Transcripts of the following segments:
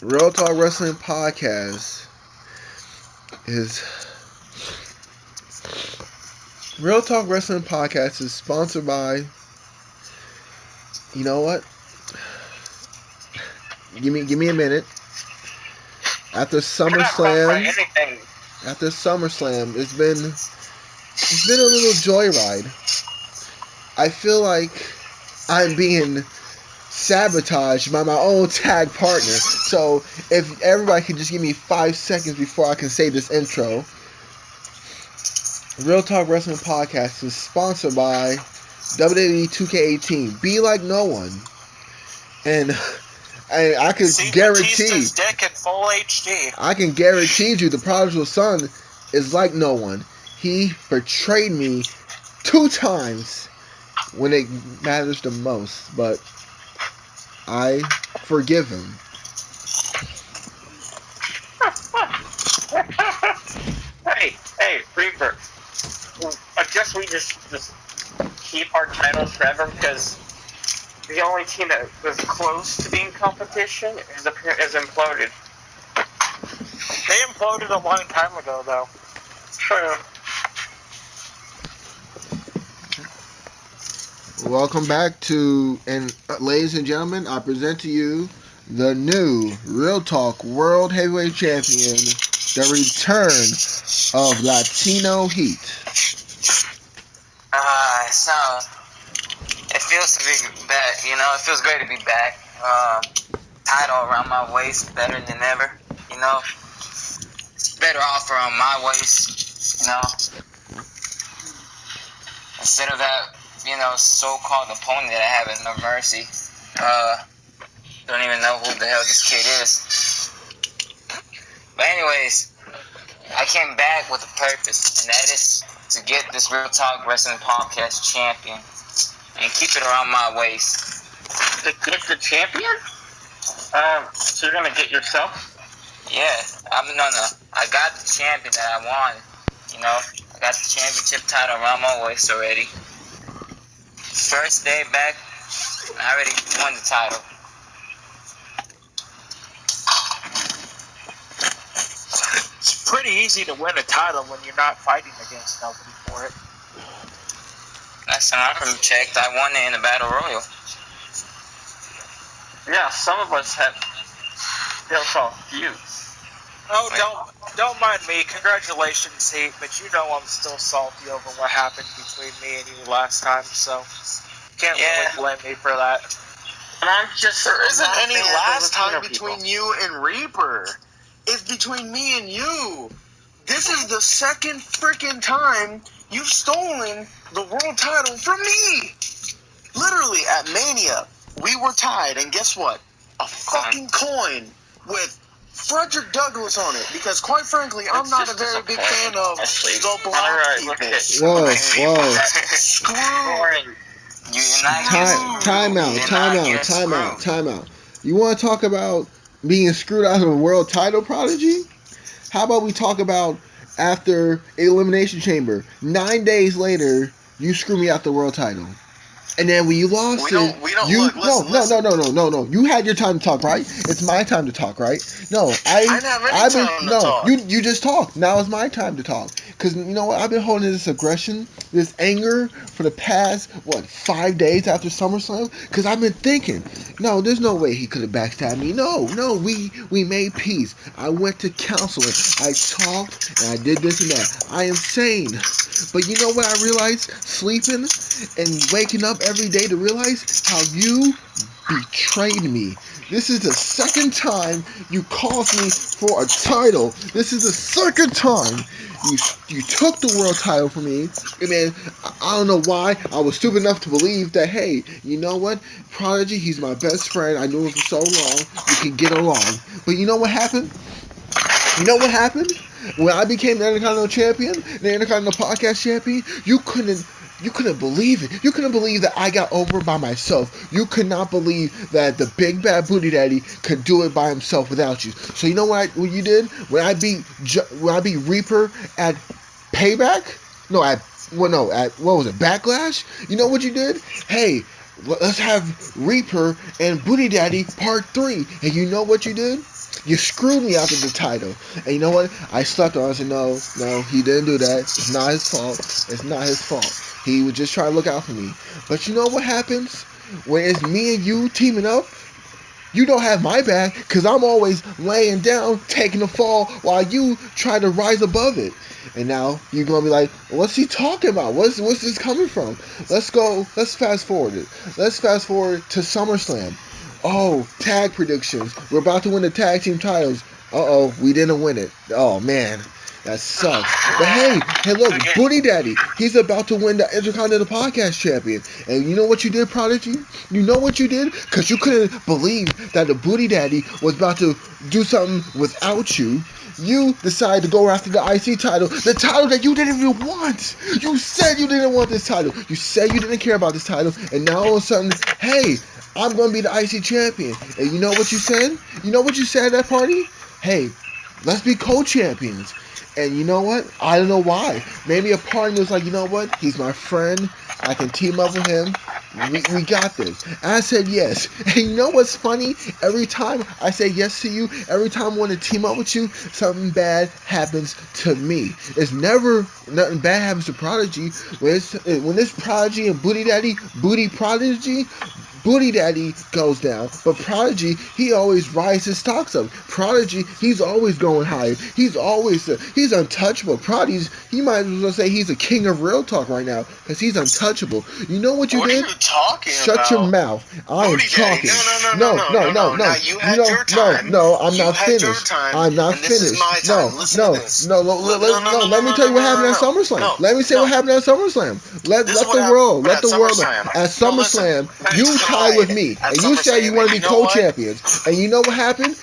Real Talk Wrestling Podcast is Real Talk Wrestling Podcast is sponsored by. You know what? Give me a minute. After We're not sponsored by SummerSlam, anything. it's been a little joyride. I feel like I'm being sabotaged by my own tag partner. So if everybody could just give me 5 seconds before I can say this intro. Real Talk Wrestling Podcast is sponsored by WWE 2K18. Be like no one. And I can See guarantee Batista's dick in full HD. I can guarantee you the prodigal son is like no one. He betrayed me 2 times when it matters the most, but I forgive him. Hey, Reaper. I guess we just keep our titles forever because the only team that was close to being competition is imploded. They imploded a long time ago, though. True. Welcome back to, and ladies and gentlemen, I present to you the new Real Talk World Heavyweight Champion, the return of Latino Heat. So it feels to be back. It feels great to be back. Title around my waist, better than ever. It's better off around my waist. Instead of that, so-called opponent that I have in No Mercy. Don't even know who the hell this kid is. But anyways, I came back with a purpose, and that is to get this Real Talk Wrestling Podcast champion and keep it around my waist. To get the champion? So you're gonna get yourself? Yeah, no. I got the champion that I wanted. I got the championship title around my waist already. First day back, I already won the title. It's pretty easy to win a title when you're not fighting against nobody for it. Last time I checked, I won it in the Battle Royal. Yeah, some of us have built off feuds. Oh, don't mind me. Congratulations, Heat, but I'm still salty over what happened between me and you last time, so can't really blame me for that. And I'm just there isn't any last time between you and Reaper. It's between me and you. This is the second freaking time you've stolen the world title from me. Literally, at Mania, we were tied, and guess what? A fucking coin with Frederick Douglass on it, because quite frankly, I'm not a very big fan of the black people. Whoa. Screw. Time out. You want to talk about being screwed out of a world title, Prodigy? How about we talk about after Elimination Chamber, 9 days later, you screw me out the world title. And then when you lost No. You had your time to talk, right? It's my time to talk, right? No, I didn't have any time to talk. You just talked. Now it's my time to talk. Because you know what? I've been holding this aggression, this anger for the past, 5 days after SummerSlam? Because I've been thinking, no, there's no way he could have backstabbed me. No, we made peace. I went to counseling. I talked, and I did this and that. I am sane. But you know what I realized? Sleeping and waking up every day to realize how you betrayed me. This is the second time you caused me for a title. This is the second time you took the world title from me. And then, I don't know why, I was stupid enough to believe that, hey, you know what? Prodigy, he's my best friend. I knew him for so long. We can get along. But you know what happened? When I became the Intercontinental Champion, the Intercontinental Podcast Champion, you couldn't believe it. You couldn't believe that I got over by myself. You could not believe that the big bad booty daddy could do it by himself without you. So you know what you did? When I beat Reaper at Payback? At what was it? Backlash? You know what you did? Hey, Let's have Reaper and Booty Daddy Part 3. And you know what you did? You screwed me out of the title. And you know what? I slept on it. I said, no, he didn't do that. It's not his fault. It's not his fault. He was just trying to look out for me. But you know what happens? When it's me and you teaming up, you don't have my back because I'm always laying down, taking the fall while you try to rise above it. And now you're gonna be like, what's he talking about? What's this coming from? Let's fast forward it. Let's fast forward to SummerSlam. Oh, tag predictions. We're about to win the tag team titles. We didn't win it. Oh man. That sucks. But hey, look, Booty Daddy, he's about to win the Intercontinental Podcast Champion. And you know what you did, Prodigy? You know what you did? Because you couldn't believe that the Booty Daddy was about to do something without you. You decided to go after the IC title, the title that you didn't even want. You said you didn't want this title. You said you didn't care about this title. And now all of a sudden, hey, I'm going to be the IC champion. And you know what you said? You know what you said at that party? Hey, let's be co-champions. And you know what? I don't know why. Maybe a part of me was like, you know what? He's my friend. I can team up with him. We got this. And I said yes. And you know what's funny? Every time I say yes to you, every time I want to team up with you, something bad happens to me. It's never nothing bad happens to Prodigy. When this Prodigy and Booty Daddy, Booty Prodigy, Booty Daddy goes down, but Prodigy, he always rises his stocks up. Prodigy, he's always going higher. He's untouchable. Prodigy, he might as well say he's a king of real talk right now, because he's untouchable. You know what you did? What are you talking Shut about? your mouth. I am Booty Daddy. talking. No. Now you had your time. No, I'm You not had your finished. time, I'm not and this is finished. my time. Listen to this. Let me tell you what happened at SummerSlam. Let me say what happened at SummerSlam. Let the world know. At SummerSlam, you tied with me, and you said you want to be co-champions. And you know what happened?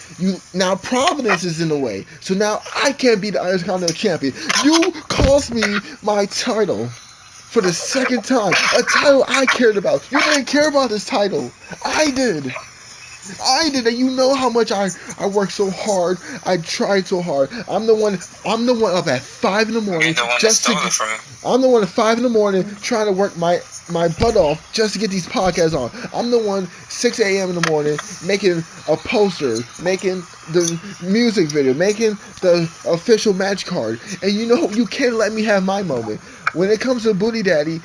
Now Providence is in the way, so now I can't be the Intercontinental Champion. You cost me my title for the second time, a title I cared about. You didn't care about this title. I did. And you know how much I worked so hard. I tried so hard. I'm the one up at 5 in the morning just to I'm the one at 5 in the morning trying to work my butt off just to get these podcasts on. I'm the one 6 a.m. in the morning making a poster, making the music video, making the official match card. And you know you can't let me have my moment. When it comes to Booty Daddy,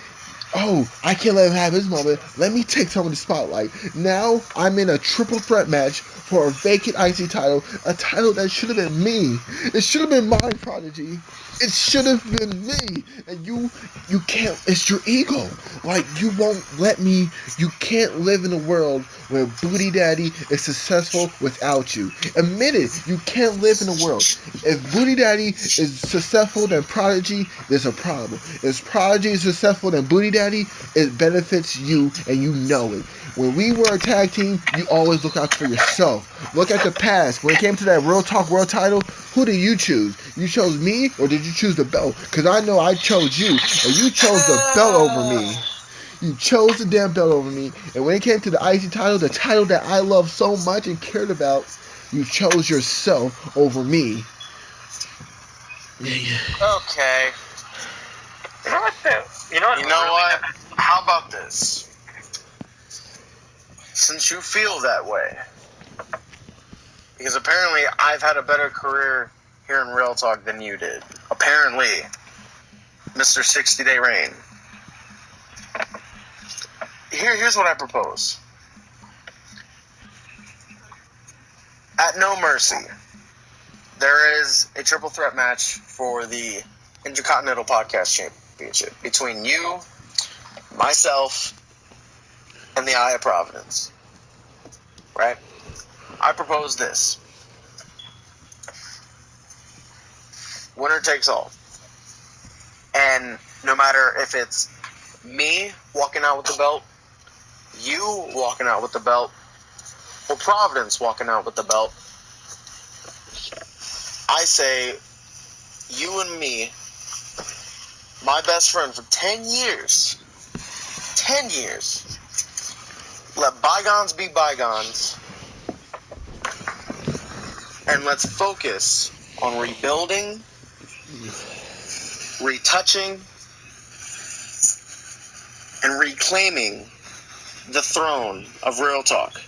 I can't let him have his moment. Let me take some of the spotlight. Now I'm in a triple threat match for a vacant IC title, a title that should have been me. It should have been mine, Prodigy. It should have been me. And you can't. It's your ego. Like, you won't let me. You can't live in a world where Booty Daddy is successful without you. Admit it. You can't live in a world. If Booty Daddy is successful, then Prodigy, there's a problem. If Prodigy is successful, then Booty Daddy, it benefits you, and you know it. When we were a tag team, you always look out for yourself. Look at the past. When it came to that Real Talk World title, who did you choose? You chose me, or did you choose the belt? Because I know I chose you, and you chose the belt over me. You chose the damn belt over me. And when it came to the IC title, the title that I love so much and cared about, you chose yourself over me. Okay. You know what? How about this? Since you feel that way, because apparently I've had a better career here in Real Talk than you did. Apparently, Mr. 60-Day Reign. Here's what I propose. At No Mercy, there is a triple threat match for the Intercontinental Podcast Championship between you, myself, and the Eye of Providence. Right? I propose this. Winner takes all. And no matter if it's me walking out with the belt, you walking out with the belt, or Providence walking out with the belt, I say you and me, my best friend for 10 years, let bygones be bygones, and let's focus on rebuilding, retouching, and reclaiming the throne of Real Talk.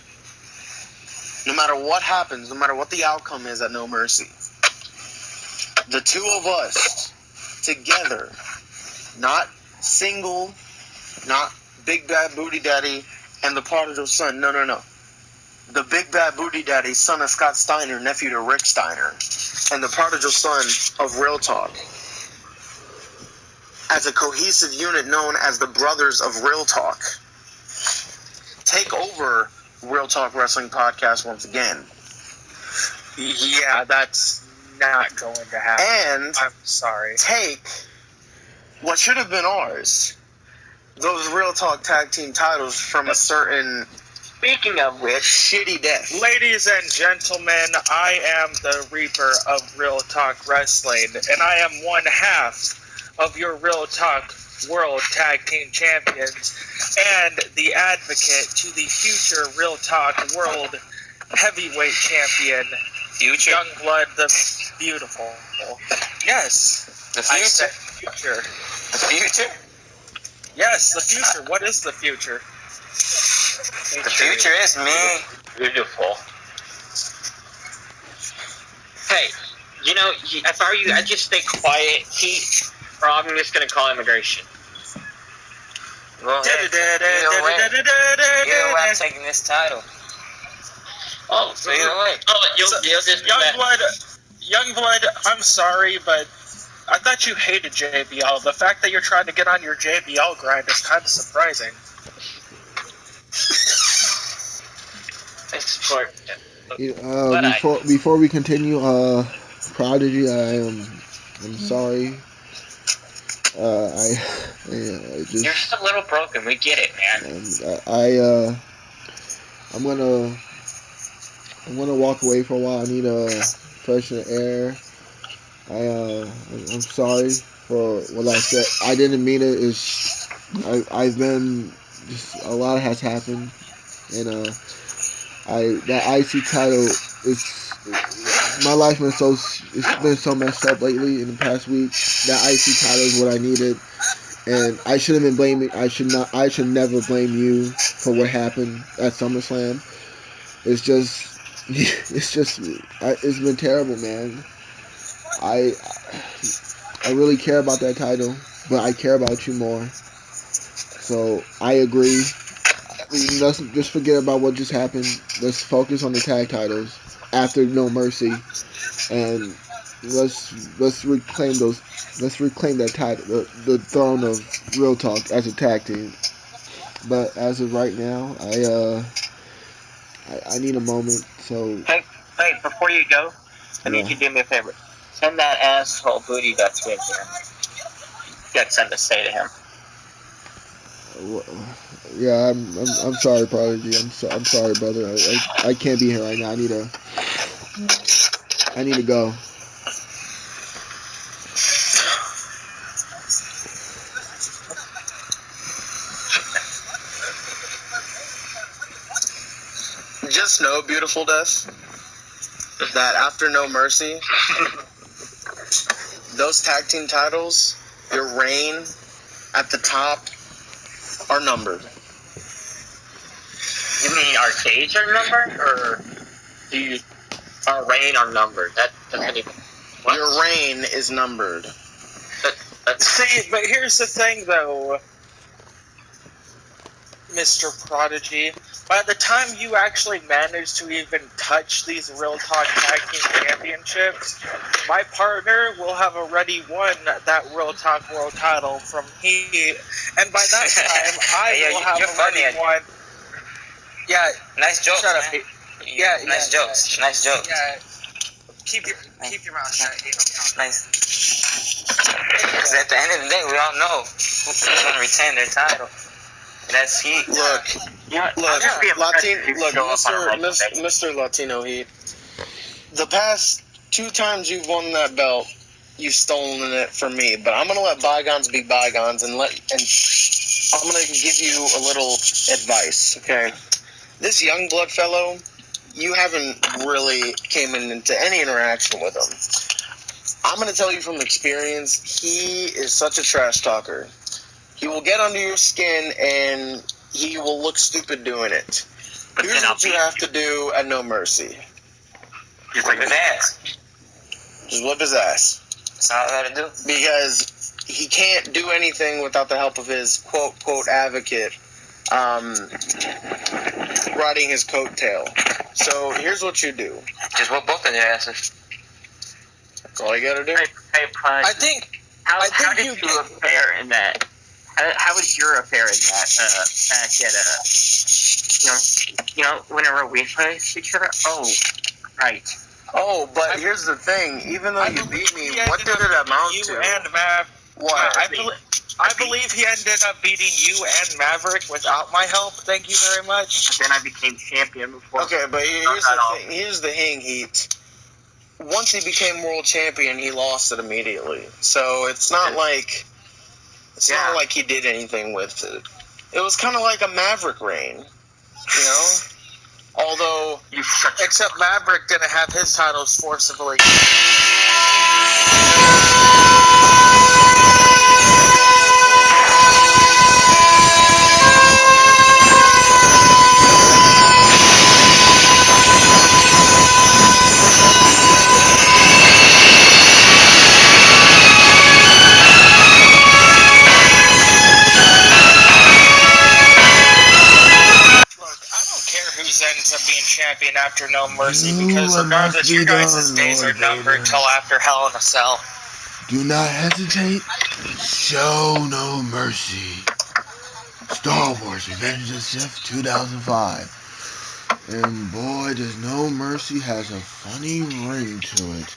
No matter what happens, no matter what the outcome is at No Mercy, the two of us together, not single, not Big Bad Booty Daddy and the prodigal son. No. The Big Bad Booty Daddy, son of Scott Steiner, nephew to Rick Steiner, and the prodigal son of Real Talk, as a cohesive unit known as the Brothers of Real Talk, take over Real Talk Wrestling Podcast once again. Yeah, that's not going to happen. And I'm sorry. take what should have been ours, those Real Talk Tag Team titles, from a certain Speaking of which, shitty death. Ladies and gentlemen, I am the Reaper of Real Talk Wrestling, and I am one half of your Real Talk World Tag Team Champions and the advocate to the future Real Talk World Heavyweight Champion, Future? Youngblood the Beautiful. Yes. The I said future? future. The future? Yes, the future. What is the future? The future is me. beautiful. Hey, if I were you, I'd just stay quiet. Or I'm just gonna call immigration. Well, heck, either way, I'm taking this title. Oh, So either way. Oh, you'll just Youngblood, I'm sorry, but I thought you hated JBL. The fact that you're trying to get on your JBL grind is kind of surprising. I support. Before we continue, Prodigy, I'm sorry. I just. You're just a little broken. We get it, man. I'm gonna walk away for a while. I need fresh air. I'm sorry for what I said. I didn't mean it. I've been just a lot has happened, and that IC title is my life been it's been so messed up lately in the past week. That IC title is what I needed, and I shouldn't have been blaming. I should never blame you for what happened at SummerSlam. It's been terrible, man. I really care about that title, but I care about you more. So I agree. Let's just forget about what just happened. Let's focus on the tag titles after No Mercy, and let's reclaim that title, the throne of Real Talk as a tag team. But as of right now, I need a moment. So Hey, before you go, I need you to do me a favor. Send that asshole Booty that's with him. Got something to say to him. yeah, I'm sorry, Prodigy. I'm sorry, brother. I can't be here right now. I need to go. Just know, beautiful death, that after No Mercy, those tag team titles, your reign at the top, are numbered. You mean our days are numbered, or our reign are numbered? That doesn't even. What? Your reign is numbered. See, but here's the thing, though, Mr. Prodigy. By the time you actually manage to even touch these Real Talk Tag Team Championships, my partner will have already won that Real Talk World title from me, and by that time, I will have already won. Yeah, Nice jokes, shut up. man. Yeah, Nice jokes. Nice jokes. Yeah, keep your mouth shut. Nice. Because at the end of the day, we all know who's going to retain their title. That's Heat. Look, Mr. Latino Heat. The past 2 times you've won that belt, you've stolen it from me. But I'm gonna let bygones be bygones, and I'm gonna give you a little advice. Okay, this Youngblood fellow, you haven't really came into any interaction with him. I'm gonna tell you from experience, he is such a trash talker. He will get under your skin, and he will look stupid doing it. But Here's then what you have to do at No Mercy. Just like his ass. Just whip his ass. That's all I gotta do. Because he can't do anything without the help of his quote advocate riding his coattail. So here's what you do. Just whip both of their asses. That's all you gotta do. Hey, Punch. I think How did you you affair in that? How was your affair in that? Back at whenever we faced each other. Oh, right. Oh, but here's the thing. Even though you beat me, what did it amount you to? and Mav. What? I believe he ended up beating you and Maverick without my help. Thank you very much. Then I became champion before. Okay, but here's the thing. Here's the hang heat. Once he became world champion, he lost it immediately. So it's not like not like he did anything with it. It was kind of like a Maverick reign, you know. Although, Except Maverick didn't have his titles forcibly. Who ends up being champion after No Mercy, because regardless, your guys' days are numbered till after Hell in a Cell. Do not hesitate. Show no mercy. Star Wars Revenge of the Sith 2005. And boy, does No Mercy has a funny ring to it.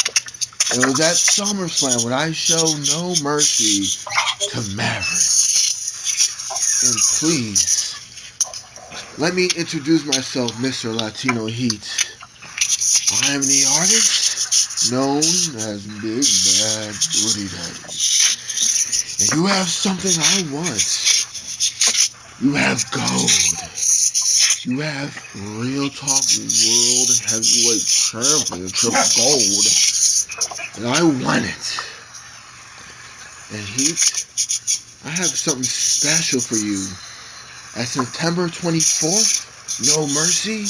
It was at Summerslam when I showed No Mercy to Maverick. And please, let me introduce myself, Mr. Latino Heat. I am the artist known as Big Bad Booty Daddy. And you have something I want. You have gold. You have Real Talk World Heavyweight Championship gold. And I want it. And Heat, I have something special for you. At September 24th, No Mercy,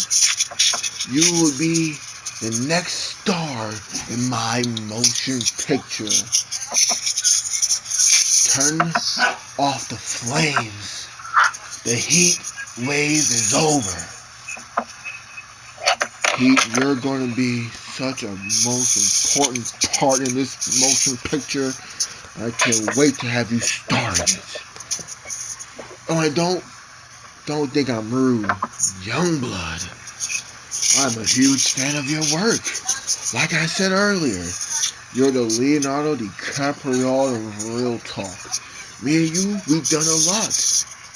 you will be the next star in my motion picture. Turn off the flames. The heat wave is over. Heat, you're going to be such a most important part in this motion picture. I can't wait to have you star in it. Oh, and don't think I'm rude. Youngblood, I'm a huge fan of your work. Like I said earlier, you're the Leonardo DiCaprio of Real Talk. Me and you, we've done a lot.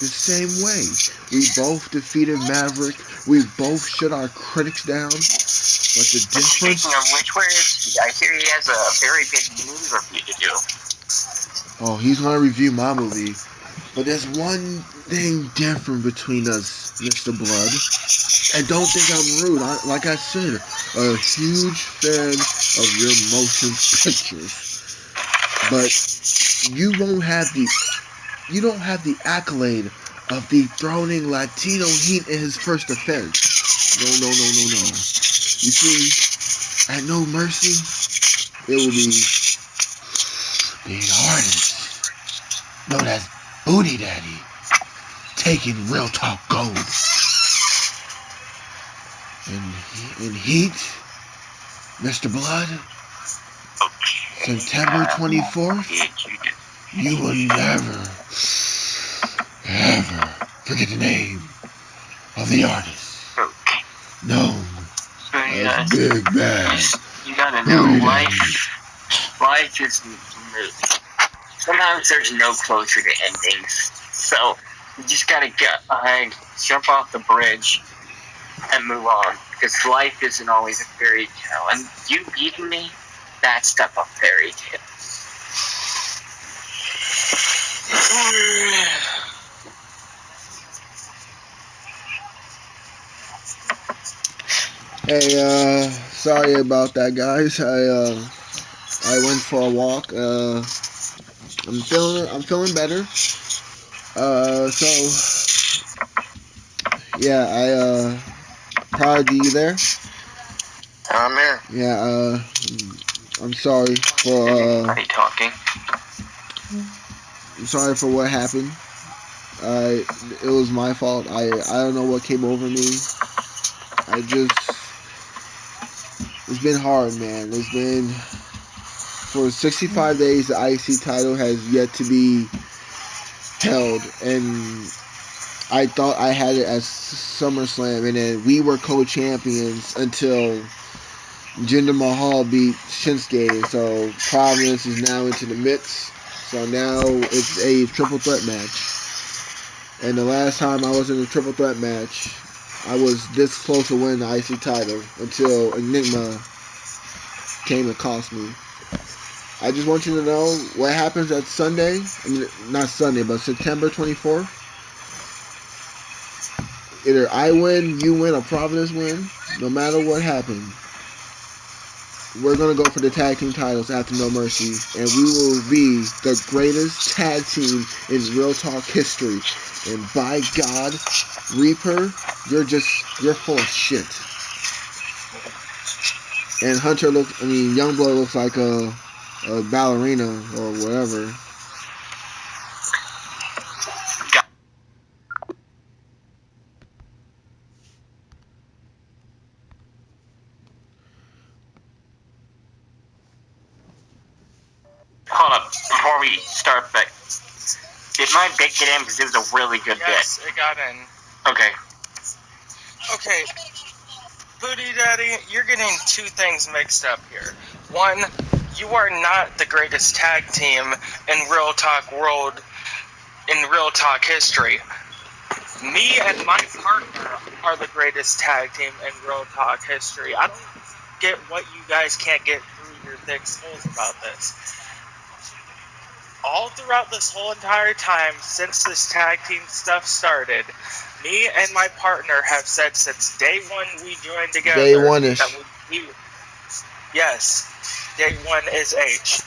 The same way. We both defeated Maverick. We both shut our critics down. But the difference... Speaking of which, where is he? I hear he has a very big movie review to do. Oh, he's going to review my movie. But there's one thing different between us, Mr. Blood. And don't think I'm rude. Like I said, a huge fan of your motion pictures. But you don't have the accolade of dethroning Latino Heat in his first offense. No. You see, at No Mercy, it will be the artist known as Booty Daddy taking Real Talk gold. In Heat, Mr. Blood, September 24th, you will never, ever forget the name of the artist known as Big Bad. You gotta know, life is sometimes there's no closure to endings. So you just gotta jump off the bridge and move on, because life isn't always a fairy tale. And you beating me, that's not a fairy tale. Hey, sorry about that, guys. I went for a walk. I'm feeling better. So Yeah, Prodigy, you there? I'm here. Yeah, I'm sorry for, Anybody talking? I'm sorry for what happened. It was my fault. I don't know what came over me. I just, it's been hard, man. It's been, for 65 days, the IC title has yet to be held, and I thought I had it at SummerSlam, and then we were co-champions until Jinder Mahal beat Shinsuke. So Providence is now into the mix. So now it's a triple threat match. And the last time I was in a triple threat match, I was this close to winning the IC title until Enigma came and cost me. I just want you to know what happens at Sunday. I mean, not Sunday, but September 24th. Either I win, you win, or Providence win. No matter what happens, we're gonna go for the tag team titles after No Mercy, and we will be the greatest tag team in Real Talk history. And by God, Reaper, you're full of shit. And Youngblood looks like a ballerina or whatever. Hold up, before we start back, did my bit get in? Because it was a really good Yes, it got in. bit. Okay. Okay, Booty Daddy, you're getting two things mixed up here. One, you are not the greatest tag team in Real Talk world, in Real Talk history. Me and my partner are the greatest tag team in Real Talk history. I don't get what you guys can't get through your thick skulls about this. All throughout this whole entire time, since this tag team stuff started, me and my partner have said since day one we joined together. Day one-ish. Yes, day one is H.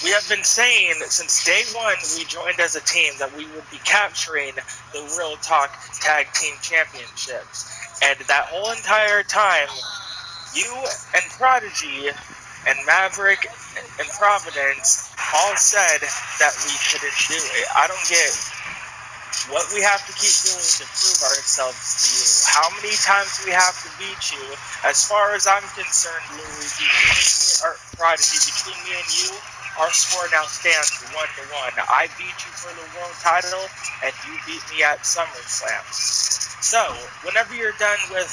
We have been saying since day one we joined as a team that we would be capturing the Real Talk Tag Team Championships. And that whole entire time, you and Prodigy and Maverick and Providence all said that we couldn't do it. I don't get what we have to keep doing to prove ourselves to you, how many times we have to beat you. As far as I'm concerned, Louis, Prodigy, between me and you, our score now stands 1-1. I beat you for the world title, and you beat me at SummerSlam. So, whenever you're done with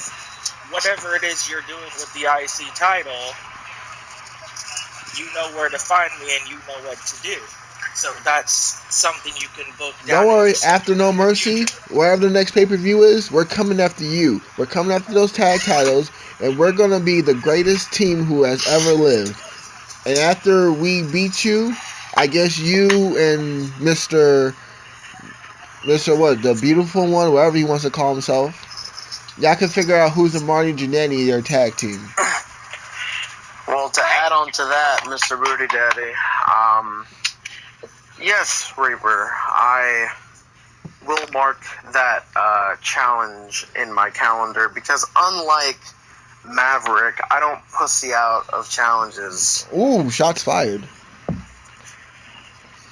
whatever it is you're doing with the IC title, you know where to find me and you know what to do. So that's something you can book down. Don't worry, after No Mercy, wherever the next pay-per-view is, we're coming after you. We're coming after those tag titles, and we're going to be the greatest team who has ever lived. And after we beat you, I guess you and Mr. What, the beautiful one, whatever he wants to call himself, y'all can figure out who's the Marty Jannetty, their tag team. Well, to add on to that, Mr. Booty Daddy, yes, Reaper, I will mark that challenge in my calendar because unlike Maverick, I don't pussy out of challenges. Ooh, shots fired.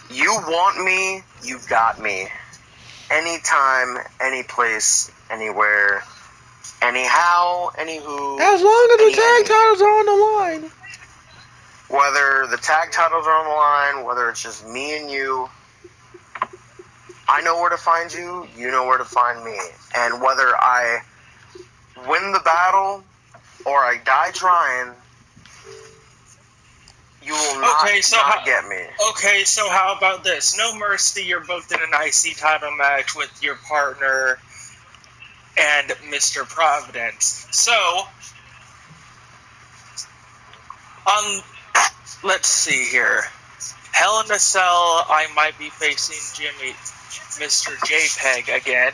You want me, you got me. Anytime, any place, anywhere, anyhow, anywho. As long as the tag titles are on the line. Whether the tag titles are on the line, whether it's just me and you, I know where to find you, you know where to find me. And whether I win the battle or I die trying, you will not get me. Okay, so how about this? No Mercy, you're both in an IC title match with your partner and Mr. Providence. So, let's see here. Hell in a Cell, I might be facing Jimmy, Mr. JPEG again.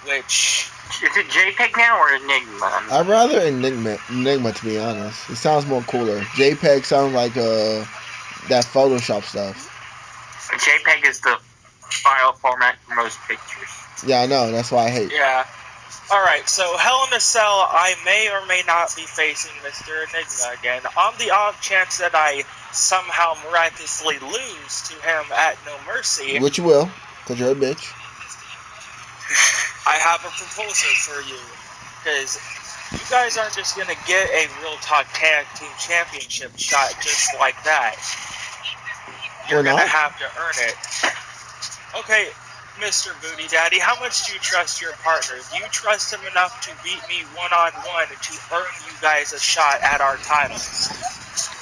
Which... Is it JPEG now or Enigma? I'd rather Enigma, to be honest. It sounds more cooler. JPEG sounds like that Photoshop stuff. JPEG is the file format for most pictures. Yeah, I know. That's why I hate. Yeah. Alright, so Hell in a Cell, I may or may not be facing Mr. Enigma again. On the off chance that I somehow miraculously lose to him at No Mercy, Which you will, because you're a bitch. I have a proposal for you. Because you guys aren't just going to get a Real Talk Tag Team Championship shot just like that. You're Or going to not. have to earn it. Okay, Mr. Booty Daddy, how much do you trust your partner? Do you trust him enough to beat me one-on-one to earn you guys a shot at our titles?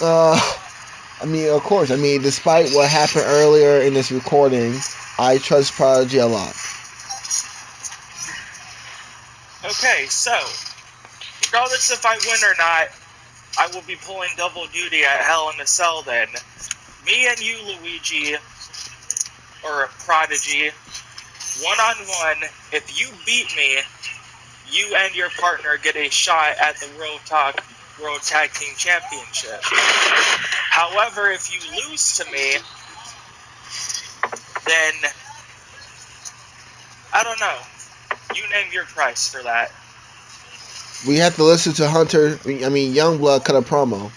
I mean, of course. I mean, despite what happened earlier in this recording, I trust Prodigy a lot. Okay, so, regardless if I win or not, I will be pulling double duty at Hell in a Cell then. Me and you, Luigi, or Prodigy, one-on-one, if you beat me, you and your partner get a shot at the World Tag Team Championship. However, if you lose to me, then, I don't know. You name your price for that. We have to listen to Youngblood cut a promo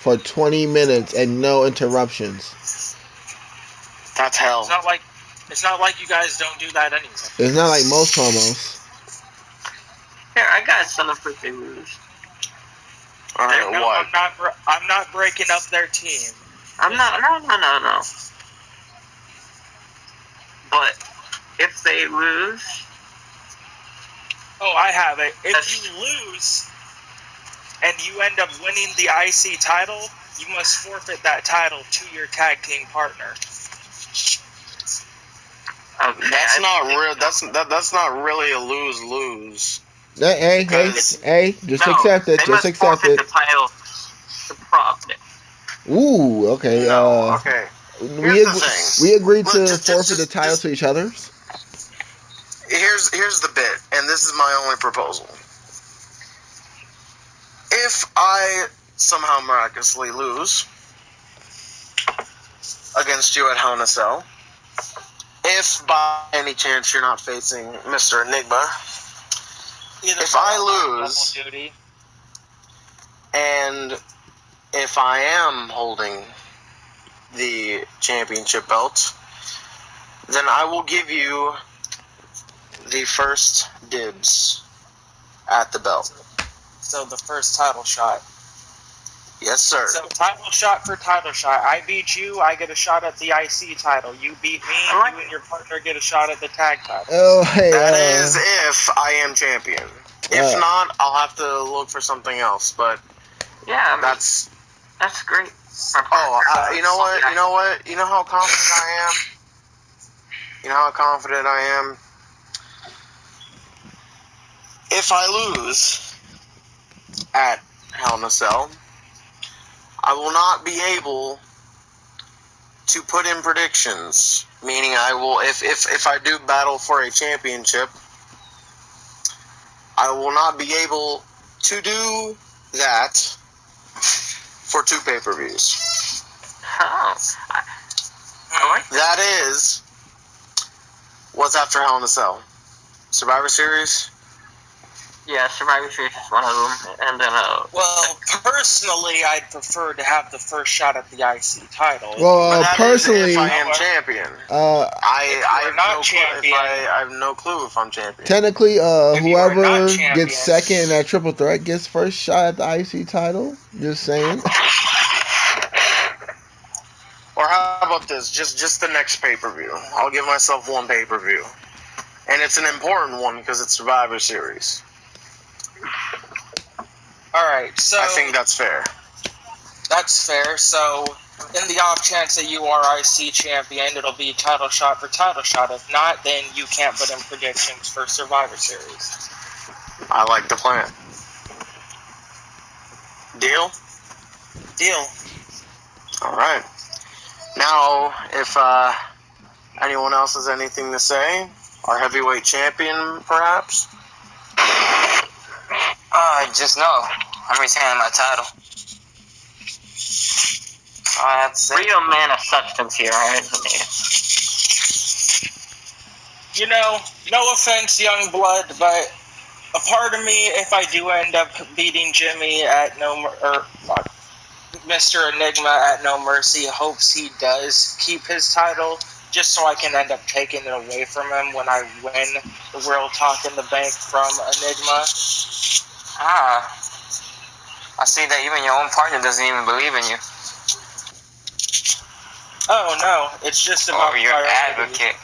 for 20 minutes and no interruptions. That's hell. It's not like you guys don't do that anyway. It's not like most promos. Here, I got something for they lose. Alright, No, what? I'm not breaking up their team. I'm not. No. But if they lose, Oh, I have it. If you lose and you end up winning the IC title, you must forfeit that title to your tag team partner. okay, That's not real. That's not really a lose-lose. Hey, just accept it. They Just must accept forfeit it. the title to Profit. Ooh, okay. No, okay. We agreed Look, to just- forfeit the just- title just- to each other's. Here's the bit, and this is my only proposal. If I somehow miraculously lose against you at Hell in a Cell, if by any chance you're not facing Mr. Enigma, if I lose, Double duty. and if I am holding the championship belt, then I will give you the first dibs at the belt. So the first title shot. Yes, sir. So title shot for title shot. I beat you, I get a shot at the IC title. You beat me, you and your partner get a shot at the tag title. Oh, hey. That is if I am champion. If not, I'll have to look for something else. But Yeah, I mean, that's great. you know what? You know what? You know how confident I am. You know how confident I am. If I lose at Hell in a Cell, I will not be able to put in predictions. Meaning, I will if I do battle for a championship, I will not be able to do that for 2 pay-per-views. Oh, I like That is what's after Hell in a Cell. Survivor Series. Yeah, Survivor Series is one of them, and then Well, personally, I'd prefer to have the first shot at the IC title. Well, But that personally, is if I am champion. I have no clue if I'm champion. technically, If you are whoever not champion- gets second in that triple threat gets first shot at the IC title. Just saying. Or how about this? Just the next pay-per-view. I'll give myself 1 pay-per-view. And it's an important one because it's Survivor Series. Alright, so I think that's fair. that's fair. So, in the off chance that you are IC champion, it'll be title shot for title shot. If not, then you can't put in predictions for Survivor Series. I like the plan. Deal? Deal. All right. Now, if anyone else has anything to say, our heavyweight champion, perhaps? Just know, I'm retaining my title. All I have to say. real man of substance here, isn't he? you know, no offense, young blood, but a part of me, if I do end up beating Jimmy at Mr. Enigma at No Mercy, hopes he does keep his title, just so I can end up taking it away from him when I win the World Talk in the Bank from Enigma. Ah, I see that even your own partner doesn't even believe in you. Oh no, it's just about your priority. advocate.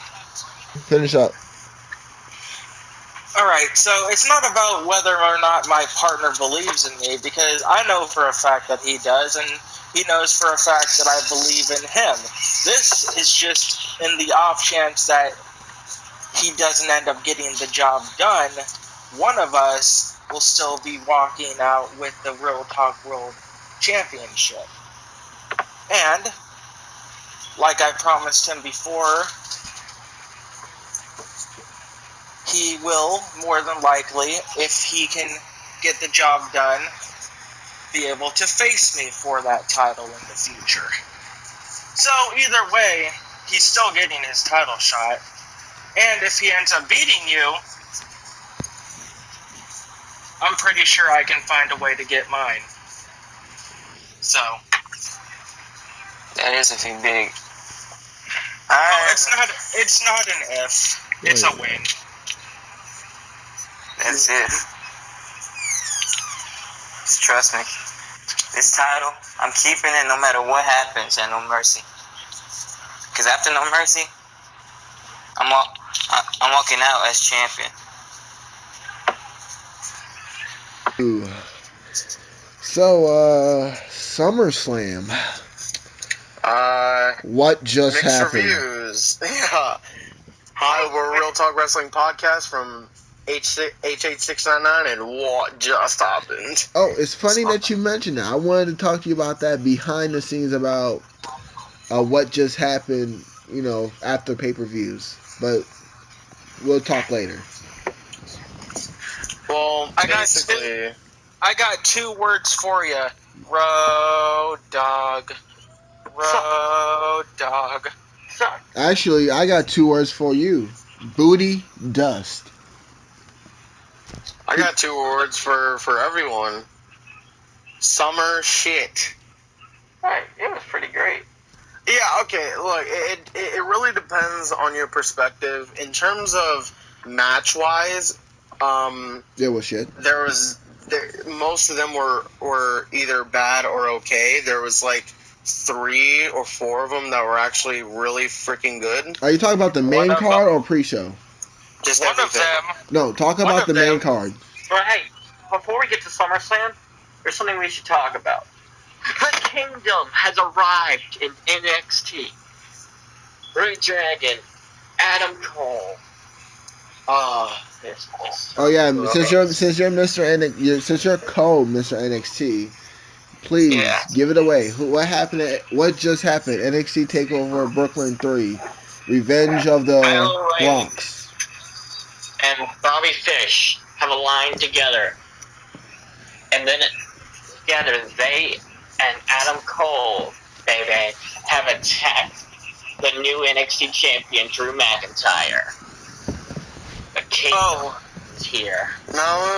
Finish up. Alright, so it's not about whether or not my partner believes in me, because I know for a fact that he does, and he knows for a fact that I believe in him. This is just in the off chance that he doesn't end up getting the job done. One of us will still be walking out with the Real Talk World Championship. And, like I promised him before, he will, more than likely, if he can get the job done, be able to face me for that title in the future. So, either way, he's still getting his title shot. And if he ends up beating you, I'm pretty sure I can find a way to get mine. So. That is a thing big. Oh, it's not an if. It's a win. That's it. Just trust me. This title, I'm keeping it no matter what happens at No Mercy. Because after No Mercy, I'm walking out as champion. Ooh. So, SummerSlam. What just mixed happened? reviews. Yeah. Hi, we're a Real Talk Wrestling podcast from H8699, and what just happened? Oh, it's funny that you mentioned that. I wanted to talk to you about that behind the scenes about what just happened, after pay-per-views. But we'll talk later. Well, basically, I got 2 words for you. Road dog. Road dog. Actually, I got 2 words for you. Booty dust. I got 2 words for everyone. Summer shit. Alright, it was pretty great. Yeah, okay, look, it really depends on your perspective. In terms of match-wise, There was shit. most of them were either bad or okay. There was like 3 or 4 of them that were actually really freaking good. Are you talking about the main card or pre-show? Just one everything. of them. No, talk about the main card. But hey, before we get to SummerSlam, there's something we should talk about. The Kingdom has arrived in NXT. Red Dragon, Adam Cole. Oh yeah, since you're co-Mr. NXT, please give it away. What happened? What just happened? NXT Takeover Brooklyn 3, Revenge of the Bronx, and Bobby Fish have aligned together, and then together they and Adam Cole, baby, have attacked the new NXT champion Drew McIntyre. The Kingdom is here. No,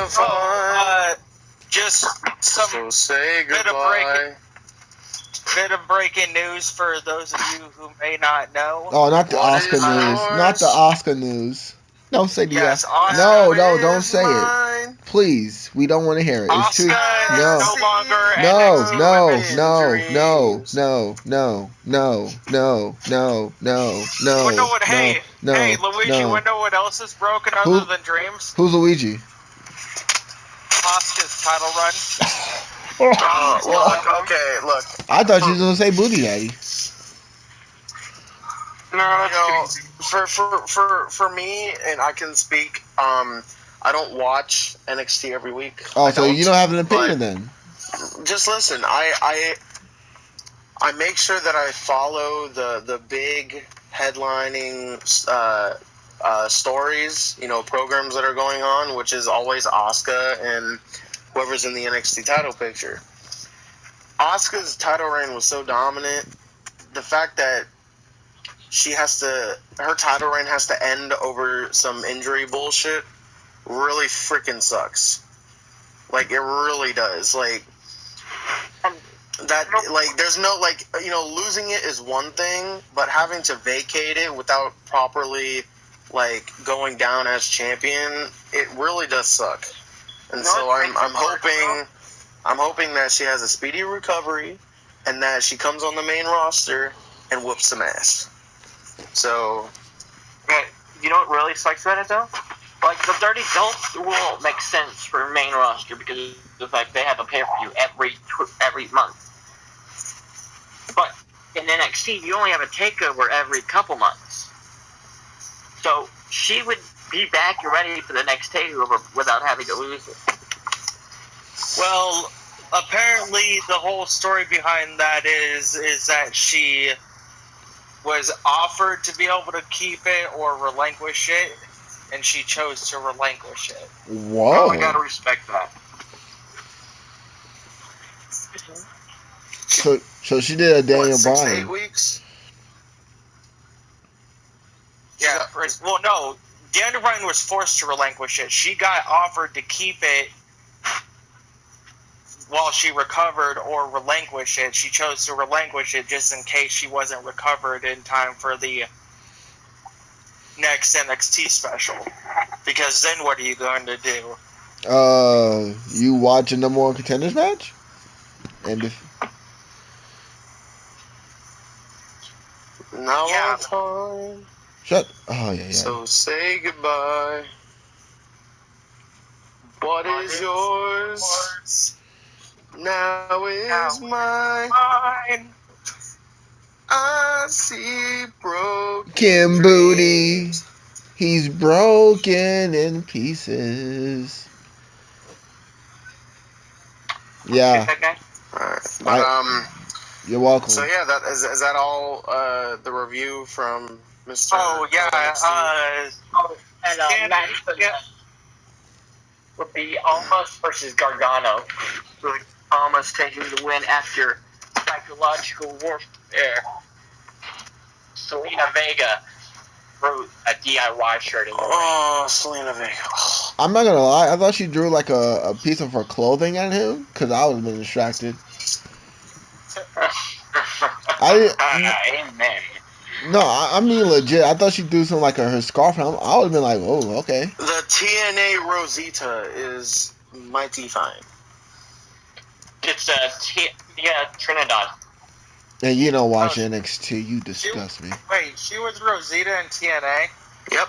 just some say goodbye. bit of breaking news for those of you who may not know. Oh, not the Oscar news. Not the Oscar news. Don't say the No, don't say it. Please, we don't want to hear it. It's too no longer Hey, Luigi, you wanna know what else is broken other than dreams? Who's Luigi? Asuka's title run. Look. I thought you was gonna say Booty Daddy. No, for me, and I can speak. I don't watch NXT every week. Oh, so you don't have an opinion then? Just listen. I make sure that I follow the big headlining stories, programs that are going on, which is always Asuka and whoever's in the NXT title picture. Asuka's title reign was so dominant. The fact that her title reign has to end over some injury bullshit really freaking sucks. Like, it really does. Like, that, like, there's no, like, you know, losing it is one thing, but having to vacate it without properly, like, going down as champion, it really does suck. And so I'm hoping that she has a speedy recovery and that she comes on the main roster and whoops some ass. So, you know what really sucks about it though? Like, the Dirty Dope rule makes sense for main roster because of the fact they have a pay-per-view every month. But in NXT, you only have a takeover every couple months. So she would be back and ready for the next takeover without having to lose it. Well, apparently the whole story behind that is that she was offered to be able to keep it or relinquish it, and she chose to relinquish it. Whoa. Oh, I gotta respect that. So she did a Daniel 6 to Bryan. 8 weeks? Yeah, well, no, Daniel Bryan was forced to relinquish it. She got offered to keep it while she recovered or relinquish it. She chose to relinquish it just in case she wasn't recovered in time for the next NXT special. Because then what are you going to do? You watch a number one contenders match? And if Now Yeah. time. Oh yeah. So say goodbye. What is yours? Now is mine. I see broken Kim Booty. dreams. He's broken in pieces. Yeah. Alright, but You're welcome. so yeah, that is that all the review from Mr. Oh, yeah, And match would be Almost versus Gargano. With Almost taking the win after psychological warfare. Selena Vega wrote a DIY shirt in the ring. Oh, Selena Vega. I'm not gonna lie, I thought she drew like a piece of her clothing at him because I would have been distracted. Amen. No, I mean legit. I thought she threw something like her scarf. I would have been like, oh, okay. The TNA Rosita is mighty fine. It's Trinidad. And you don't watch NXT. You disgust me. Wait, she was Rosita in TNA? Yep.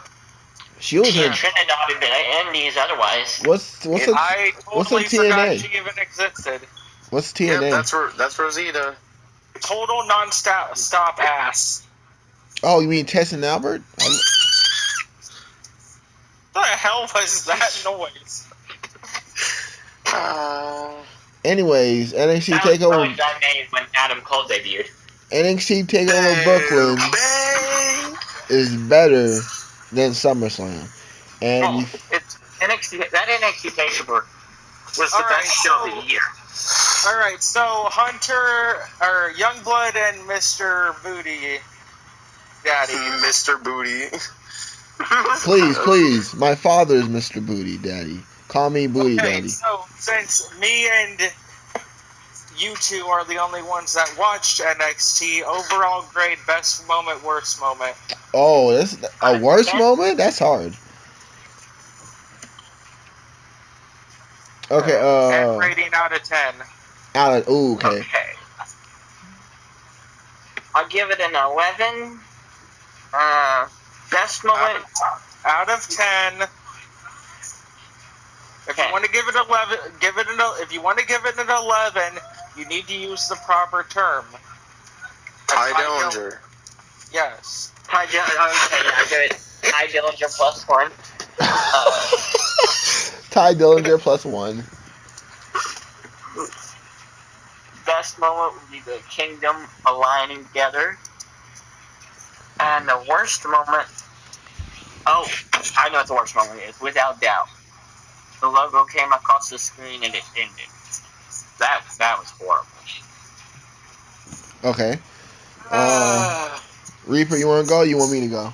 She was in Trinidad in the Indies otherwise. I totally forgot she even existed. What's TNA? Yep, that's Rosita. Total non-stop ass. Oh, you mean Tess and Albert? What the hell was that noise? Anyways, NXT that Takeover. Was that name when Adam Cole debuted. NXT Takeover Brooklyn is better than SummerSlam, and it's NXT. That NXT Takeover was the best show of the year. All right, so Hunter or Youngblood and Mr. Booty Daddy. Mr. Booty. Please, my father is Mr. Booty Daddy. Call me Booty Daddy. So since me and you two are the only ones that watched NXT, overall grade, best moment, worst moment. Oh, that's a worst moment? That's hard. Okay, and rating out of 10. Okay. I'll give it an 11. Best moment out of 10. If you want to give it 11, if you want to give it an 11, you need to use the proper term. Ty Dillinger. Yes. Ty Dillinger. Okay, I give it Ty Dillinger +1. Ty Dillinger +1. Best moment would be the Kingdom aligning together. And the worst moment... Oh, I know what the worst moment is, without doubt. The logo came across the screen and it ended. That was horrible. Okay. Reaper, you want to go? Or you want me to go?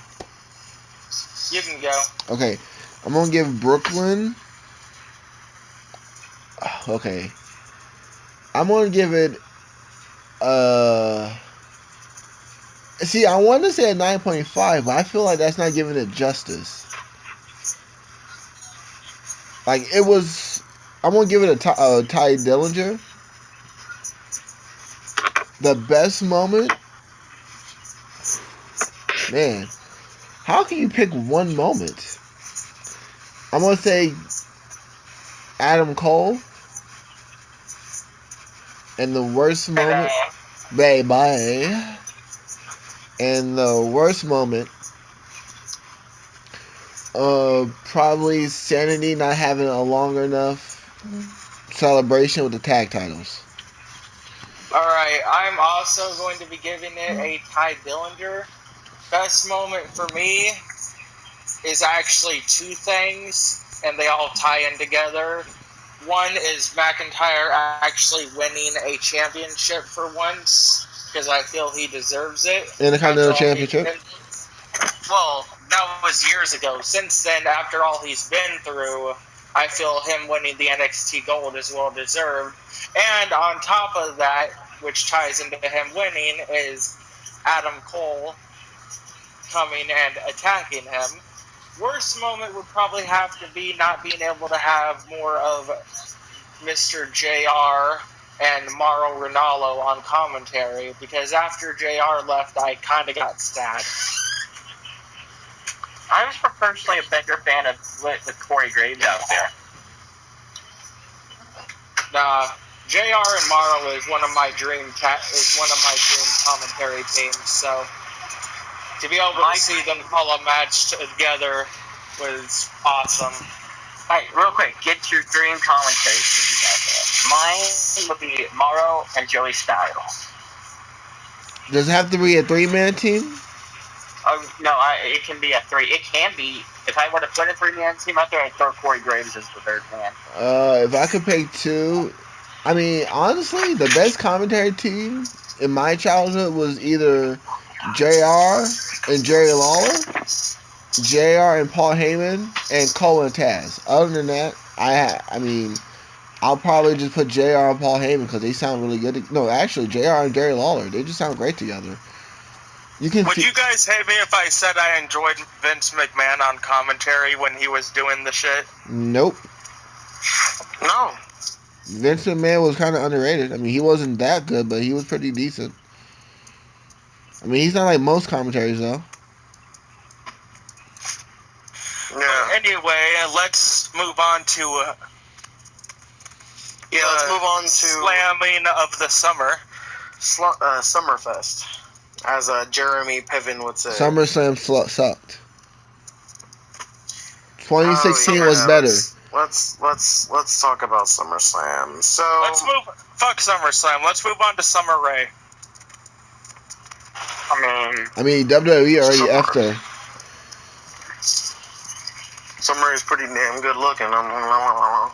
You can go. Okay, I'm gonna give Brooklyn. Okay, I'm gonna give it. See, I want to say a 9.5, but I feel like that's not giving it justice. Like it was. I'm gonna give it a Ty Dillinger. The best moment, man. How can you pick one moment? I'm gonna say Adam Cole. And the worst moment, baby. And the worst moment, probably Sanity not having a long enough celebration with the tag titles. Alright, I'm also going to be giving it a Ty Dillinger. Best moment for me is actually two things, and they all tie in together. One is McIntyre actually winning a championship for once, because I feel he deserves it. Intercontinental Championship. Well, that was years ago. Since then, after all he's been through, I feel him winning the NXT Gold is well deserved. And on top of that, which ties into him winning, is Adam Cole coming and attacking him. Worst moment would probably have to be not being able to have more of Mr. JR and Mauro Ranallo on commentary, because after JR left, I kind of got sad. I was personally a bigger fan of with Corey Graves out there. JR and Mauro is one of my dream commentary teams. So to be able to see them call a match together was awesome. Alright, real quick, get your dream commentary teams out there. Mine would be Mauro and Joey Styles. Does it have to be a 3-man team? No, it can be a 3. It can be. If I were to put a 3-man team out there, I'd throw Corey Graves as the third man. If I could pick two, I mean, honestly, the best commentary team in my childhood was either JR and Jerry Lawler, JR and Paul Heyman, and Cole and Taz. Other than that, I mean, I'll probably just put JR and Paul Heyman because they sound really good. No, actually, JR and Jerry Lawler, they just sound great together. Would you guys hate me if I said I enjoyed Vince McMahon on commentary when he was doing the shit? Nope. No. Vince McMahon was kind of underrated. I mean, he wasn't that good, but he was pretty decent. I mean, he's not like most commentaries, though. Yeah. Anyway, let's move on to... let's move on to... Slamming of the Summer. Summerfest. As Jeremy Piven would say. SummerSlam sucked. 2016 was better. Let's talk about SummerSlam. So Fuck SummerSlam. Let's move on to Summer Rae. I mean WWE already effed her. Summer is pretty damn good looking. I'll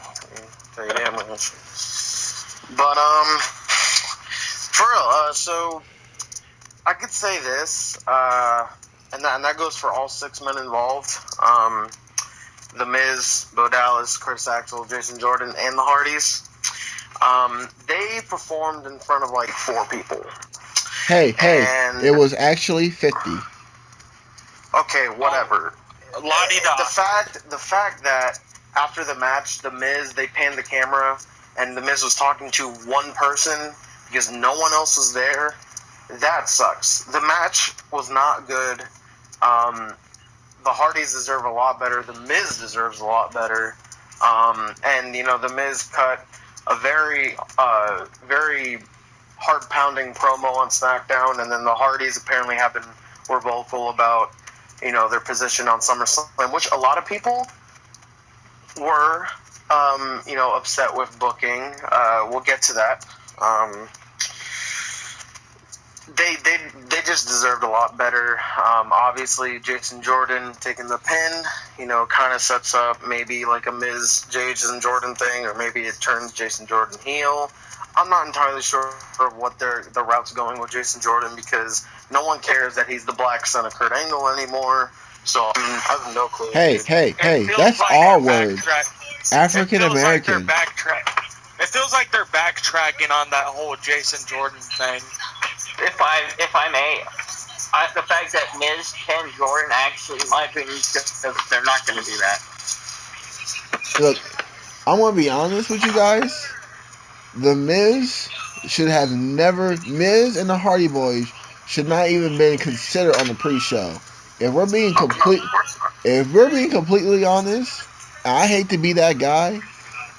tell you that much. But for real, so I could say this, and that goes for all 6 men involved. The Miz, Bo Dallas, Curtis Axel, Jason Jordan, and the Hardys. They performed in front of like 4 people. Hey, it was actually 50. Okay, whatever. La-di-da. The fact that after the match, the Miz, they panned the camera, and the Miz was talking to one person because no one else was there. That sucks. The match was not good. The Hardys deserve a lot better. The Miz deserves a lot better. And, the Miz cut a very, very heart-pounding promo on SmackDown, and then the Hardys apparently were vocal about, their position on SummerSlam, which a lot of people were, upset with booking. We'll get to that. They just deserved a lot better. Obviously, Jason Jordan taking the pin, kind of sets up maybe like a Miz Jason Jordan thing, or maybe it turns Jason Jordan heel. I'm not entirely sure of what the route's going with Jason Jordan, because No one cares that he's the black son of Kurt Angle anymore. So I have no clue. Hey, dude. hey, hey, feels that's like our they're word. backtrack- African American. It feels like they're backtracking on that whole Jason Jordan thing. If I may, the fact that Miz and Jordan actually, in my opinion, they're not going to do that. Look, I want to be honest with you guys. The Miz should have never. Miz and the Hardy Boys should not even been considered on the pre-show. If we're being completely honest, I hate to be that guy,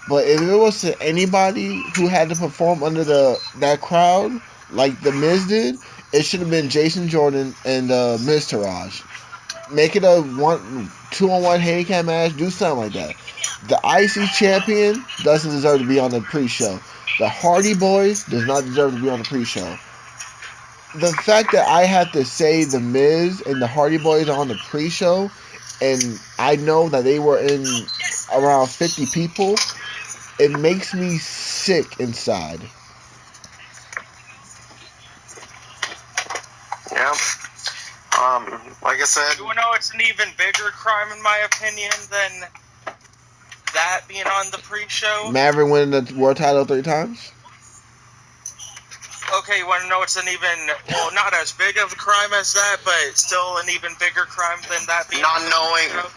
but if it was to anybody who had to perform under that crowd like the Miz did, it should have been Jason Jordan and Miz Taraj. Make it a 2-on-1 handicap match. Do something like that. The IC champion doesn't deserve to be on the pre-show. The Hardy Boys does not deserve to be on the pre-show. The fact that I have to say the Miz and the Hardy Boys are on the pre-show, and I know that they were in around 50 people, it makes me sick inside. Yeah. Like I said, You know, it's an even bigger crime, in my opinion, than that being on the pre-show. Maverick winning the world title 3 times? Okay, you want to know it's an even, well, not as big of a crime as that, but still an even bigger crime than that being not on the knowing, pre-show?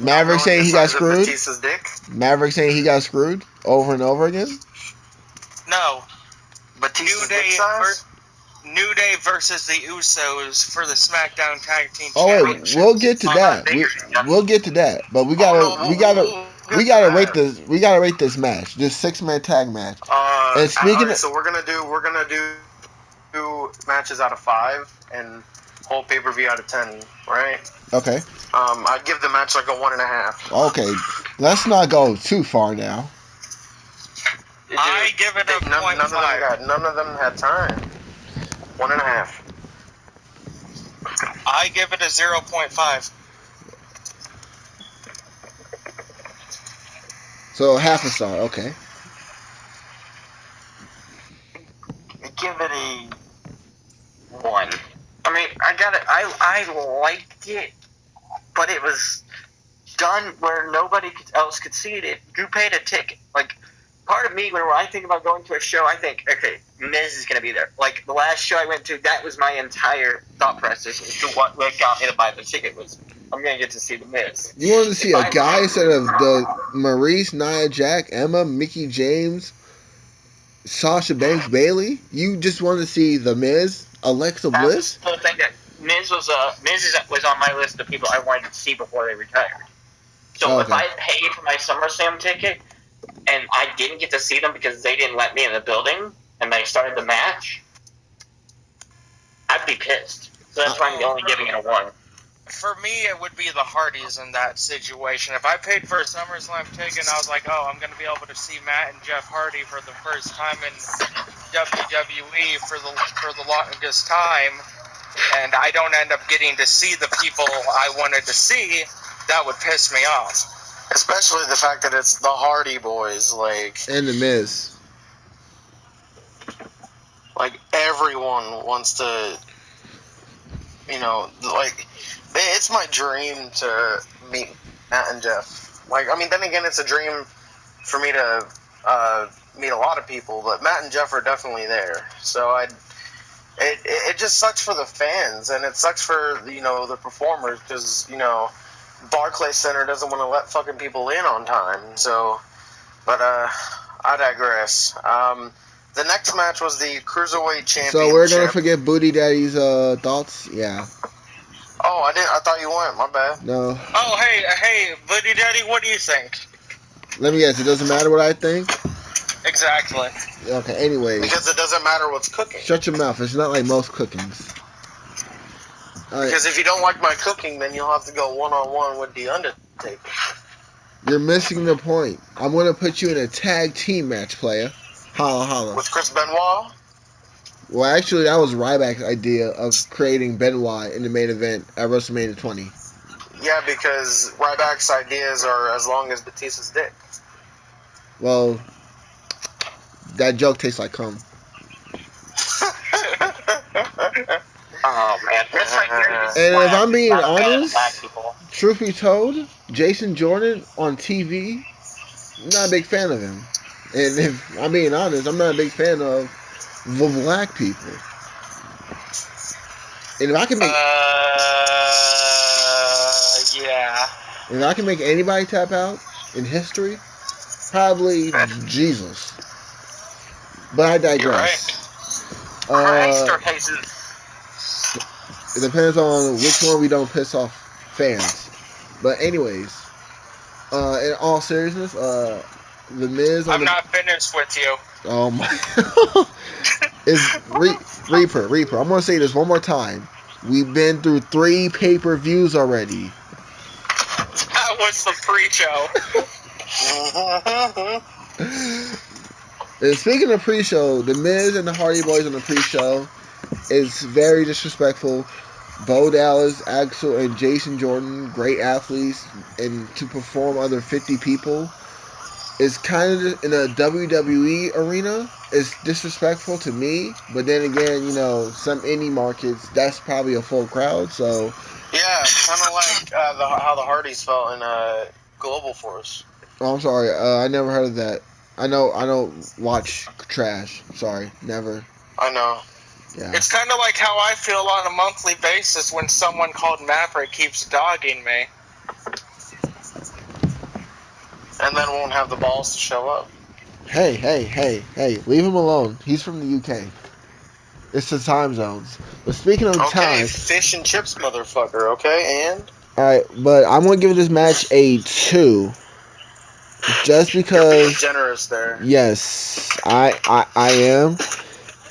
Maverick saying the he got size of screwed? Batista's dick. Maverick saying he got screwed over and over again? No. Batista's dick size? New Day versus the Usos for the SmackDown Tag Team Oh wait, Championship. we'll get to that. We'll get to that. But we gotta rate this match, this 6-man tag match. And speaking so we're gonna do matches out of 5 and whole pay-per-view out of 10, right? Okay. I'd give the match like a 1.5. Okay, let's not go too far now. I give it a 0.5. None of them had time. 1.5. I give it a 0.5. So half a star. Okay. Give it a 1. I mean, I liked it, but it was done where nobody else could see it. You paid a ticket. Like, part of me, when I think about going to a show, I think, okay, Miz is going to be there. Like, the last show I went to, that was my entire thought process as to what got me to buy the ticket was, I'm going to get to see the Miz. You wanted to see a guy instead of the Maurice, Nia Jax, Emma, Mickey James, Sasha Banks, Bailey? You just wanted to see the Miz, Alexa Bliss? That's the thing that Miz was on my list of people I wanted to see before they retired. So if I paid for my SummerSlam ticket and I didn't get to see them because they didn't let me in the building and they started the match, I'd be pissed. So that's why I'm only giving it a 1. For me, it would be the Hardys in that situation. If I paid for a SummerSlam ticket and I was like, oh, I'm going to be able to see Matt and Jeff Hardy for the first time in WWE for the longest time, and I don't end up getting to see the people I wanted to see, that would piss me off. Especially the fact that it's the Hardy Boys, like, And the Miz. Like, everyone wants to, you know, like, it's my dream to meet Matt and Jeff. Like, I mean, then again, it's a dream for me to meet a lot of people, but Matt and Jeff are definitely there. So it just sucks for the fans, and it sucks for, you know, the performers, because, you know, Barclays Center doesn't want to let fucking people in on time. So, but I digress. The next match was the Cruiserweight Championship. So we're gonna forget Booty Daddy's thoughts? Yeah. Oh, I thought you weren't. My bad. No. Oh, hey, Booty Daddy, what do you think? Let me guess. It doesn't matter what I think? Exactly. Okay, anyway. Because it doesn't matter what's cooking. Shut your mouth. It's not like most cookings. Right. Because if you don't like my cooking, then you'll have to go one-on-one with The Undertaker. You're missing the point. I'm going to put you in a tag team match, player. Holla, holla. With Chris Benoit? Well, actually, that was Ryback's idea of creating Benoit in the main event at WrestleMania 20. Yeah, because Ryback's ideas are as long as Batista's dick. Well, that joke tastes like cum. Oh man, this right here is And if I'm being not a fan of honest, black people. truth be told, Jason Jordan on TV, I'm not a big fan of him. And if I'm being honest, I'm not a big fan of the black people. And Yeah. if I can make anybody tap out in history, probably Jesus. But I digress. Christ or Jesus? It depends on which one we don't piss off fans. But anyways, in all seriousness, the Miz on I'm not finished with you. oh my, is Reaper. I'm gonna say this one more time. We've been through 3 pay-per-views already. That was the pre-show. And speaking of pre-show, the Miz and the Hardy Boys on the pre-show is very disrespectful. Bo Dallas, Axel, and Jason Jordan, great athletes, and to perform under 50 people is kind of in a WWE arena. It's disrespectful to me, but then again, some indie markets that's probably a full crowd. So Yeah, kind of like how the Hardys felt in Global Force. oh, I'm sorry, I never heard of that. I don't watch trash. Sorry, never. I know. Yeah. It's kind of like how I feel on a monthly basis when someone called Maverick keeps dogging me. And then won't have the balls to show up. Hey, leave him alone. He's from the UK. It's the time zones. But speaking of time, fish and chips, motherfucker. Okay, and all right, but I'm gonna give this match a 2, just you're because. being generous there. Yes, I am,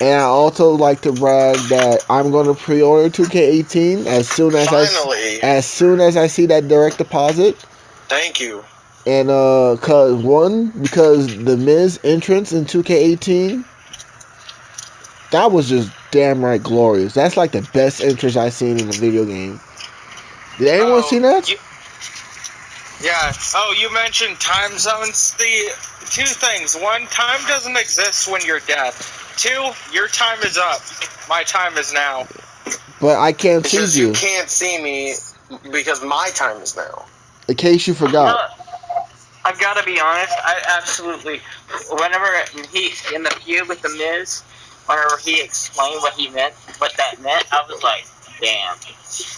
and I also like to brag that I'm gonna pre-order 2K18 as soon as Finally. as soon as I see that direct deposit. Thank you. And because the Miz entrance in 2K18, that was just damn right glorious. That's like the best entrance I've seen in a video game. Did anyone see that? Yeah. Oh, you mentioned time zones. The 2 things. 1, time doesn't exist when you're dead. 2, your time is up. My time is now. But I can't Because see you. you can't see me because my time is now. In case you forgot. I've got to be honest. I absolutely. Whenever he in the feud with the Miz, whenever he explained what that meant, I was like, "Damn,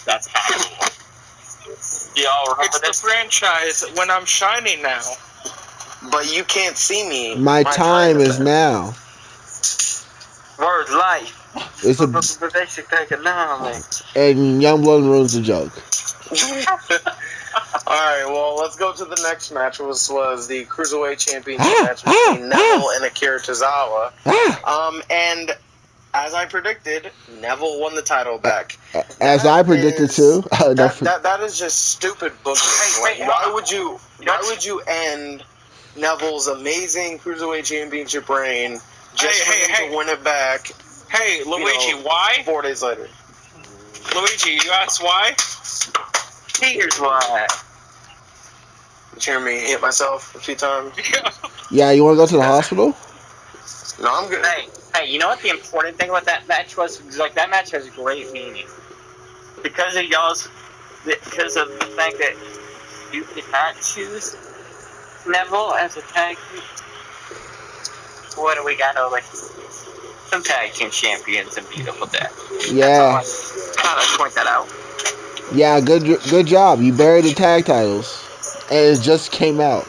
that's kind of cool." Y'all remember It's this? the franchise when I'm shining now. But you can't see me. My time is now. Word life. It's a basic economics. and Youngblood ruins the joke. Alright, well, let's go to the next match, which was the Cruiserweight Championship match between Neville and Akira Tozawa. And as I predicted, Neville won the title back. As I predicted too. That is just stupid booking. Wait, Why would you end Neville's amazing Cruiserweight Championship reign just for him to win it back? Hey, Luigi, why? 4 days later. Luigi, you asked why? Here's why. Did you hear me hit myself a few times? Yeah, you want to go to the hospital? No, I'm good. Hey, you know what the important thing about that match was? Like, that match has great meaning. Because of the fact that you did not choose Neville as a tag team. What do we got over here? Some tag team champions and beautiful death. Yeah. I gotta point that out. Yeah, good job. You buried the tag titles. And it just came out.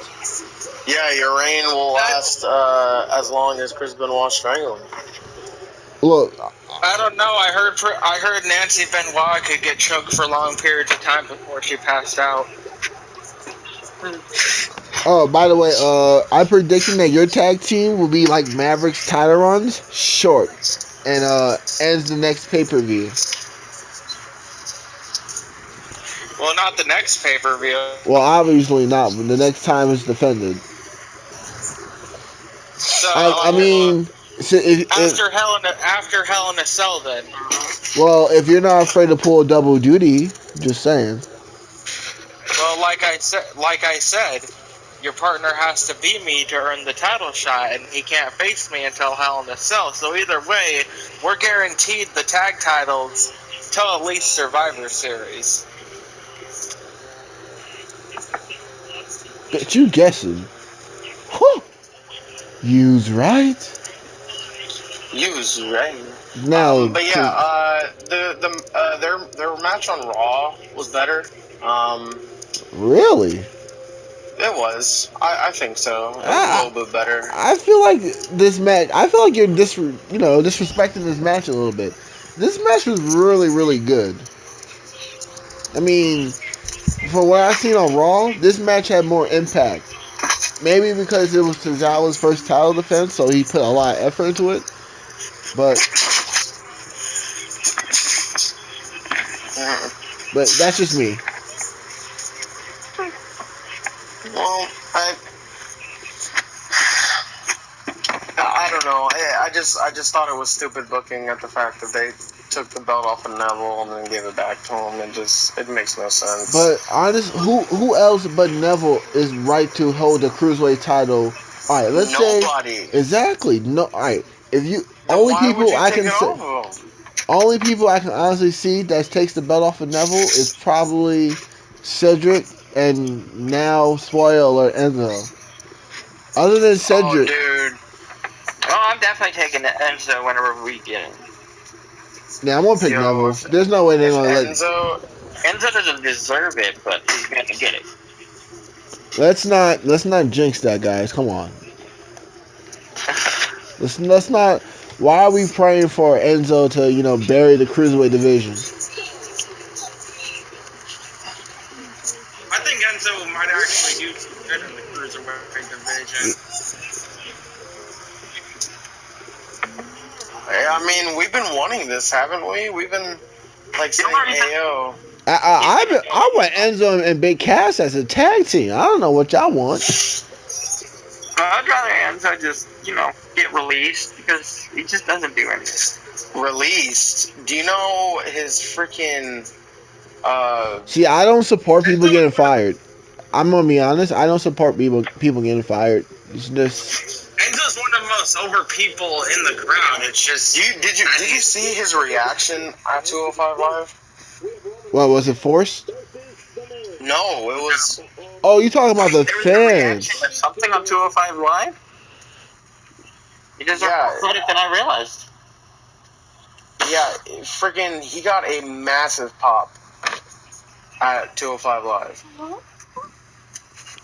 Yeah, your reign will last as long as Chris Benoit strangling. Look, I don't know. I heard Nancy Benoit could get choked for long periods of time before she passed out. oh, by the way, I'm predicting that your tag team will be like Maverick's title runs, short, and ends the next pay-per-view. Well, not the next pay-per-view. Well, obviously not, but the next time it's defended. So, I mean, after Hell in a Cell, then. Well, if you're not afraid to pull a double duty, just saying. Well, like I said, your partner has to beat me to earn the title shot, and he can't face me until Hell in a Cell. So either way, we're guaranteed the tag titles till at least Survivor Series. Bet you guessing. Whew. You's right. Use right. Now, But yeah, their match on Raw was better. really, It was. I think so. It was a I, little bit better. I feel like this match. I feel like you're disrespecting this match a little bit. This match was really, really good. I mean, for what I've seen on Raw, this match had more impact. Maybe because it was Tozawa's first title defense, so he put a lot of effort into it. But that's just me. Well, I don't know. I just thought it was stupid booking at the fact that they took the belt off of Neville and then gave it back to him. It makes no sense. But honest, who else but Neville is right to hold the cruiserweight title? All right, let's Nobody. say exactly. No, all right. If you Then only why would people you I take can it say, off of him? only people I can honestly see that takes the belt off of Neville is probably Cedric and now spoiler Enzo. Other than Oh, Cedric, dude. Oh, I'm definitely taking the Enzo whenever we get him. now I'm gonna pick Yo, Neville. There's no way they're If gonna let. Enzo doesn't deserve it, but he's going to get it. Let's not jinx that, guys. Come on. Let's not. Why are we praying for Enzo to bury the cruiserweight division? I think Enzo might actually do some good in the cruiserweight division. I mean, we've been wanting this, haven't we? We've been saying AO. I want Enzo and Big Cass as a tag team. I don't know what y'all want. I'd rather Enzo just, get released because he just doesn't do anything. Released? Do you know his freaking See, I don't support people getting fired. I'm gonna be honest. I don't support people getting fired. It's just Enzo's one of the most over people in the crowd. It's just did you see his reaction at 205 Live? what was it forced? No, it was. Oh, you talking about the There was a reaction fans? or something on 205 Live? He deserves more credit than I realized. Yeah, freaking, he got a massive pop at 205 Live.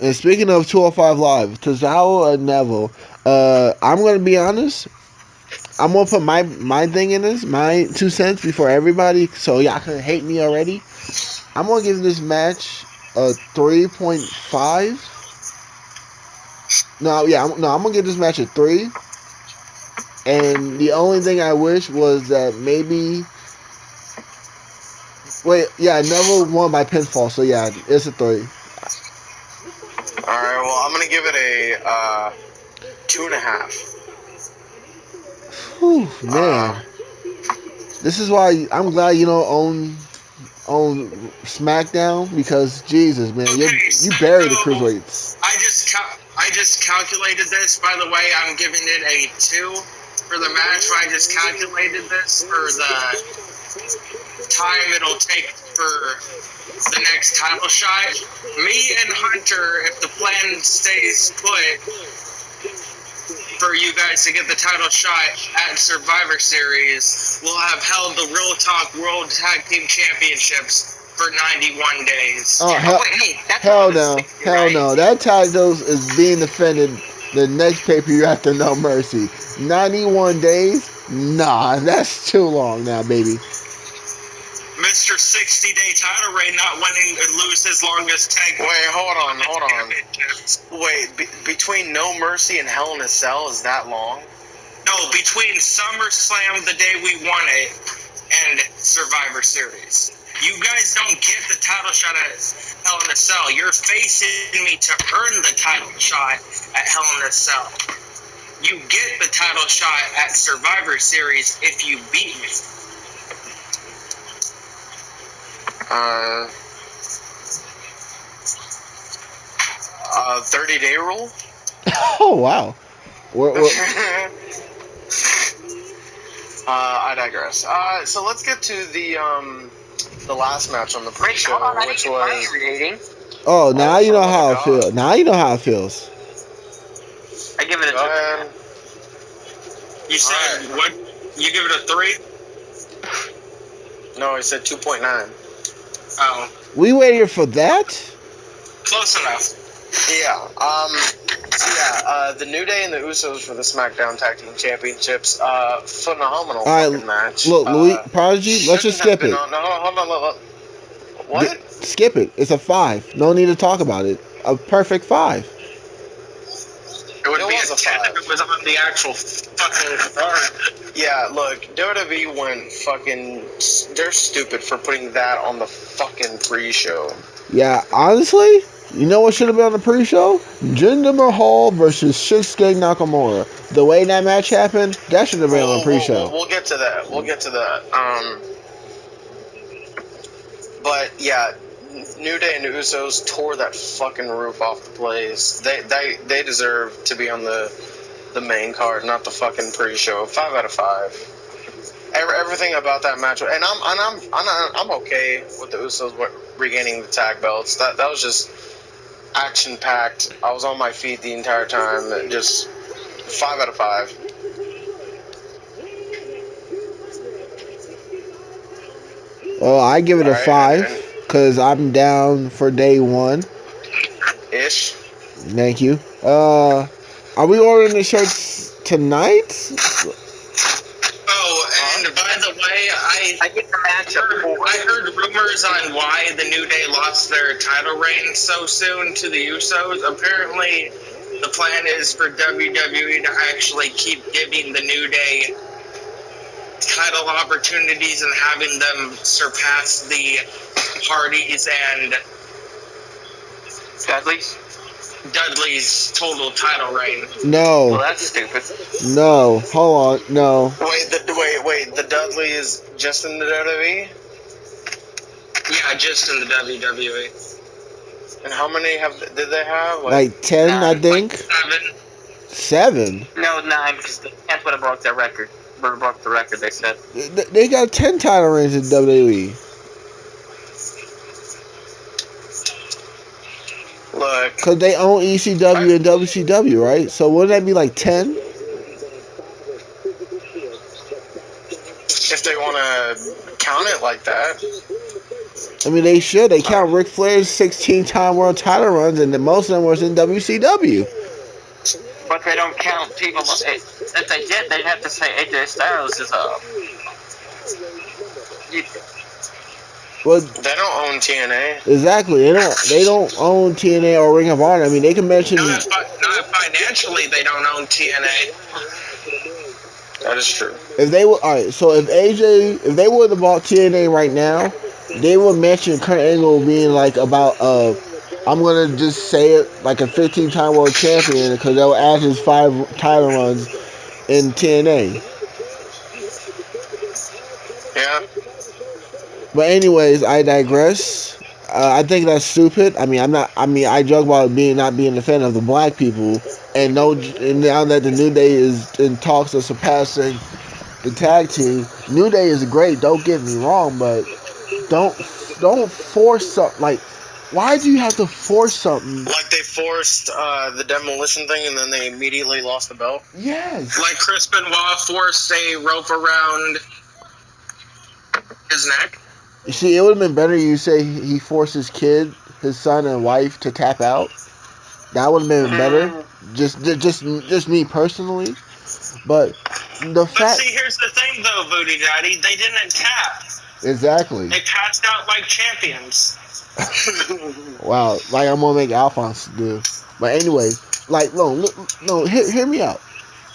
And speaking of 205 Live, Tozawa and Neville, I'm gonna be honest. I'm gonna put my thing in this, my 2 cents before everybody, so y'all can hate me already. I'm gonna give this match a 3.5. No, yeah, I'm gonna give this match a 3. And the only thing I wish was that maybe. Wait, yeah, Neville won by pinfall, so yeah, it's a 3. Alright, well, I'm gonna give it a 2.5. Whew, man. This is why I'm glad you don't own SmackDown, because Jesus, man, you buried the cruiserweights. I just calculated this. By the way, I'm giving it a 2 for the match. I just calculated this for the time it'll take for the next title shot. Me and Hunter, if the plan stays put, for you guys to get the title shot at Survivor Series, will have held the Real Talk World Tag Team Championships for 91 days. Oh, hell no. Hell no. That title is being defended the next pay-per-view after No Mercy. 91 days? Nah, that's too long now, baby. Mr. 60-day title reign, not winning or lose his longest tag. Wait, hold on. Wait, between No Mercy and Hell in a Cell, is that long? No, between SummerSlam, the day we won it, and Survivor Series. You guys don't get the title shot at Hell in a Cell. You're facing me to earn the title shot at Hell in a Cell. You get the title shot at Survivor Series if you beat me. 30-day rule? Oh, wow. I digress. So let's get to the last match on the pre-show, Hold on, I which didn't get my was. rating. Oh, now Oh, you for know the love how of it feels. God. Now you know how it feels. I give it a Go 2. ahead. You said what? You give it a 3? No, he said 2.9. Oh, We waited for that? close enough. Yeah. The New Day and the Usos for the SmackDown Tag Team Championships. Phenomenal All right, fucking match. look, Louis, Prodigy, let's just Shouldn't have skip been it. on. No, hold on, look. What? Skip it. It's a 5. No need to talk about it. A perfect 5. It would It be was a a 10 if 5. it was on the actual fucking card. Yeah, look, WWE went fucking. They're stupid for putting that on the fucking pre-show. Yeah, honestly, you know what should have been on the pre-show? Jinder Mahal versus Shinsuke Nakamura. The way that match happened, that should have been on the pre-show. We'll get to that. We'll get to that. But yeah, New Day and the Usos tore that fucking roof off the place. They deserve to be on the main card, not the fucking pre-show. 5 out of 5. Everything about that match, and I'm okay with the Usos regaining the tag belts. That was just action packed. I was on my feet the entire time. Just 5 out of 5. Well, I give it a All right, 5 because I'm down for day 1. Ish. Thank you. Are we ordering the shirts tonight? Oh, and by the way, I get the match at 4. I heard rumors on why the New Day lost their title reign so soon to the Usos. Apparently, the plan is for WWE to actually keep giving the New Day title opportunities and having them surpass the Hardys and Dudley's total title reign. No. Well, that's stupid. No. Hold on. No. Wait. The Dudley is just in the WWE. Yeah, just in the WWE. And how many did they have? Like 10, I 9. think. Like 7. No, 9, because the 10th would have broke their record. Would have broke the record, they said. They got 10 title reigns in WWE. Look, Because they own ECW and WCW, right? So wouldn't that be like 10? if they want to count it like that. I mean, they should. They count Ric Flair's 16-time world title runs, and most of them was in WCW. But they don't count people. If they did, they'd have to say AJ Styles is Well, They don't own TNA. exactly. They don't own TNA or Ring of Honor. I mean, they can mention. not financially, they don't own TNA. That is true. If they were alright, so if they would have bought TNA right now, they would mention Kurt Angle being like about I'm gonna just say it like a 15-time world champion because they'll add his 5 title runs in TNA. Yeah. But anyways, I digress. I think that's stupid. I mean, I joke about not being a fan of the black people, and now that the New Day is in talks of surpassing the tag team, New Day is great. Don't get me wrong, but don't force something. Like, why do you have to force something? Like they forced the demolition thing, and then they immediately lost the belt. Yes. Like Chris Benoit forced a rope around his neck. You see, it would have been better you say he forced his son and wife to tap out. That would have been better. Just me personally. But the fact. But see, here's the thing, though, Voodoo Daddy. They didn't tap. Exactly. They passed out like champions. Wow, like I'm gonna make Alphonse do. But anyways, like no, hear me out.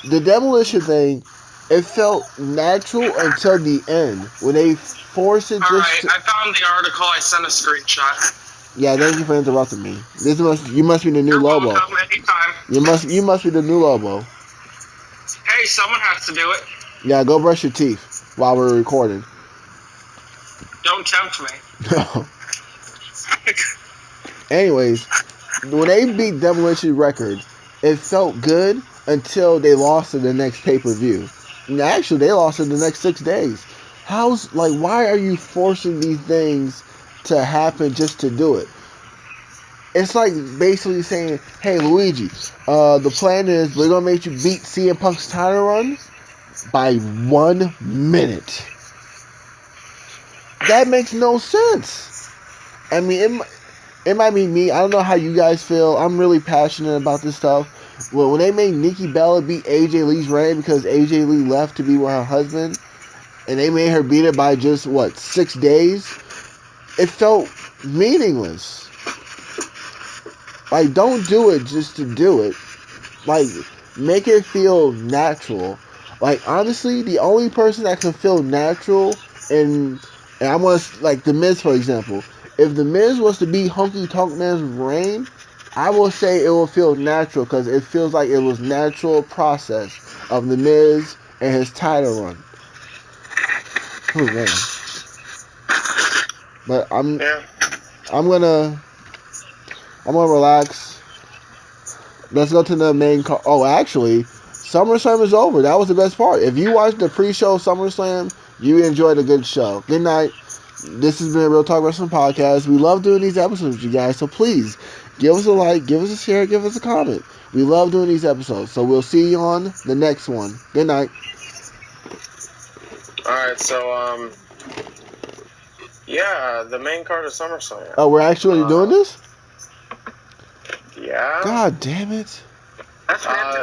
The demolition thing, it felt natural until the end when they forced it. Alright, I found the article. I sent a screenshot. Yeah, thank you for interrupting me. You must be the new You're Lobo. welcome anytime. You must be the new Lobo. Hey, someone has to do it. Yeah, go brush your teeth while we're recording. Don't tempt me. No. Anyways, when they beat Demolition Record, it felt good until they lost to the next pay-per-view. And actually, they lost in the next 6 days. Why are you forcing these things to happen just to do it? It's like basically saying, hey, Luigi, the plan is we're going to make you beat CM Punk's title run by 1 minute. That makes no sense. I mean, it might be me. I don't know how you guys feel. I'm really passionate about this stuff. Well, when they made Nikki Bella beat AJ Lee's reign because AJ Lee left to be with her husband, and they made her beat it by just, 6 days, it felt meaningless. Like, don't do it just to do it. Like, make it feel natural. Like, honestly, the only person that can feel natural, and I want to, like, The Miz, for example. If The Miz was to beat Honky Tonk Man's reign, I will say it will feel natural because it feels like it was natural process of The Miz and his title run. Oh, man. But I'm gonna relax. Let's go to the main card. Oh, actually, SummerSlam is over. That was the best part. If you watched the pre-show SummerSlam, you enjoyed a good show. Good night. This has been a Real Talk Wrestling Podcast. We love doing these episodes with you guys, so please give us a like, give us a share, give us a comment. We love doing these episodes, so we'll see you on the next one. Good night. Alright, so, yeah, the main card of SummerSlam. Oh, we're actually doing this? Yeah. God damn it.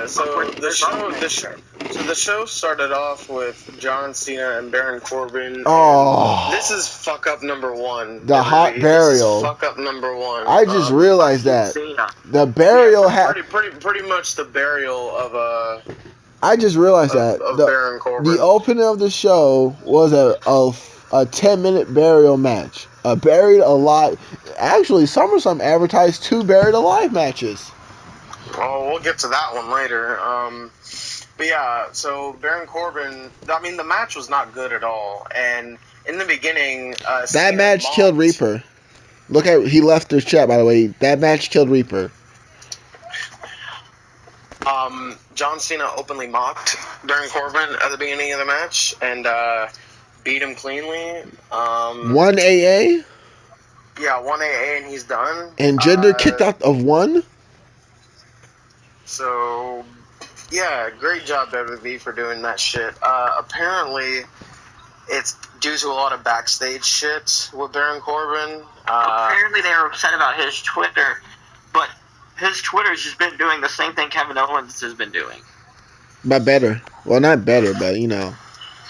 So the show started off with John Cena and Baron Corbin. Oh. This is fuck up number 1. The hot burial. This is fuck up number 1. I just realized that. The burial pretty much the burial of I just realized that Baron Corbin. The opening of the show was a 10-minute burial match. Buried alive. Actually, SummerSlam advertised 2 buried alive matches. Oh, we'll get to that one later. But yeah, so Baron Corbin. I mean, the match was not good at all. And in the beginning, that match killed Reaper. Look at he left the chat, by the way. That match killed Reaper. John Cena openly mocked Baron Corbin at the beginning of the match and beat him cleanly. 1 AA? Yeah, 1 AA and he's done. And Jinder kicked out of 1? So, yeah, great job WWE for doing that shit. Apparently, it's due to a lot of backstage shit with Baron Corbin. Apparently they were upset about his Twitter, but his Twitter's just been doing the same thing Kevin Owens has been doing. But better. Well, not better, but, you know.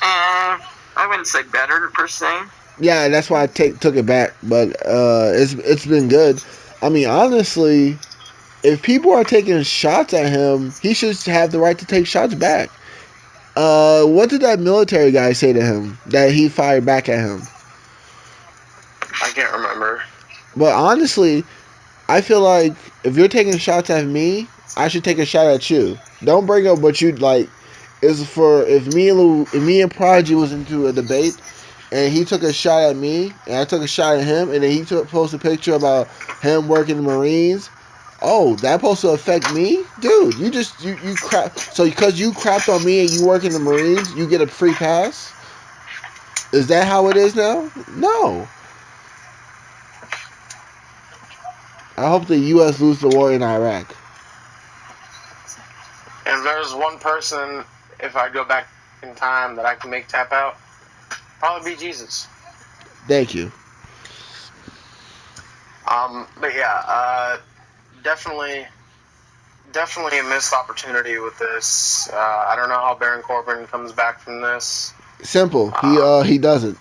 I wouldn't say better, per se. Yeah, that's why I took it back. But it's been good. I mean, honestly, if people are taking shots at him, he should have the right to take shots back. What did that military guy say to him that he fired back at him? I can't remember. But honestly, I feel like if you're taking shots at me, I should take a shot at you. Don't bring up what you like. Is for if me and Prodigy was into a debate, and he took a shot at me, and I took a shot at him, and then he posted a picture about him working the Marines. Oh, that supposed to affect me? Dude, you crap. So because you crapped on me and you work in the Marines, you get a free pass? Is that how it is now? No. I hope the U.S. lose the war in Iraq. And if there's one person, if I go back in time, that I can make tap out, probably be Jesus. Thank you. But yeah, definitely a missed opportunity with this. I don't know how Baron Corbin comes back from this. Simple. He doesn't.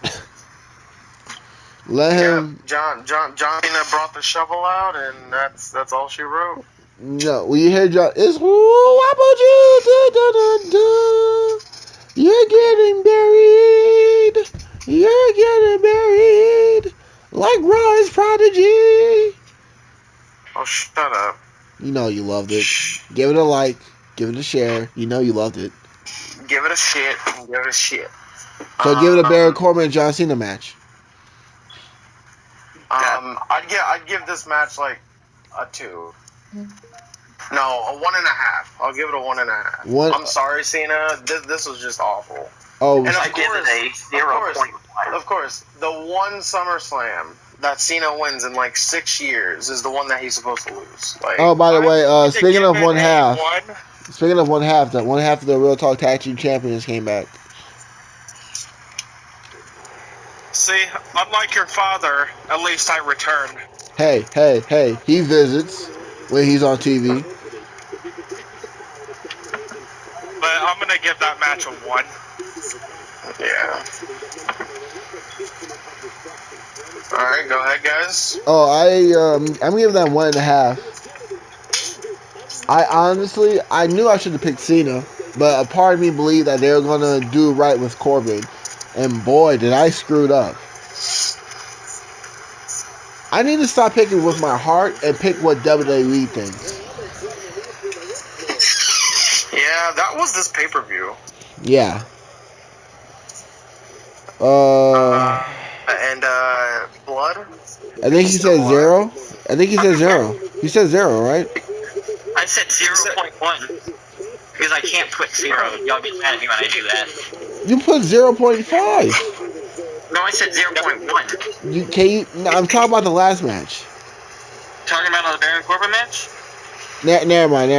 Let him. John Cena brought the shovel out, and that's all she wrote. No, when you hear John, it's how about you? Da, da, da, da. You're getting buried. You're getting buried. Like Rise Prodigy. Oh, shut up. You know you loved it. Give it a like. Give it a share. You know you loved it. Give it a shit. Give it a shit. So give it a Baron Corbin and John Cena match. I'd give this match like a 2. No, a 1.5. I'll give it a 1.5. One. I'm sorry, Cena. This was just awful. Oh, And I give it a 0.5. of course, the one SummerSlam that Cena wins in like 6 years is the one that he's supposed to lose. Like, oh, by the way, speaking of one half, one. speaking of one half, the one half of the Real Talk Tag Team Champions came back. See, unlike your father, at least I return. Hey, he visits when he's on TV. But I'm gonna give that match a 1. yeah. All right, go ahead, guys. Oh, I'm giving that 1.5. I knew I should have picked Cena, but a part of me believed that they were gonna do right with Corbin, and boy, did I screwed up. I need to stop picking with my heart and pick what WWE thinks. Yeah, that was this pay-per-view. Yeah. And blood. I think he said 0. I think he said 0. He said 0, right? I said 0.1 because I can't put 0. Y'all get mad at me when I do that. You put 0.5. No, I said 0.1. No, I'm talking about the last match. Talking about the Baron Corbin match? Never mind.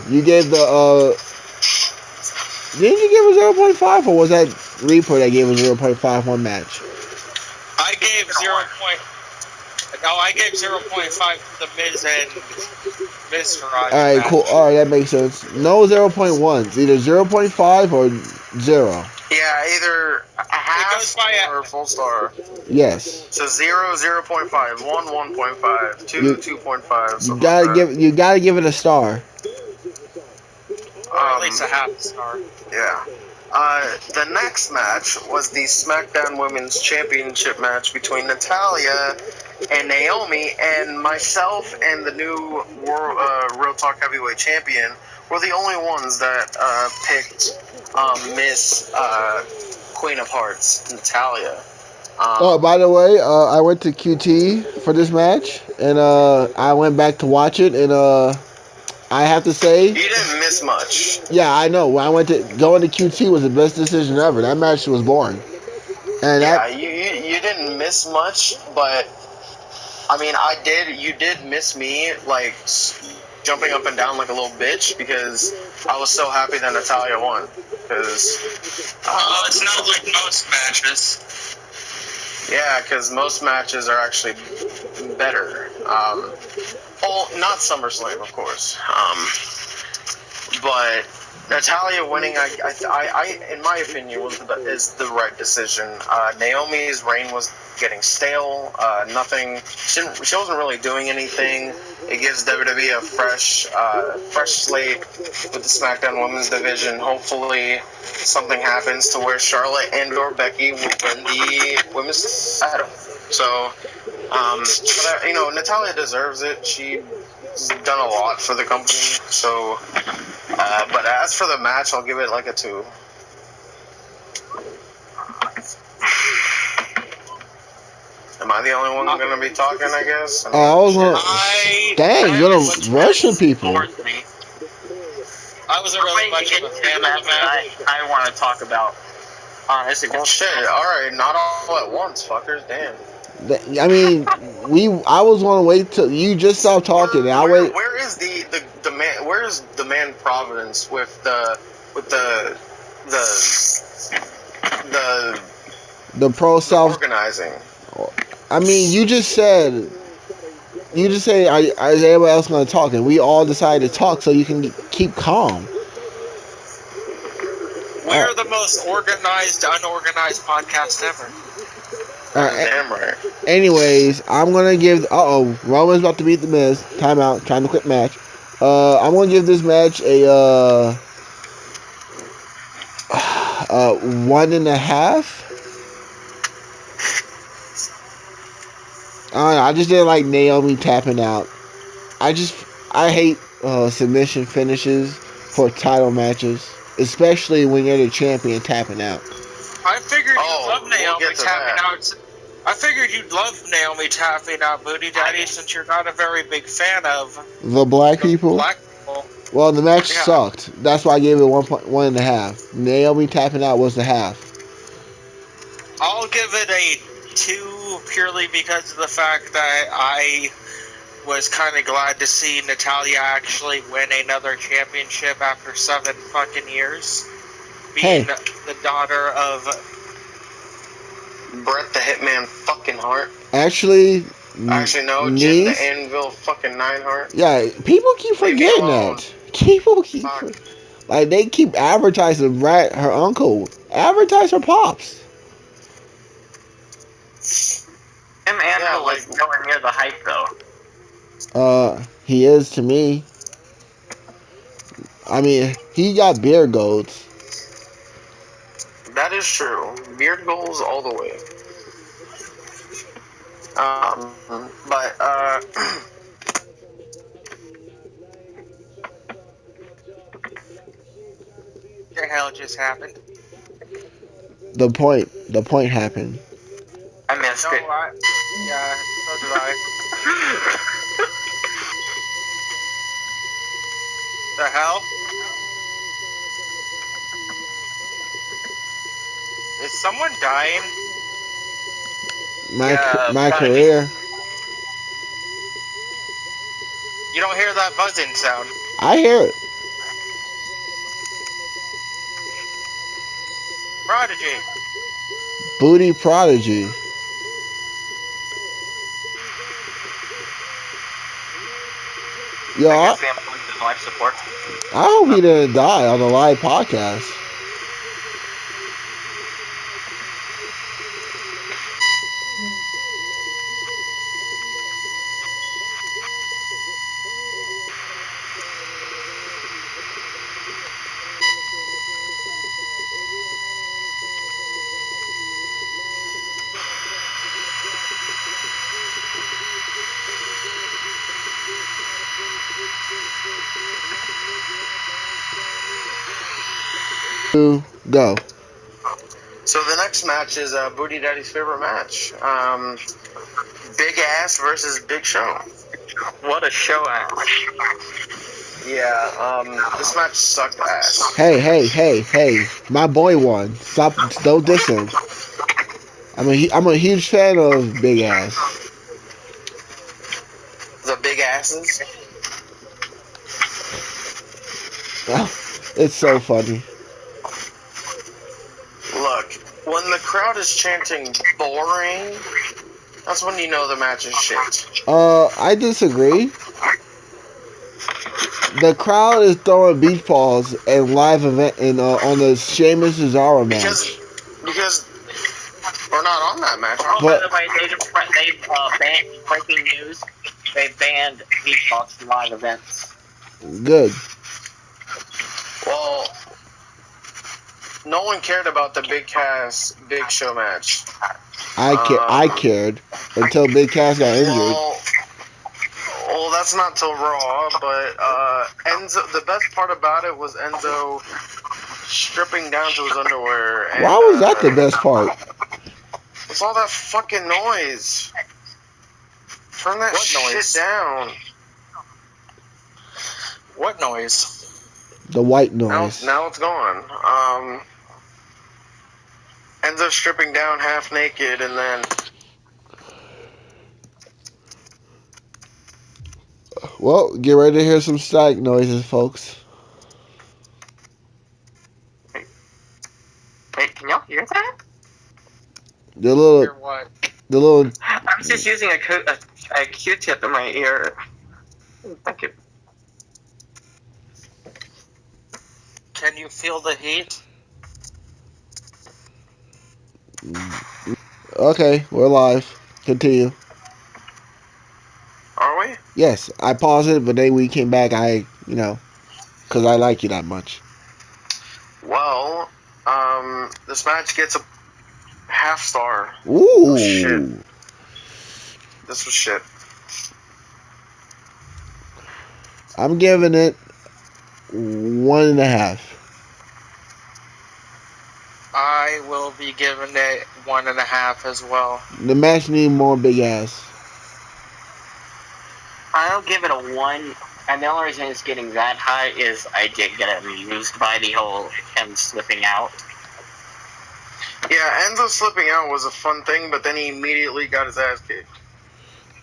You gave the didn't you give a 0.5, or was that Reaper that gave a 0.5 one match? I gave 0.5 to the Miz and Miztourage. All right, cool. All right, that makes sense. No 0.1s, either 0.5 or 0. Yeah, either a half or a full star. Yes. So 0, 0.5, 1, 1.5, 2, 2.5. You gotta give it a star. Or at least a half star. Yeah. The next match was the SmackDown Women's Championship match between Natalya and Naomi, and myself and the new Real Talk Heavyweight Champion were the only ones that picked Miss Queen of Hearts, Natalya. Oh, by the way, I went to QT for this match, and I went back to watch it, and I have to say, you didn't miss much. Yeah, I know. When I went to going to QT was the best decision ever. That match was boring. And yeah, you didn't miss much, but I mean, you did miss me, like jumping up and down like a little bitch because I was so happy that Natalya won. Because it's not like most matches. Yeah, because most matches are actually better. Well, not SummerSlam, of course. But Natalya winning, I in my opinion, is the right decision. Naomi's reign was getting stale. Nothing. She wasn't really doing anything. It gives WWE a fresh slate with the SmackDown Women's division. Hopefully, something happens to where Charlotte and/or Becky will win the women's title. So, but Natalya deserves it. She's done a lot for the company. So, but as for the match, I'll give it like a 2. Am I the only one going to be talking, I guess? I was dang, you're gonna Russian people. I wasn't really much of a fan of the match. I want to talk about. Well, shit. All right, not all at once, fuckers. Damn. I mean, I was gonna wait till you just stopped talking. Where is the man? Where is the man Providence with the pro South organizing? I mean, you just said, is everybody else going to talk? And we all decided to talk so you can keep calm. We're the most organized, unorganized podcast ever. Damn right. Anyways, I'm going to give, Roman's about to beat The Miz. Timeout, trying to quit match. I'm going to give this match a 1.5. I just didn't like Naomi tapping out. I hate submission finishes for title matches, especially when you're the champion tapping out. I figured you love Naomi tapping out. I figured you'd love Naomi tapping out Booty Daddy since you're not a very big fan of The black people. black people. Well, the match Yeah. sucked. That's why I gave it 1.5. Naomi tapping out was the half. I'll give it a 2 purely because of the fact that I was kind of glad to see Natalya actually win another championship after 7 fucking years. Being the daughter of Bret the Hitman fucking Hart. Actually, no, Jin the Anvil fucking Nineheart. Yeah, people keep forgetting that. People keep like they keep advertising her uncle. Advertise her pops. Jim Anvil was nowhere near the hype though. He is to me. I mean, he got beard goals. That is true. Beard goals all the way. But what the hell just happened? The point happened. I missed it. Yeah, so did I. The hell? Is someone dying? My career. You don't hear that buzzing sound. I hear it. Prodigy. Booty Prodigy. Yo, I guess his life support. I hope he didn't die on the live podcast. Go. So the next match is Booty Daddy's favorite match. Big Ass versus Big Show. What a show ass. Yeah, this match sucked ass. Hey. My boy won. Stop, don't diss him. I'm a huge fan of Big Ass. The Big Asses? It's so funny. Look, when the crowd is chanting boring, that's when you know the match is shit. I disagree. The crowd is throwing beach balls and live event on the Sheamus Cesaro match. Because we're not on that match. Oh, by the way, they banned breaking news. They banned beach balls from live events. Good. Well, no one cared about the Big Cass Big Show match. I cared until Big Cass got injured. Well, that's not till Raw, but Enzo. The best part about it was Enzo stripping down to his underwear. And, why was that the best part? It's all that fucking noise. Turn that shit down. What noise? The white noise. Now it's gone. Enzo stripping down half naked and then. Well, get ready to hear some static noises, folks. Wait, can y'all hear that? The little. Hear what? The little. I was just using a Q-tip in my ear. Thank you. Can you feel the heat? Okay, we're live. Continue. Are we? Yes, I paused it, but then we came back. Because I like you that much. Well, this match gets a half star. Ooh. Shit. This was shit. I'm giving it 1.5. I will be giving it 1.5 as well. The match need more big ass. I'll give it a 1. And the only reason it's getting that high is I did get amused by the whole him slipping out. Yeah, Enzo slipping out was a fun thing, but then he immediately got his ass kicked.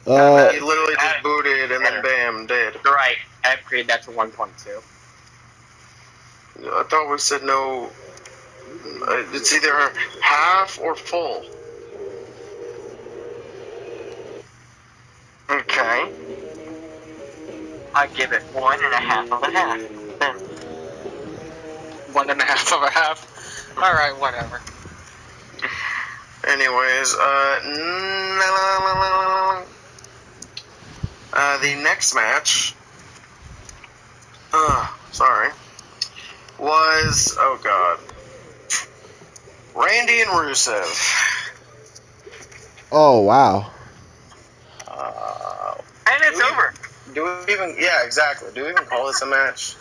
He literally just booted and then bam, dead. You're right. I upgraded that to 1.2. I thought we said no. It's either half or full. Okay. I give it 1.5 of a half. 1.5 of a half. All right, whatever. Anyways, the next match, sorry, was, oh god, Randy and Rusev. Oh wow. And it's over. Do we even, yeah, exactly, do we even call this a match?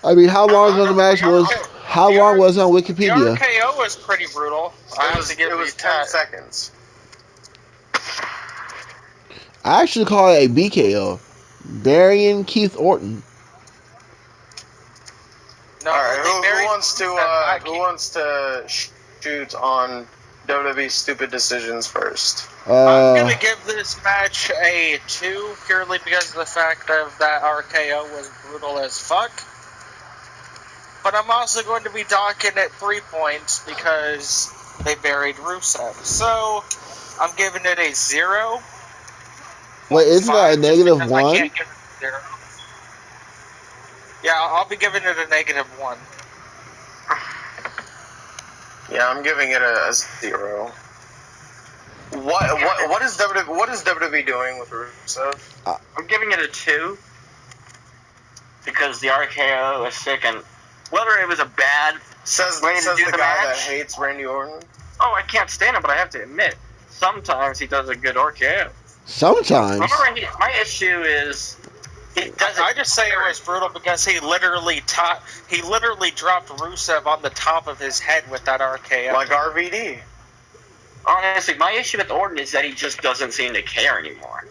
I mean, how long ago the match was? How long was it on The Wikipedia? RKO was pretty brutal. It was 10 seconds. I actually call it a BKO. Darian Keith Orton. No, All right, who they wants to shoot on WWE's stupid decisions first? I'm gonna give this match a 2 purely because of the fact of that RKO was brutal as fuck. But I'm also going to be docking it 3 points because they buried Rusev. So I'm giving it a 0. Wait, isn't that a negative I 1? can't give it a 0. Yeah, I'll be giving it a -1. Yeah, I'm giving it a 0. What is WWE doing with Rusev? I'm giving it a 2. Because the RKO is sick, and whether it was a bad Says way to do the the guy match, that hates Randy Orton. Oh, I can't stand him, but I have to admit, sometimes he does a good RKO. Sometimes. My issue is I just say it was brutal because he literally dropped Rusev on the top of his head with that RKO. Like RVD. Honestly, my issue with Orton is that he just doesn't seem to care anymore.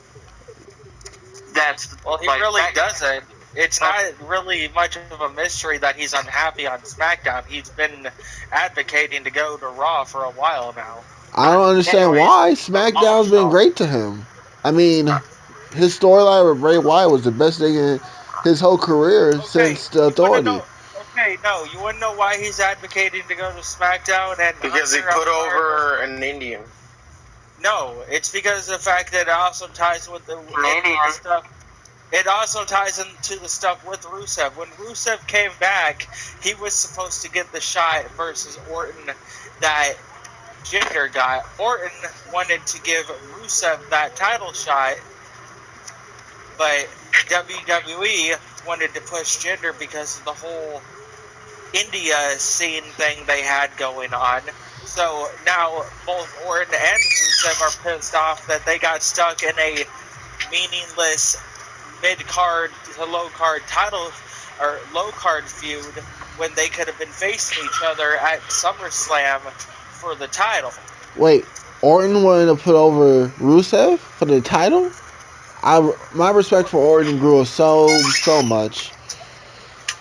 He really doesn't. It's not really much of a mystery that he's unhappy on SmackDown. He's been advocating to go to Raw for a while now. I don't understand why. SmackDown's been great to him. I mean, his storyline with Bray Wyatt was the best thing in his whole career since the Authority. You want to know why he's advocating to go to SmackDown? Because he put over an Indian. No, it's because of the fact that it also ties with the stuff. It also ties into the stuff with Rusev. When Rusev came back, he was supposed to get the shot versus Orton that Jinder got. Orton wanted to give Rusev that title shot, but WWE wanted to push Jinder because of the whole India scene thing they had going on. So now both Orton and Rusev are pissed off that they got stuck in a meaningless mid-card to low-card title or low-card feud when they could have been facing each other at SummerSlam for the title. Wait, Orton wanted to put over Rusev for the title? My respect for Orton grew so much.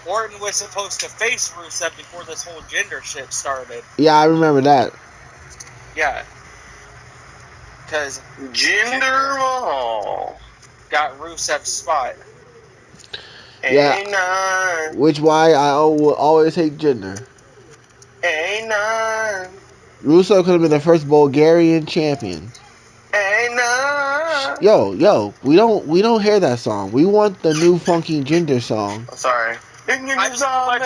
Orton was supposed to face Rusev before this whole Jinder shit started. Yeah, I remember that. Yeah. Because Jinder Mahal got Rusev's spot. Yeah. Which why I will always hate Jinder. A9. Rusev could have been the first Bulgarian champion. A9. Yo, we don't hear that song. We want the new funky Jinder song. I'm sorry. I just want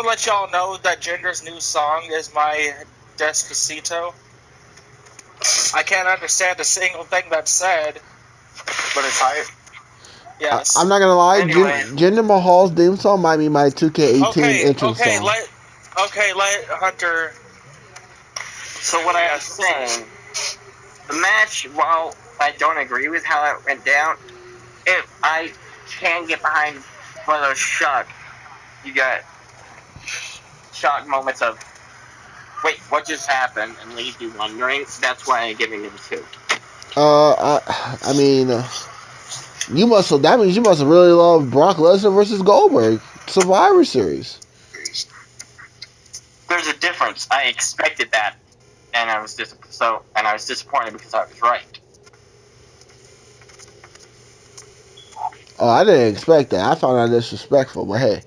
to let y'all know that Jinder's new song is my Despacito. I can't understand a single thing that's said, but it's hype. Yes. I'm not gonna lie. Anyway. Jinder Mahal's theme song might be my 2K18 entrance song. Let Hunter. So what I was saying, the match, while I don't agree with how it went down, I can get behind one of those you got shock moments of, wait, what just happened, and leave you wondering. That's why I'm giving it a 2. I mean, that means you must have really loved Brock Lesnar versus Goldberg Survivor Series. There's a difference. I expected that, and I was disappointed because I was right. Oh, I didn't expect that. I found that disrespectful, but hey.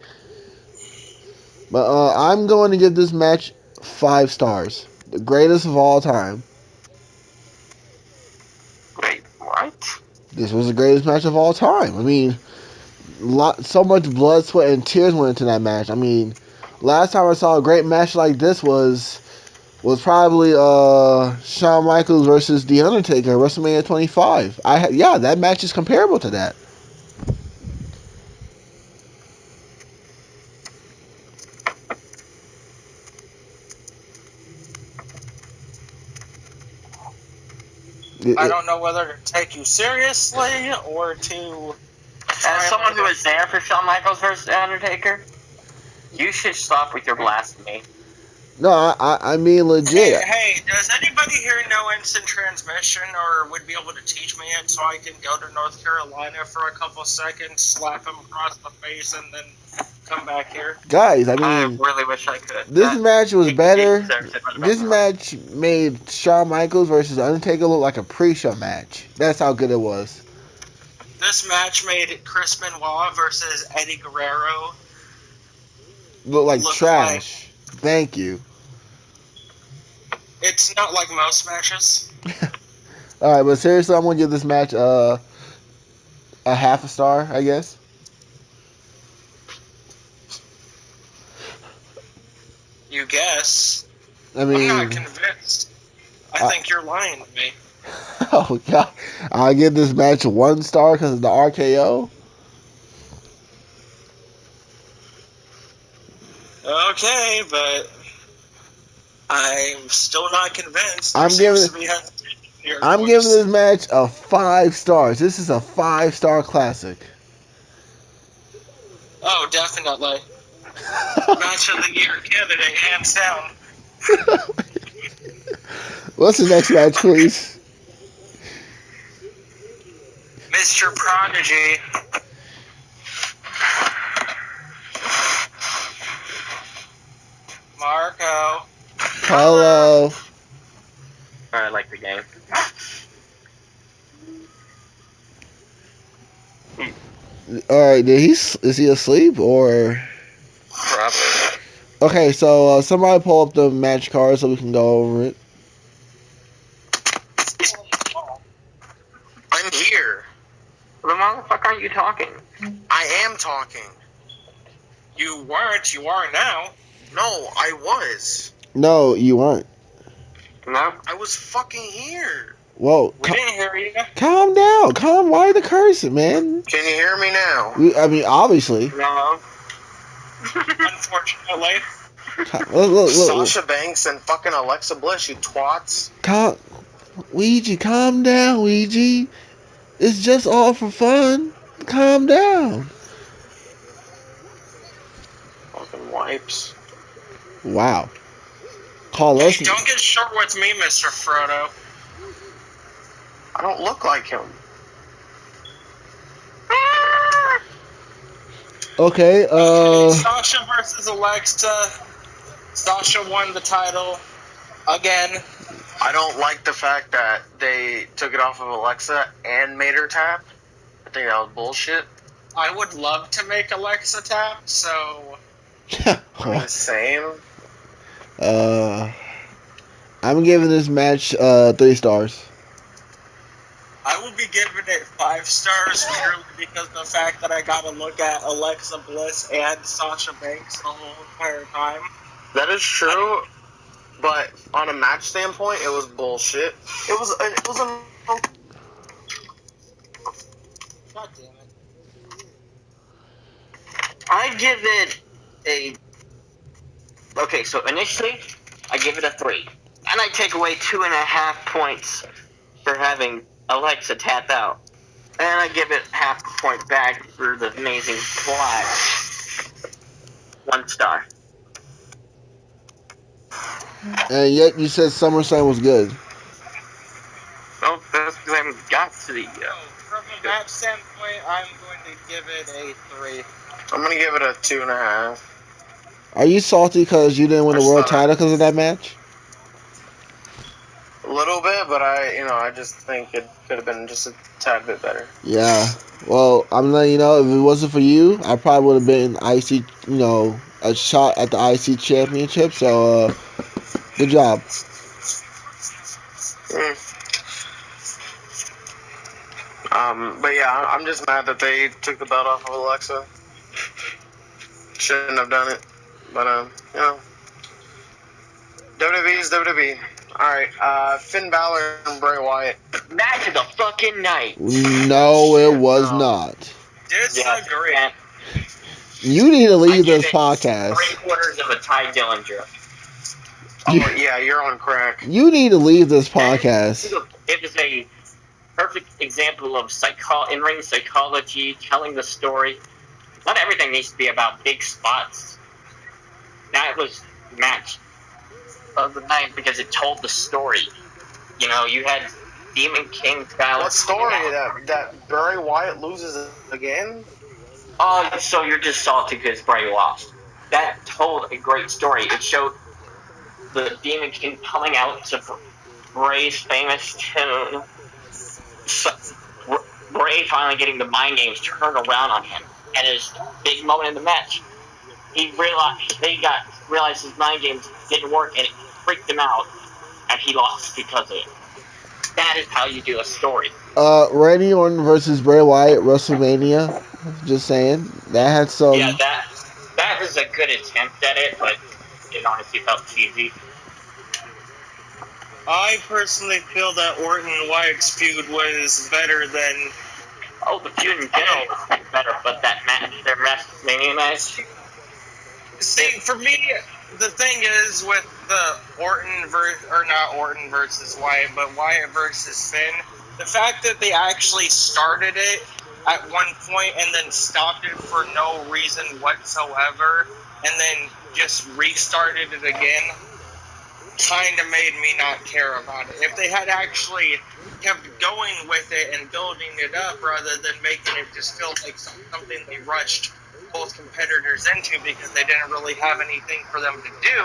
But I'm going to give this match 5 stars. The greatest of all time. Wait, what? This was the greatest match of all time. I mean, so much blood, sweat, and tears went into that match. I mean, last time I saw a great match like this was probably Shawn Michaels versus The Undertaker at WrestleMania 25. That match is comparable to that. I don't know whether to take you seriously or to. As someone who was there for Shawn Michaels versus The Undertaker, you should stop with your blasphemy. No, I mean legit. Hey, does anybody here know instant transmission or would be able to teach me it so I can go to North Carolina for a couple seconds, slap him across the face, and then come back here? Guys, I I mean, really wish I could. This match was better. Right This match made Shawn Michaels versus Undertaker look like a pre-show match. That's how good it was. This match made Chris Benoit versus Eddie Guerrero Look like trash. Thank you. It's not like most matches. All right, but seriously, I'm gonna give this match a half a star, I guess. You guess. I mean, I'm not convinced. I think you're lying to me. Oh god, I'll give this match 1 star because of the RKO. Okay, but I'm still not convinced. I'm giving this match a 5 stars. This is a 5-star classic. Oh, definitely. Match of the year candidate, hands down. What's the next match, please? Mr. Prodigy. Marco. Hello. I like the game. Alright, is he asleep or? Probably. Okay, so somebody pull up the match card so we can go over it. I'm here. Well, then why the fuck aren't you talking? I am talking. You weren't, you are now. No, I was. No, you weren't. No? I was fucking here. Whoa. We didn't hear you. Calm down. Why the cursing, man? Can you hear me now? I mean, obviously. No. Unfortunately. Look. Sasha Banks and fucking Alexa Bliss, you twats. Ouija, calm down, Ouija. It's just all for fun. Calm down. Fucking wipes. Wow. Call Hey, us. don't get short with me, Mr. Frodo. I don't look like him. Okay, Sasha versus Alexa. Sasha won the title again. I don't like the fact that they took it off of Alexa and made her tap. I think that was bullshit. I would love to make Alexa tap, so... The same. I'm giving this match 3 stars. I will be giving it 5 stars purely because of the fact that I got to look at Alexa Bliss and Sasha Banks the whole entire time. That is true, but on a match standpoint, it was bullshit. It was a God damn it. I give it a... Okay, so initially, I give it a 3. And I take away 2.5 points for having Alexa tap out. And I give it half a point back for the amazing plot. 1 star. And yet you said SummerSlam was good. Well, that's because I haven't got to the. From a match standpoint, I'm going to give it a 3. I'm gonna give it a 2.5. Are you salty because you didn't win the world title because of that match? A little bit, but I just think it could have been just a tad bit better. Yeah. Well, I'm letting you know, if it wasn't for you, I probably would have been IC, a shot at the IC championship. So, good job. But yeah, I'm just mad that they took the belt off of Alexa. Shouldn't have done it, but WWE is WWE. All right, Finn Balor and Bray Wyatt. Match of the fucking night. No, it was not. Disagree. Yeah, You need to leave this it podcast. 3/4 of a Ty Dillinger. Oh yeah, you're on crack. You need to leave this podcast. It was a perfect example of in-ring psychology, telling the story. Not everything needs to be about big spots. That was match of the night because it told the story. You had Demon King Balor. What story? That Bray Wyatt loses again? Oh, so you're just salty because Bray lost. That told a great story. It showed the Demon King coming out to Bray's famous tune. Bray finally getting the mind games turned around on him. And his big moment in the match, he realized his mind games didn't work, and it freaked him out, and he lost because of it. That is how you do a story. Randy Orton versus Bray Wyatt, WrestleMania. Just saying. That had some. Yeah, that was a good attempt at it, but it honestly felt cheesy. I personally feel that Orton and Wyatt's feud was better than. Oh, the feud in general was better, but that match, their WrestleMania match. See, for me, the thing is with the not Orton versus Wyatt, but Wyatt versus Finn, the fact that they actually started it at one point and then stopped it for no reason whatsoever, and then just restarted it again, kind of made me not care about it. If they had actually kept going with it and building it up rather than making it just feel like something they rushed both competitors into because they didn't really have anything for them to do,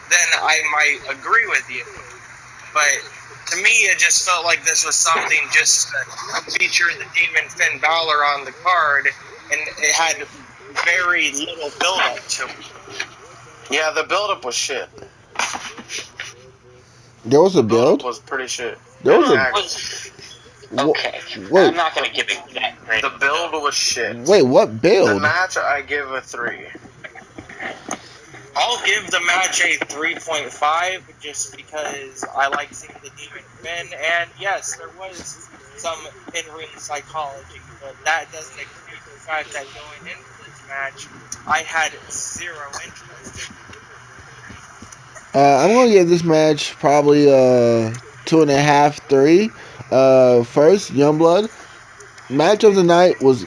then I might agree with you. But to me, it just felt like this was something just to feature the Demon Finn Balor on the card, and it had very little build-up to it. Yeah, the build-up was shit. There was a build? The build-up was pretty shit. There was okay. Wait. I'm not going to give it that great. The build was shit. Wait, what build? The match, I give a 3. I'll give the match a 3.5 just because I like seeing the Demon Finn, and yes, there was some in-ring psychology, but that doesn't excuse the fact that going into this match, I had zero interest. I'm gonna give this match probably 2.5, 3. First, Youngblood. Match of the night was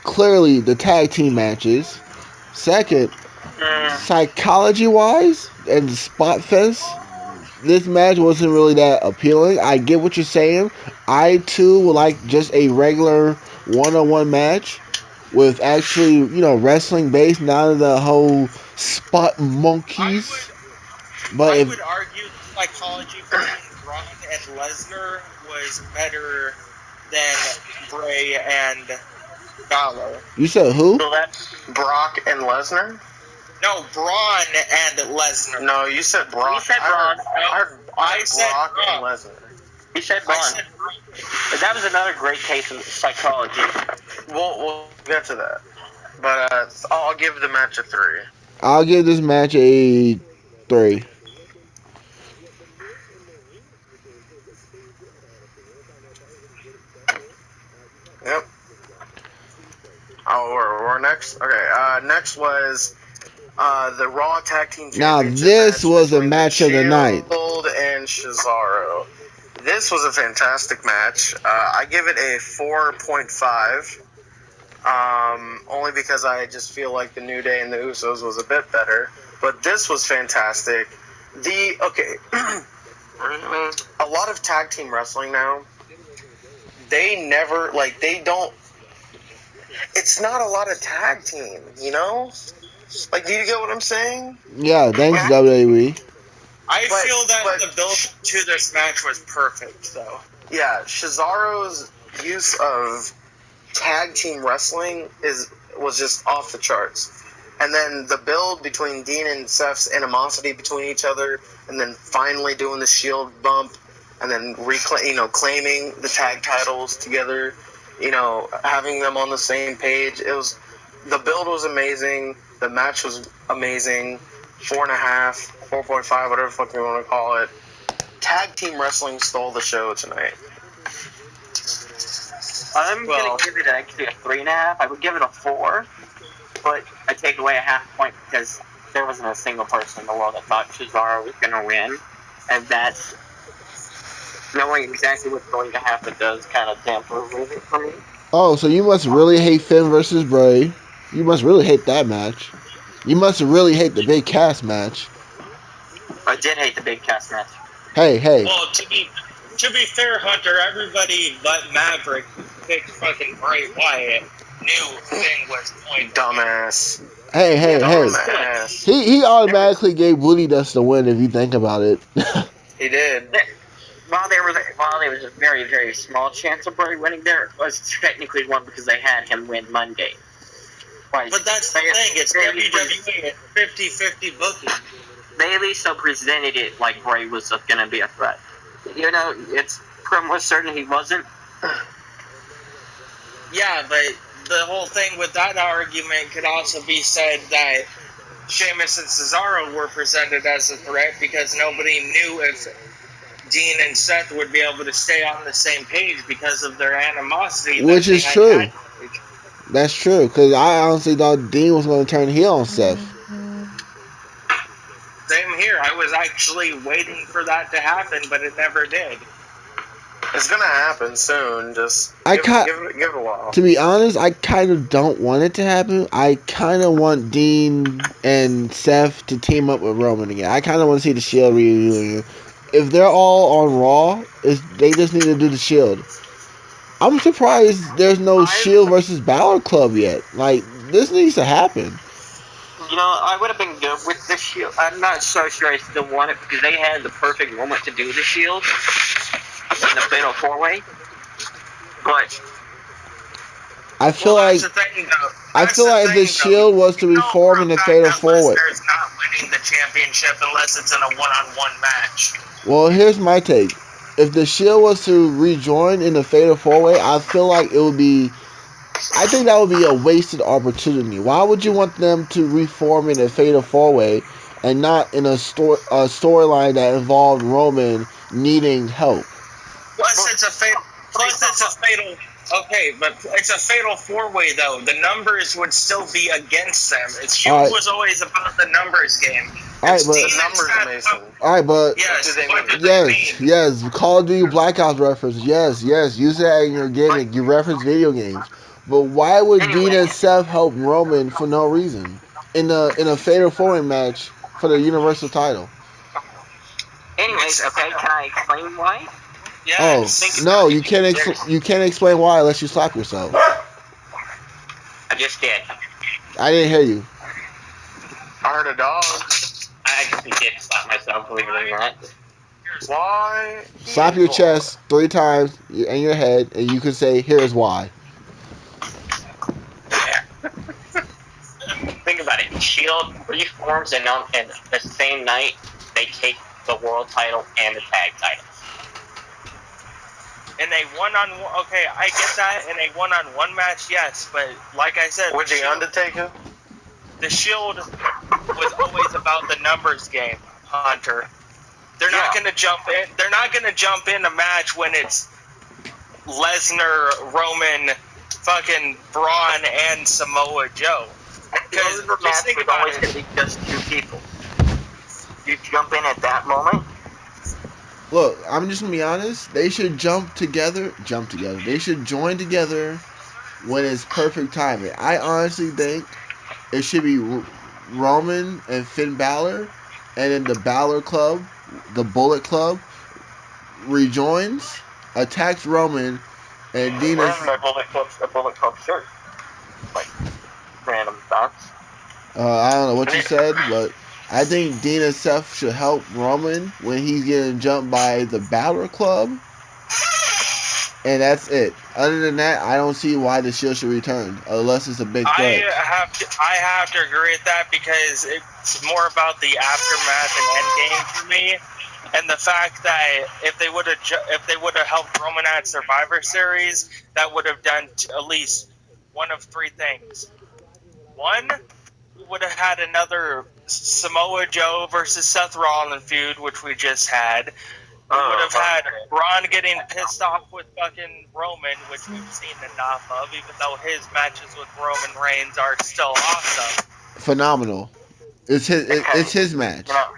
clearly the tag team matches. Second, psychology-wise and spot fest, this match wasn't really that appealing. I get what you're saying. I too would like just a regular one-on-one match with actually, wrestling based, not the whole spot monkeys. I would argue the psychology between Braun and Lesnar was better than Bray and Balor. You said who? So that's Brock and Lesnar? No, Braun and Lesnar. No, you said Brock. You said Braun. I said Brock and Lesnar. You said Braun. That was another great case of psychology. We'll get to that. But I'll give the match a 3. I'll give this match a 3. Yep. Oh, we're next? Okay, next was the Raw Tag Team Now, Championship this match was a between match of the night. Shield and Cesaro. This was a fantastic match. I give it a 4.5. Only because I just feel like the New Day and the Usos was a bit better. But this was fantastic. A lot of tag team wrestling now, they never, like, they don't, it's not a lot of tag team, you know? Like, do you get what I'm saying? Yeah, thanks WWE. I feel that the build to this match was perfect, though. Yeah, Cesaro's use of tag team wrestling was just off the charts. And then the build between Dean and Seth's animosity between each other, and then finally doing the Shield bump, and then claiming the tag titles together, having them on the same page. The build was amazing. The match was amazing. 4.5, 4.5, whatever the fuck you want to call it. Tag team wrestling stole the show tonight. I'm gonna give it actually a 3.5. I would give it a 4, but I take away a half point because there wasn't a single person in the world that thought Cesaro was gonna win, and that's knowing exactly what's going to happen does kind of damper it for me. Oh, so you must really hate Finn versus Bray. You must really hate that match. You must really hate the Big Cass match. I did hate the Big Cass match. Hey. Well, to be fair, Hunter, everybody but Maverick picked fucking Bray Wyatt knew Finn was going. Dumbass. Hey. Dumbass. He automatically gave Woody Dust the win if you think about it. He did. While there was a very, very small chance of Bray winning, there was technically one because they had him win Monday. But that's the thing, it's WWE 50-50 booking. They at least so presented it like Bray was going to be a threat. It's pretty much certain he wasn't. Yeah, but the whole thing with that argument could also be said that Sheamus and Cesaro were presented as a threat because nobody knew if Dean and Seth would be able to stay on the same page because of their animosity. Which is true. That's true, because I honestly thought Dean was going to turn heel on Seth. Same here. I was actually waiting for that to happen, but it never did. It's going to happen soon. Just give it a while. To be honest, I kind of don't want it to happen. I kind of want Dean and Seth to team up with Roman again. I kind of want to see the Shield reunion. If they're all on Raw, they just need to do the Shield. I'm surprised there's no Shield versus Balor Club yet. Like, this needs to happen. I would have been good with the Shield. I'm not so sure I still want it because they had the perfect moment to do the Shield in the Fatal 4-Way. But I feel like if the Shield was to reform in the Fatal 4-Way. Lesnar's not winning the championship unless it's in a one-on-one match. Well, here's my take. If the Shield was to rejoin in the Fatal 4-Way, I feel like it would be... I think that would be a wasted opportunity. Why would you want them to reform in a Fatal 4-Way and not in a storyline that involved Roman needing help? Plus, it's a fatal. Okay, but it's a Fatal 4-Way though. The numbers would still be against them. Shield was always about the numbers game. Alright, but the numbers amazing. Alright, but yes, Call of Duty Blackout reference. Yes, use that in your gimmick. You reference video games. But why would Dean and Seth help Roman for no reason in a Fatal 4-Way match for the Universal title? Anyways, okay, can I explain why? Yes. Oh no, you can't explain why unless you slap yourself. I just did. I didn't hear you. I heard a dog. I actually did slap myself, believe it or not. Why? Slap your chest 3 times in your head, and you can say, "Here's why." Think about it. Shield reforms and the same night they take the world title and the tag title. In a one-on-one, okay, I get that. In a one-on-one match, yes, but like I said, with the Undertaker, the Shield was always about the numbers game, Hunter. They're not going to jump in. They're not going to jump in a match when it's Lesnar, Roman, fucking Braun, and Samoa Joe. Because the match was always going to be just 2 people. You jump in at that moment. Look, I'm just gonna be honest. They should jump together. Jump together. They should join together when it's perfect timing. I honestly think it should be Roman and Finn Balor, and then the Balor Club, the Bullet Club, rejoins, attacks Roman, and Dina's. Wearing my Bullet Club shirt. Like, random thoughts. I don't know what you said, but I think Dina Seth should help Roman when he's getting jumped by the Balor Club, and that's it. Other than that, I don't see why the Shield should return unless it's a big threat. I have to agree with that because it's more about the aftermath and endgame for me, and the fact that if they would have helped Roman at Survivor Series, that would have done at least one of three things. One, we would have had another Samoa Joe versus Seth Rollins feud, which we just had. We would have had Braun getting pissed off with fucking Roman, which we've seen enough of, even though his matches with Roman Reigns are still awesome. Phenomenal. It's his match. You know,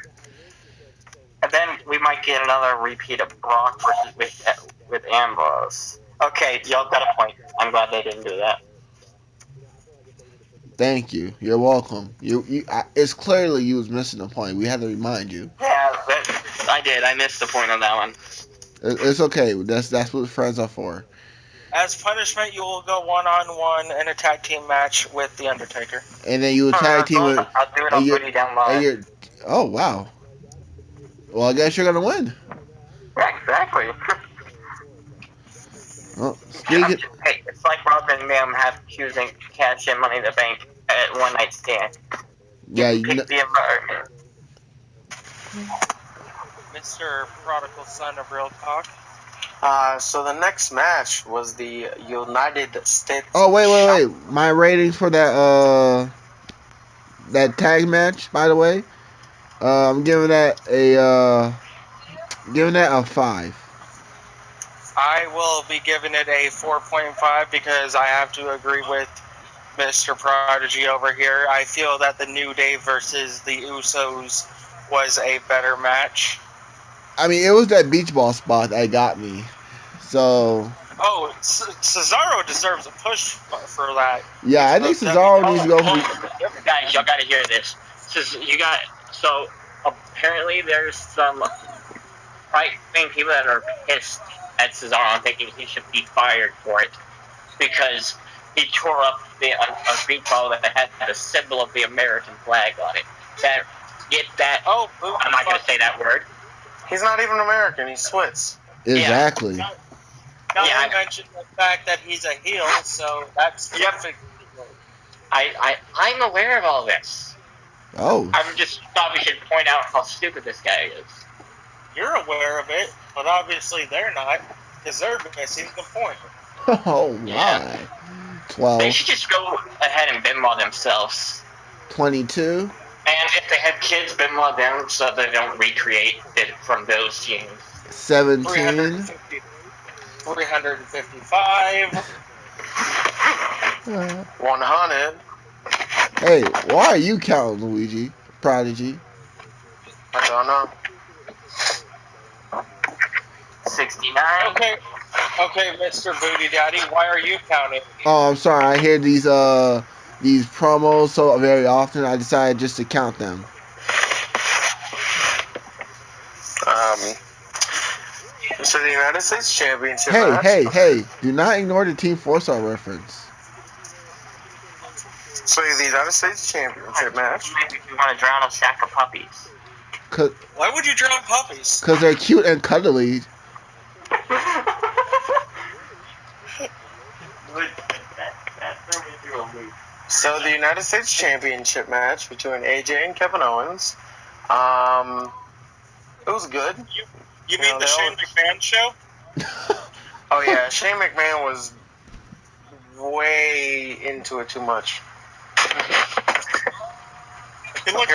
and then we might get another repeat of Brock versus with Ambrose. Okay, y'all got a point. I'm glad they didn't do that. Thank you. You're welcome. It's clearly you was missing the point. We had to remind you. Yeah, I did. I missed the point on that one. It's okay. That's what friends are for. As punishment, you will go one-on-one in a tag team match with The Undertaker. And then you tag team with. I'll do it on Booty Down Live. Oh wow. Well, I guess you're gonna win. Exactly. Well, speaking. Hey, it's like Robin Mam have choosing cash in Money in the Bank at one night stand. Yeah, you pick the environment. Mr. Prodigal Son of Real Talk. So the next match was the United States. Oh wait! My ratings for that tag match, by the way, I'm giving that a 5. I will be giving it a 4.5 because I have to agree with Mr. Prodigy over here. I feel that the New Day versus the Usos was a better match. I mean, it was that beach ball spot that got me. So. Oh, Cesaro deserves a push for that. Yeah, I think Cesaro needs to go for. Guys, y'all gotta hear this. So apparently there's some right-wing people that are pissed at Cesaro, thinking he should be fired for it because he tore up a beach ball that had a symbol of the American flag on it. I'm not gonna say that word. He's not even American. He's Swiss. Exactly. Yeah. Not to mention the fact that he's a heel, so that's perfect. I'm aware of all this. Oh. I'm just thought we should point out how stupid this guy is. You're aware of it, but obviously they're not, because they're missing the point. Oh my. Yeah. 12. They should just go ahead and Benoit themselves. 22. And if they have kids, Benoit them so they don't recreate it from those genes. 17. 355. 100. Hey, why are you counting, Luigi? Prodigy. I don't know. 69. Okay, Mr. Booty Daddy, why are you counting? Oh, I'm sorry. I hear these promos so very often. I decided just to count them. So the United States Championship match. Hey! Do not ignore the Team 4-Star reference. So the United States Championship match. Maybe you want to drown a sack of puppies. Why would you drown puppies? Because they're cute and cuddly. So the United States Championship match between AJ and Kevin Owens. It was good. You mean the Shane McMahon show? Oh yeah, Shane McMahon was way into it too much. He looked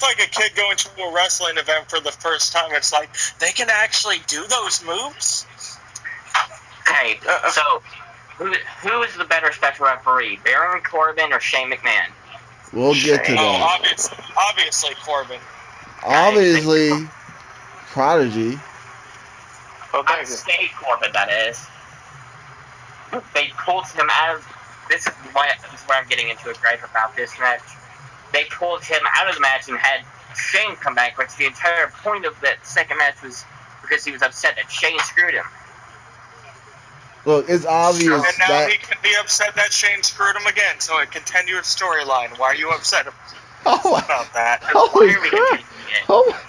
like a kid going to a wrestling event for the first time. It's like, they can actually do those moves? Hey, so who is the better special referee, Baron Corbin or Shane McMahon? We'll get to that. Obviously Corbin. Obviously, Prodigy. Oh, I thank you. say Corbin, that is. They pulled him out of. This is where I'm getting into a gripe about this match. They pulled him out of the match and had Shane come back, which the entire point of that second match was because he was upset that Shane screwed him. Look, it's obvious And now that. he can be upset that Shane screwed him again, so it continued storyline. Why are you upset Oh my, about that? holy Why are we crap! continuing it? Oh,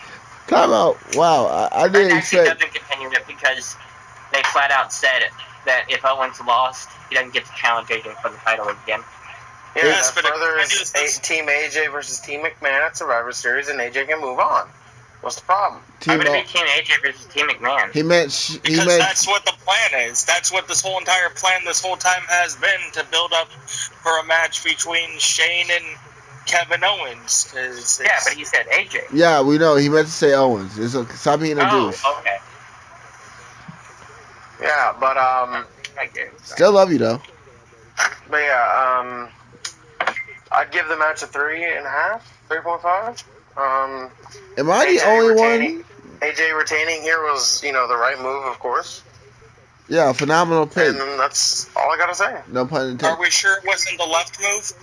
time out. Wow, I That didn't actually expect. doesn't continue it because they flat out said that if Owens lost, he doesn't get to challenge AJ for the title again. Yeah, Yes, that but it furthers continues this- Team AJ versus Team McMahon at Survivor Series, and AJ can move on. What's the problem? Why Team. would it be Team AJ versus Team McMahon? He meant. He Because meant. that's what the plan is. That's what this whole entire plan this whole time has been, to build up for a match between Shane and Kevin Owens. Yeah, but he said AJ. Yeah, we know. He meant to say Owens. It's okay. Stop being a douche. Oh, okay. Yeah, but I get it. Still love you though. yeah, I'd give the match a 3.5, 3.5. Am I the AJ only retaining, one? AJ retaining here was, the right move, of course. Yeah, phenomenal pick. And that's all I gotta say. No pun Are intended. we sure it wasn't the left move?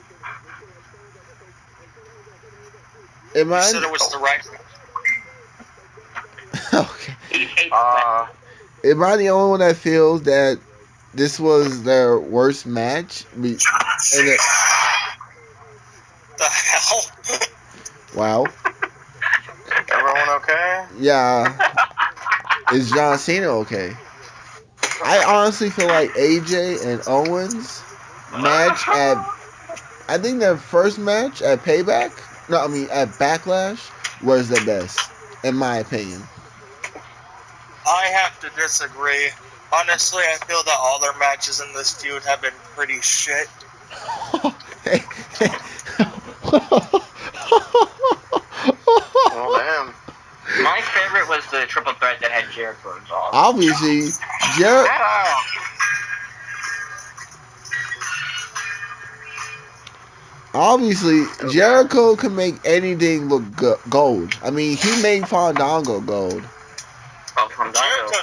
Am You I? said it was the right move. Okay. He hates that. Am I the only one that feels that this was their worst match? And it, The hell? wow. Everyone okay? Yeah. Is John Cena okay? I honestly feel like AJ and Owens match at. I think their first match at Payback. No, I mean at Backlash was the best, in my opinion. I have to disagree. Honestly, I feel that all their matches in this feud have been pretty shit. Oh, damn. My favorite was the triple threat that had Jericho involved. Obviously, Jericho can make anything look gold. I mean, he made Fandango gold. Well, Jericho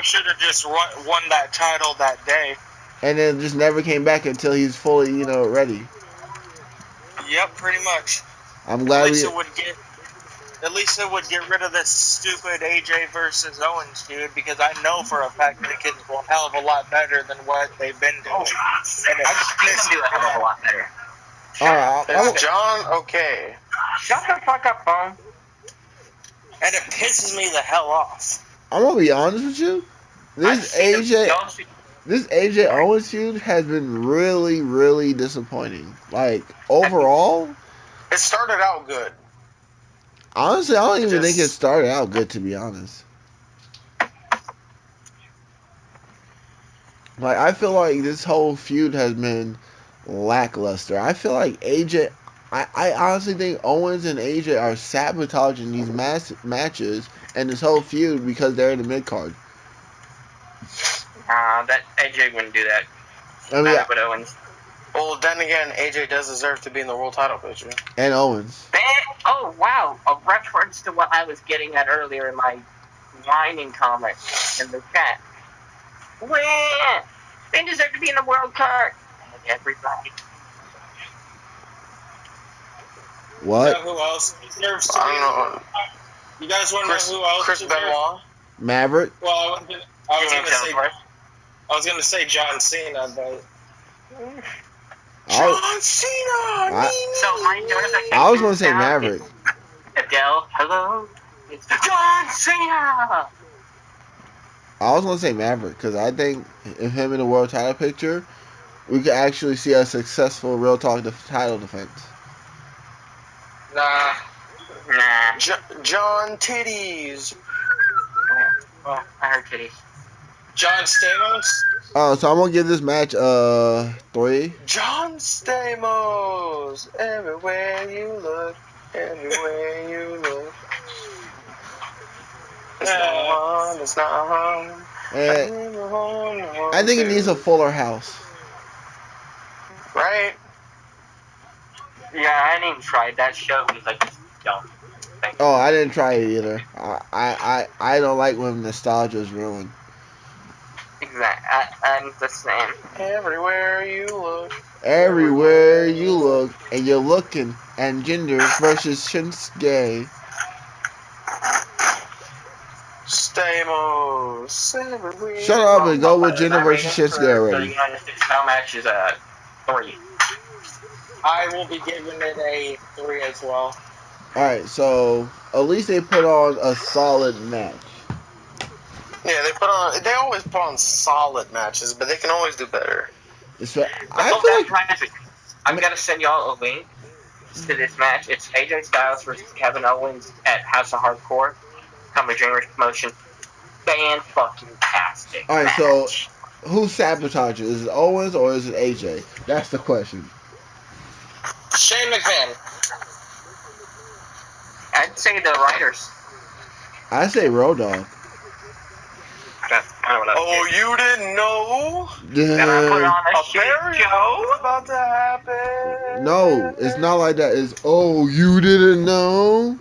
should have just won that title that day. And then just never came back until he's fully, ready. Yep, pretty much. I'm glad At least it would get rid of this stupid AJ versus Owens feud, because I know for a fact they could do a hell of a lot better than what they've been doing. I just think them do a hell of a lot better. Is John okay? Shut the fuck up, phone. And it pisses me the hell off. I'm gonna be honest with you. This AJ Owens feud has been really, really disappointing. Like overall, It started out good. honestly, I don't even think it started out good, to be honest. Like I feel like this whole feud has been lackluster. I feel like AJ. I honestly think Owens and AJ are sabotaging these matches and this whole feud because they're in the mid card. That AJ wouldn't do that. I mean, But Owens. Well, then again, AJ does deserve to be in the world title picture. and Owens. Oh, wow. A reference to what I was getting at earlier in my whining comment in the chat. Well, they deserve to be in the world card. Everybody. What? You know who else deserves to be? I don't know. You guys want to know who else Chris deserves? Benoit? Maverick? Well, I was gonna say John Cena, but John Cena! So my notification. I was gonna say Maverick. Adele, hello. It's John Cena. I was gonna say Maverick because I think if him in the world title picture, we could actually see a successful Real Talk title defense. nah. John Titties. Well, I heard titties. John Stamos. Oh, so I'm gonna give this match 3. John Stamos. Everywhere you look. Everywhere you look. It's not one. It's not one. And I think it needs a fuller house. Right? Yeah, I didn't even try that show. It was like dumb. Oh, I didn't try it either. I don't like when nostalgia is ruined. Exactly. I'm the same. Everywhere you look. Everywhere you look, and you're looking, and Gender versus Shinsuke. Stamos. Everywhere. Shut up and go with Gender My versus rating Shinsuke for the already. United States title match is 3. I will be giving it a 3 as well. Alright, so at least they put on a solid match. Yeah, they always put on solid matches, but they can always do better. I feel like I'm gonna send y'all a link to this match. It's AJ Styles versus Kevin Owens at House of Hardcore. Come to Dreamers Promotion. Fan fucking tastic. Alright, so match. who's sabotaging? Is it Owens or is it AJ? That's the question. Shane McMahon. I'd say the writers. I say Road Dogg. That's kind of what Oh, you didn't know? Then I put on a shit Apparently show. it's about to happen. No, it's not like that. It's, oh, you didn't know?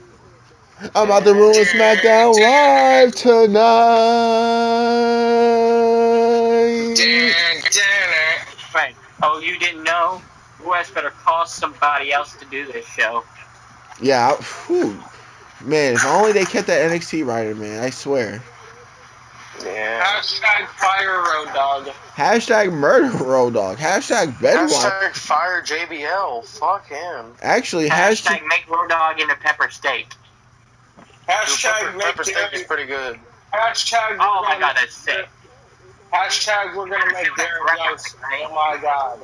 I'm about to ruin SmackDown Live tonight. Right. Oh, you didn't know? Wes better call somebody else to do this show. Yeah, whew. Man, if only they kept that NXT writer, man. I swear. Yeah. Hashtag fire Road Dog. Hashtag murder Road Dogg. Hashtag Bedwalk. Hashtag fire JBL. Fuck him. Actually, Hashtag make Road Dogg into pepper steak. Hashtag make Pepper steak is pretty good. Hashtag. Oh my god, that's sick. Hashtag we're gonna make Darren Young. Oh my god.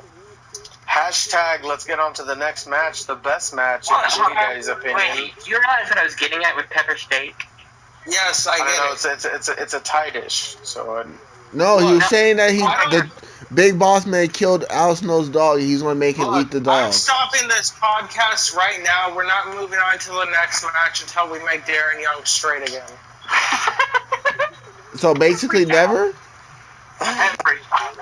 Hashtag let's get on to the next match, the best match in Jimmy Daddy's opinion. Wait, do you realize what I was getting at with pepper steak? Yes, I don't know. It's a tie dish. So no, he was saying that the big boss man killed Al Snow's dog. He's gonna make him eat the I'm dog. stopping this podcast right now. We're not moving on to the next match until we make Darren Young straight again. So basically, never. Every time.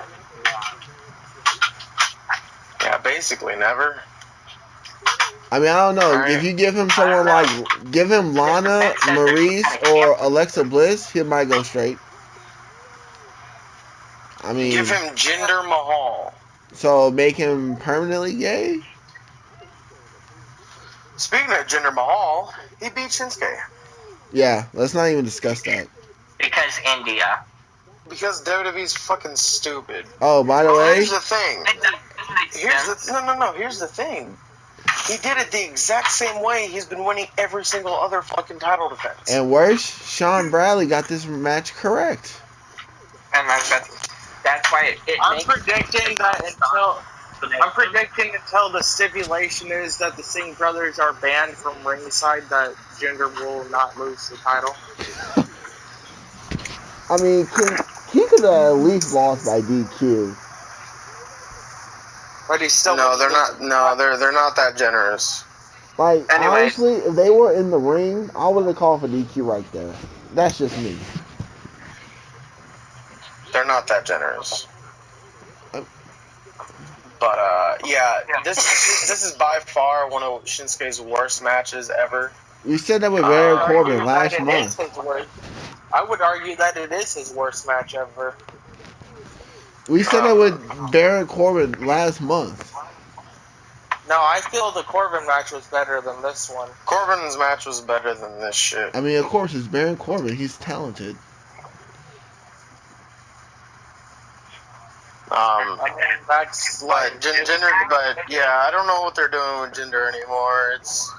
yeah, basically never. I mean, I don't know. Alright. If you give him someone like, give him Lana, Maurice, or Alexa Bliss, he might go straight. I mean, Give him Jinder Mahal. so make him permanently gay? Speaking of Jinder Mahal, he beat Shinsuke. Yeah, let's not even discuss that. Because India. Because WWE's fucking stupid. Oh, by the way, Here's the thing. It doesn't make sense. No. Here's the thing. He did it the exact same way he's been winning every single other fucking title defense. and worse, Sean Bradley got this match correct. And that's why it I'm makes predicting until the stipulation is that the Singh brothers are banned from ringside that Jinder will not lose the title. I mean, he could have at least lost by DQ. But he's still they're not. No, they're not that generous. Like, Anyways. honestly, if they were in the ring, I would have called for DQ right there. That's just me. They're not that generous. But yeah, this is by far one of Shinsuke's worst matches ever. We said that with Baron Corbin last It is month. his worst. I would argue that it is his worst match ever. We said that with Baron Corbin last month. No, I feel the Corbin match was better than this one. Corbin's match was better than this shit. I mean, of course, it's Baron Corbin. He's talented. That's But Jinder, but yeah, I don't know what they're doing with Jinder anymore. It's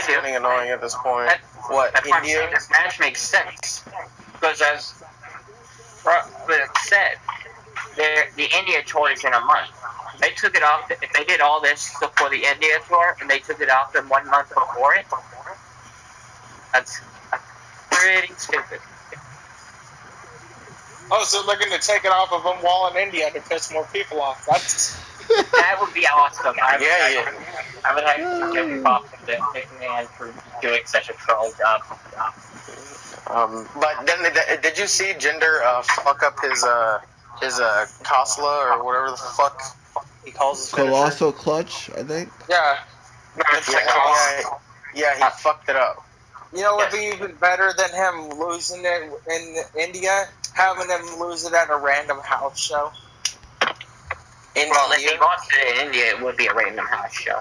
getting annoying at this point. What, That's why I'm India? saying this match makes sense. Because as said, the India tour is in a month. They took it off. If they did all this before the India tour, and they took it off in 1 month before it, that's pretty stupid. Oh, so they're going to take it off of them while in India to piss more people off. That would be awesome. I would have to give you props to McMahon for doing such a troll job. But then did you see Jinder fick up his Khosla or whatever the fuck he calls his finisher? Colossal Clutch, I think. Yeah. Yeah, he fucked it up. You know what would be even better than him losing it in India? Having him lose it at a random house show. Well, if he lost it in India, it would be a random house show.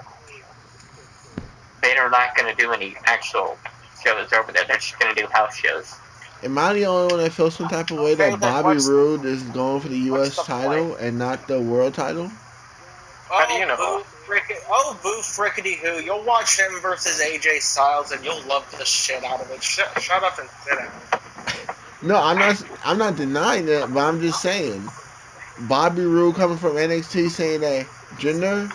They're not going to do any actual shows over there. They're just going to do house shows. Am I the only one that feels some type of way Okay, that then Bobby what's- Roode is going for the U.S. the title and not the world title? How do you know? Boo frickety who. You'll watch him versus AJ Styles and you'll love the shit out of it. Shut up and sit down. No, I'm not denying that, but I'm just saying. Bobby Roode coming from NXT saying that Jinder,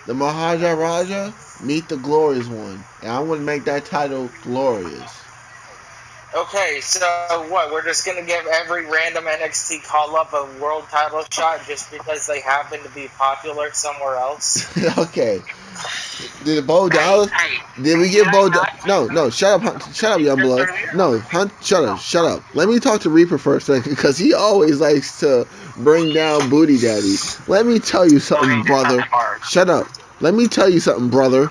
the Maharaja, meet the glorious one, and I want to make that title glorious. Okay, so what? We're just gonna give every random NXT call up a world title shot just because they happen to be popular somewhere else? Okay. Did Bo Dallas? Did we get Bo? No, shut up, young blood. No, Hunt, shut up. Let me talk to Reaper for a second, because he always likes to bring down Booty Daddy. Let me tell you something, brother. Shut up. Let me tell you something, brother.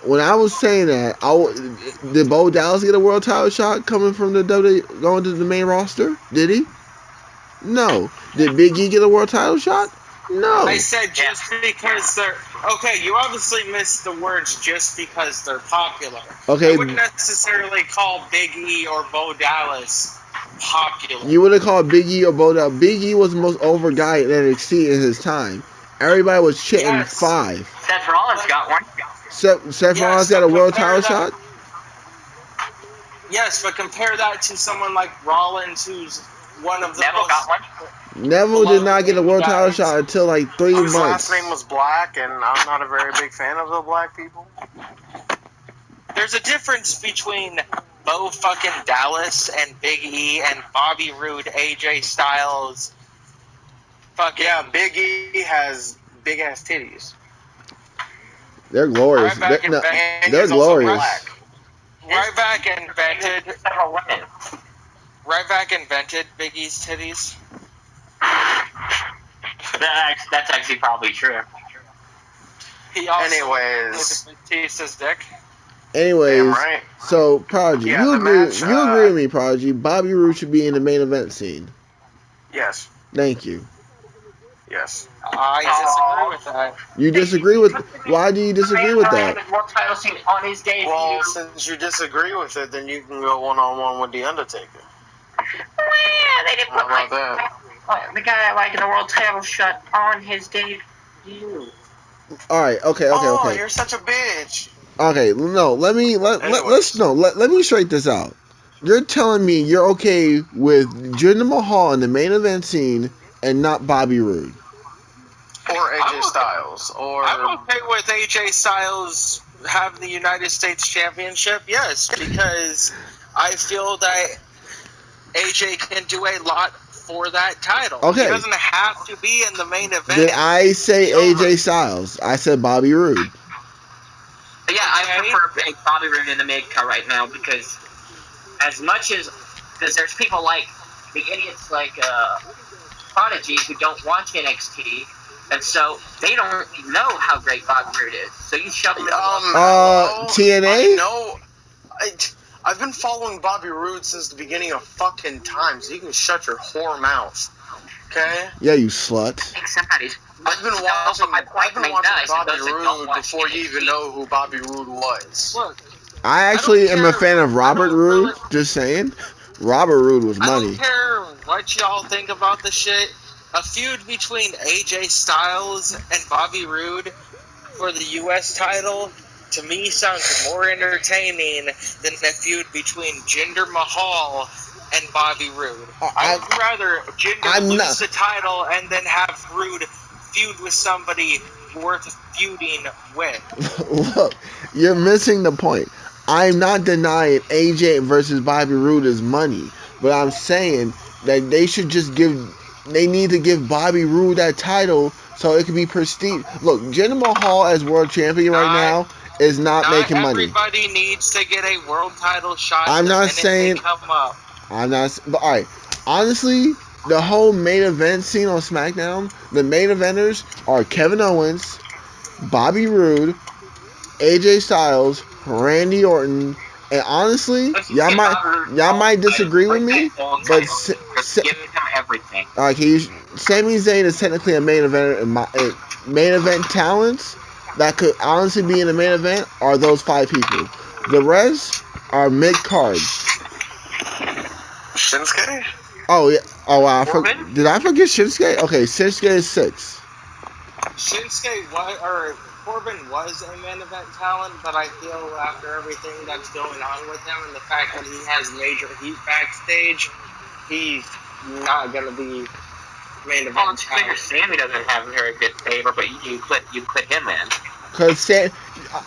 When I was saying that, did Bo Dallas get a world title shot coming from the WWE, going to the main roster? Did he? No. Did Big E get a world title shot? No. I said just because they're... Okay, you obviously missed the words just because they're popular. Okay. I wouldn't necessarily call Big E or Bo Dallas popular. You would have called Big E or Bo Dallas. Big E was the most over guy in NXT in his time. Everybody was chanting 5. Seth Rollins got one. Seth Rollins got a world title shot? Yes, but compare that to someone like Rollins, who's one of the Neville most... got one. Neville did not get a world title shot until like 3 His months. last name was Black, and I'm not a very big fan of the black people. There's a difference between Bo fucking Dallas and Big E and Bobby Roode, AJ Styles. Fucking Yeah, Big E has big ass titties. They're glorious. Ryback They're glorious. Several women. Ryback invented Big E's titties. That's actually probably true. He also Anyways. Batista's dick. Anyways, Damn right. so Prodigy, Yeah, you the agree match, with me, Prodigy. Bobby Roode should be in the main event scene. Yes. Thank you. Yes. I disagree with that. You disagree with? Why do you disagree with that? World title scene on his debut. Well, since you disagree with it, then you can go one-on-one with The Undertaker. Yeah, they didn't How put about that? the guy like the world title shot on his debut. All right. Okay. Oh, you're such a bitch. Okay. No. Let me straight this out. You're telling me you're okay with Jinder Mahal in the main event scene and not Bobby Roode? Or AJ Styles. Or I'm okay with AJ Styles having the United States Championship, yes, because I feel that AJ can do a lot for that title. Okay. He doesn't have to be in the main event. Did I say AJ Styles? I said Bobby Roode. Yeah, I prefer Bobby Roode in the mid-card right now because as much as there's people like the idiots like Prodigy who don't watch NXT, and so they don't know how great Bobby Roode is. So you shove them in TNA? No, I've been following Bobby Roode since the beginning of fucking time, so you can shut your whore mouth. Okay? Yeah, you slut. I've been watching Bobby Roode before you even know who Bobby Roode was. Look, I actually am a fan of Robert Roode. Just saying. Robert Roode was I money. don't care what y'all think about the shit. A feud between AJ Styles and Bobby Roode for the U.S. title, to me, sounds more entertaining than a feud between Jinder Mahal and Bobby Roode. I would rather Jinder lose the title and then have Roode feud with somebody worth feuding with. Look, you're missing the point. I'm not denying AJ versus Bobby Roode is money, but I'm saying that they need to give Bobby Roode that title so it can be prestige. Look, Jinder Mahal as world champion right now is not making money. Everybody needs to get a world title shot. I'm not saying. I'm not. But all right, honestly, the whole main event scene on SmackDown, the main eventers are Kevin Owens, Bobby Roode, AJ Styles, Randy Orton, and honestly, y'all might disagree with me, but Just give him everything. Sami Zayn is technically a main event. Main event talents that could honestly be in the main event are those 5 people. The rest are mid cards. Shinsuke? Oh yeah. Oh wow. Corbin? Did I forget Shinsuke? Okay, Shinsuke is 6. Shinsuke Corbin was a main event talent, but I feel after everything that's going on with him and the fact that he has major heat backstage, he's not gonna be main event Well, it's clear talent. Sammy doesn't have very good favor, but you put him in. Cause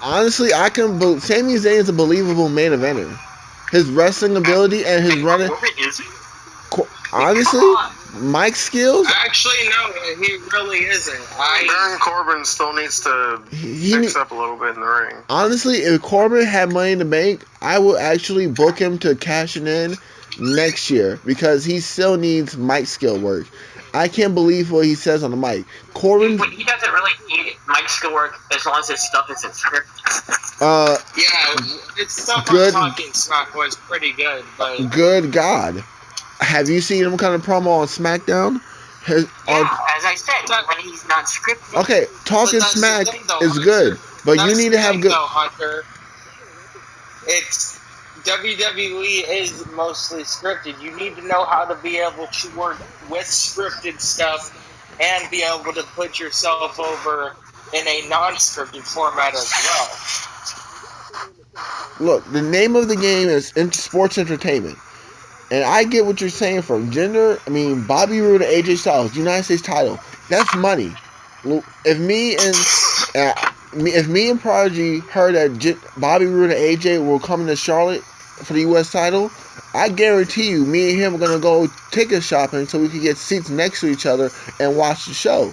honestly, I can. Sami Zayn is a believable main eventer. His wrestling ability and his running. Corbin isn't. Honestly, Mike's skills. Actually, no, he really isn't. Baron Corbin still needs to fix up a little bit in the ring. Honestly, if Corbin had Money in the Bank, I would actually book him to cashing in next year because he still needs mic skill work. I can't believe what he says on the mic. Corbin. He doesn't really need mic skill work as long as his stuff isn't scripted. Yeah, his stuff on Talking Smack was pretty good, but good God. Have you seen him kind of promo on SmackDown? As I said, when he's not scripted. Okay, Talking Smack is good, but you need to have good. Hunter. It's WWE is mostly scripted. You need to know how to be able to work with scripted stuff and be able to put yourself over in a non-scripted format as well. Look, the name of the game is sports entertainment. And I get what you're saying from gender. I mean, Bobby Roode and AJ Styles, United States title. That's money. If me and Prodigy heard that Bobby Roode and AJ were coming to Charlotte for the U.S. title, I guarantee you, me and him are gonna go ticket shopping so we can get seats next to each other and watch the show.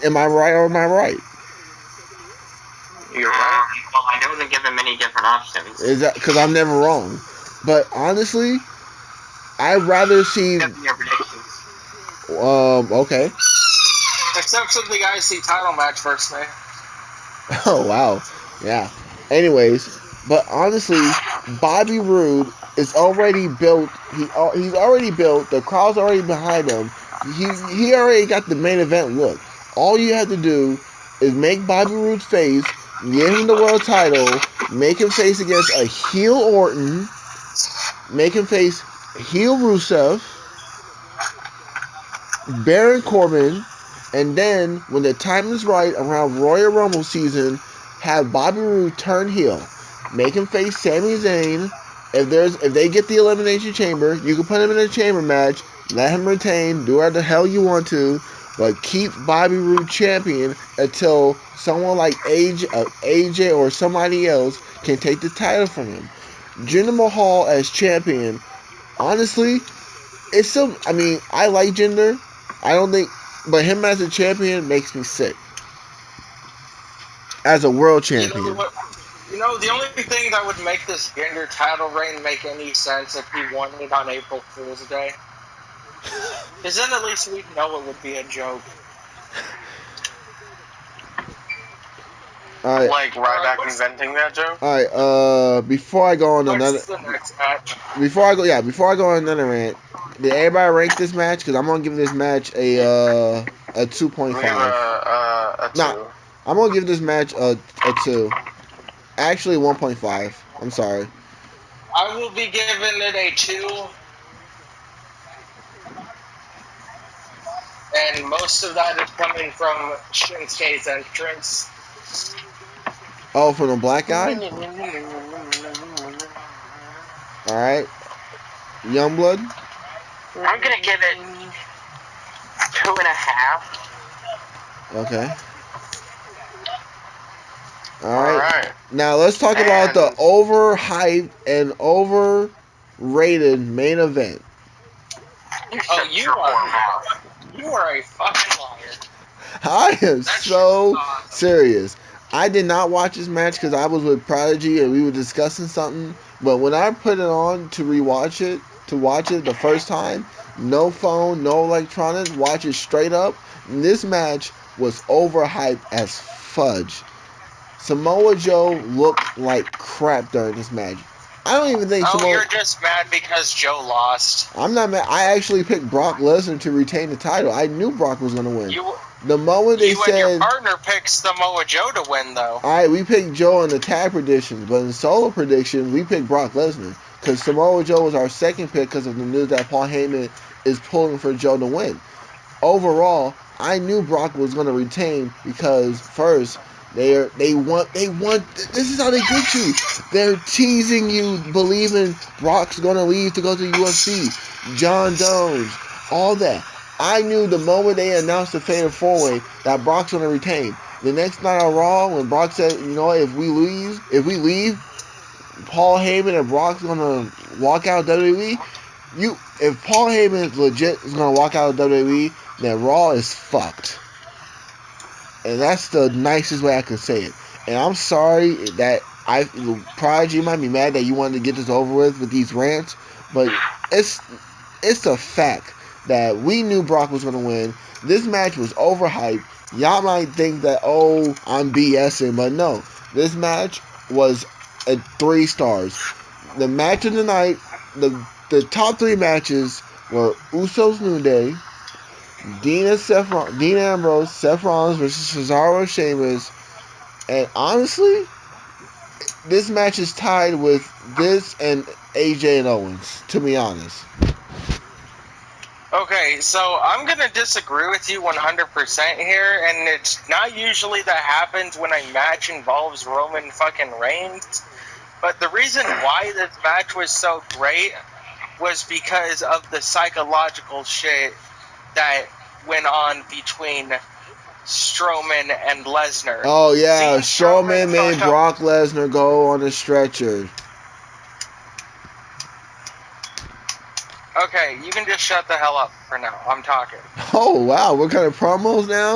Am I right or am I right? You're right. Well, I don't give them many different options. Is that because I'm never wrong? But honestly, I'd rather see. Okay. Except for the IC title match first, man. Oh wow, yeah. Anyways, but honestly, Bobby Roode is already built. He's already built. The crowd's already behind him. He already got the main event look. All you have to do is make Bobby Roode's face, give him the world title, make him face against a heel Orton, make him face heel Rusev, Baron Corbin, and then when the time is right around Royal Rumble season, have Bobby Roode turn heel, make him face Sami Zayn. If they get the Elimination Chamber, you can put him in a chamber match, let him retain, do whatever the hell you want to, but keep Bobby Roode champion until someone like AJ or somebody else can take the title from him. Jinder Mahal as champion, honestly, it's still. I mean, I like Jinder. I don't think, but him as a champion makes me sick. As a world champion. You know, the only thing that would make this Jinder title reign make any sense if he won it on April Fool's Day is then at least we'd know it would be a joke. All right. Like Ryback inventing that joke. All right. Before I go on another. The next match? Before I go on another rant. Did everybody rank this match? Because I'm gonna give this match a 2.5. A 2. Nah, I'm gonna give this match a 2. Actually, 1.5. I'm sorry. I will be giving it a 2. And most of that is coming from Shinsuke's entrance. Oh, from the black guy? Alright. Youngblood? I'm gonna give it 2.5. Okay. Alright. Now let's talk about the overhyped and overrated main event. Oh, you are a fucking liar. I am so serious. I did not watch this match because I was with Prodigy and we were discussing something. But when I put it on to watch it the first time, no phone, no electronics, watch it straight up. This match was overhyped as fudge. Samoa Joe looked like crap during this match. I don't even think Oh, you're just mad because Joe lost. I'm not mad. I actually picked Brock Lesnar to retain the title. I knew Brock was going to win. You The moment they and your partner picked Samoa Joe to win, though. Alright, we picked Joe in the tag predictions, but in the solo predictions, we picked Brock Lesnar. Because Samoa Joe was our second pick because of the news that Paul Heyman is pulling for Joe to win. Overall, I knew Brock was going to retain because first, they want this is how they get you. They're teasing you, believing Brock's going to leave to go to UFC. John Jones, all that. I knew the moment they announced the Fatal 4-Way that Brock's going to retain. The next night on Raw, when Brock said, you know, if we leave, Paul Heyman and Brock's going to walk out of WWE. If Paul Heyman legit is going to walk out of WWE, then Raw is fucked. And that's the nicest way I can say it. And I'm sorry that Prodigy might be mad that you wanted to get this over with these rants, but it's a fact that we knew Brock was going to win. This match was overhyped. Y'all might think that, oh, I'm BSing, but no. This match was at 3 stars. The match of the night, the top 3 matches were Usos New Day, Dean Ambrose, Seth Rollins versus Cesaro Sheamus, and honestly, this match is tied with this and AJ and Owens, to be honest. Okay, so I'm going to disagree with you 100% here, and it's not usually that happens when a match involves Roman fucking Reigns, but the reason why this match was so great was because of the psychological shit that went on between Strowman and Lesnar. Oh yeah, Strowman made Brock Lesnar go on a stretcher. Okay, you can just shut the hell up for now. I'm talking. Oh wow, what kind of promos now?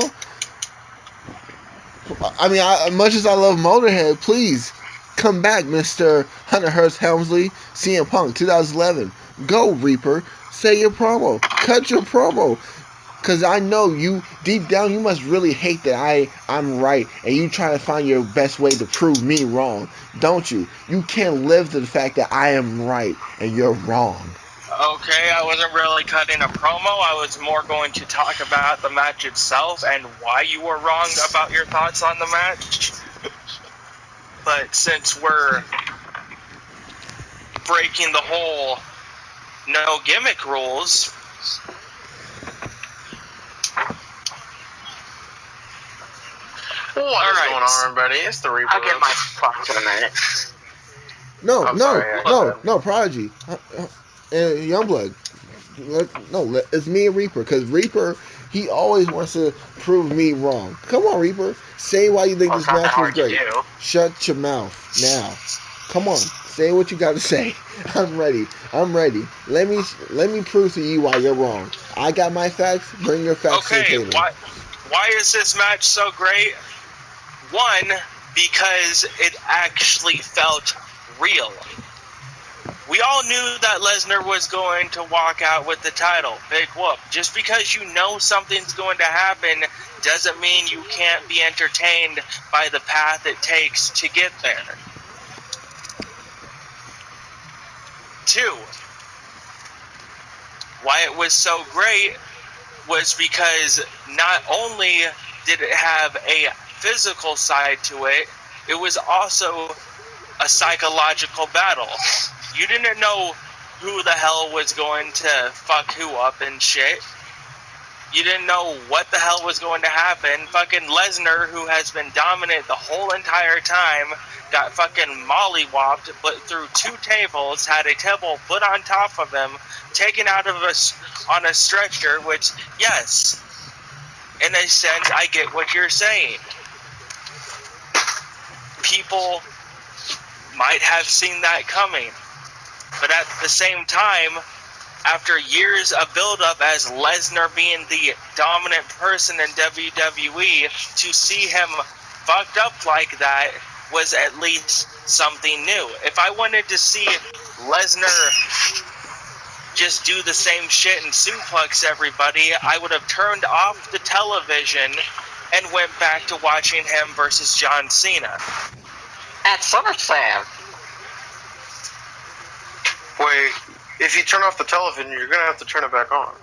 I mean, much as I love Motorhead, please come back, Mr. Hunter Hearst Helmsley, CM Punk 2011. Go Reaper, say your promo, cut your promo. Because I know you, deep down, you must really hate that I'm right and you try to find your best way to prove me wrong, don't you? You can't live to the fact that I am right and you're wrong. Okay, I wasn't really cutting a promo. I was more going to talk about the match itself and why you were wrong about your thoughts on the match. But since we're breaking the whole no gimmick rules, what is going on, everybody? It's the Reaper. I'll get my thoughts in a minute. No, Prodigy. Youngblood. No, it's me and Reaper. Because Reaper, he always wants to prove me wrong. Come on, Reaper. Say why you think this match was great. Shut your mouth now. Come on. Say what you got to say. I'm ready. Let me prove to you why you're wrong. I got my facts. Bring your facts to the table. Why is this match so great? One, because it actually felt real. We all knew that Lesnar was going to walk out with the title. Big whoop. Just because you know something's going to happen doesn't mean you can't be entertained by the path it takes to get there. 2, why it was so great was because not only did it have a physical side to it, it was also a psychological battle. You didn't know who the hell was going to fuck who up and shit. You didn't know what the hell was going to happen. Fucking Lesnar, who has been dominant the whole entire time, got fucking mollywopped, but through 2 tables, had a table put on top of him, taken out of us on a stretcher, which, yes, in a sense, I get what you're saying. People might have seen that coming, but at the same time, after years of build-up as Lesnar being the dominant person in WWE, to see him fucked up like that was at least something new. If I wanted to see Lesnar just do the same shit and suplex everybody, I would have turned off the television and went back to watching him versus John Cena. At SummerSlam. Wait, if you turn off the television, you're gonna have to turn it back on.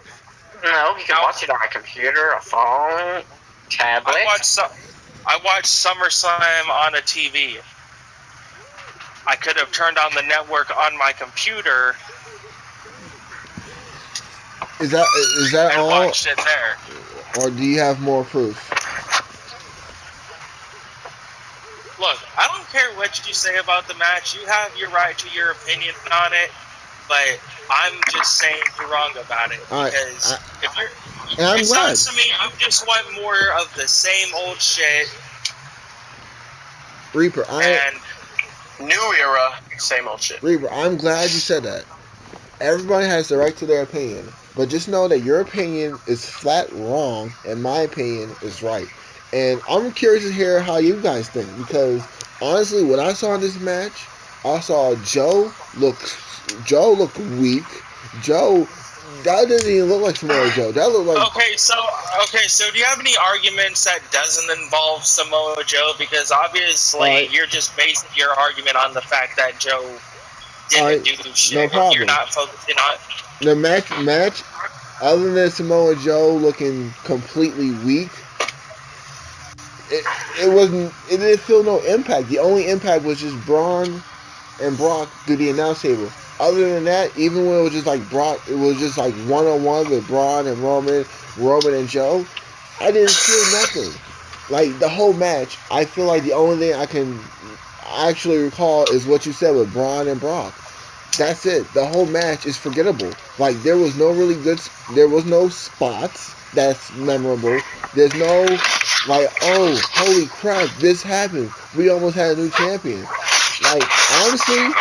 No, you can watch it on a computer, a phone, tablet. I watched SummerSlam on a TV. I could have turned on the network on my computer. Is that and all? Watched it there. Or do you have more proof? Look, I don't care what you say about the match. You have your right to your opinion on it, but I'm just saying you're wrong about it. Because if you're, it sounds to me you just want more of the same old shit. Reaper, new era, same old shit. Reaper, I'm glad you said that. Everybody has the right to their opinion, but just know that your opinion is flat wrong and my opinion is right. And I'm curious to hear how you guys think, because honestly, what I saw in this match, I saw Joe look weak. Joe, that doesn't even look like Samoa Joe. That looked like okay. So do you have any arguments that doesn't involve Samoa Joe? Because obviously you're just basing your argument on the fact that Joe didn't do shit. No problem. You're not focusing on the match. Other than Samoa Joe looking completely weak, it wasn't. It didn't feel no impact. The only impact was just Braun and Brock through the announce table. Other than that, even when it was just like Brock, it was just like one-on-one with Braun and Roman and Joe. I didn't feel nothing. Like the whole match, I feel like the only thing I can actually recall is what you said with Braun and Brock. That's it. The whole match is forgettable. Like there was no spots that's memorable. There's no like, oh, holy crap, this happened. We almost had a new champion. Like honestly,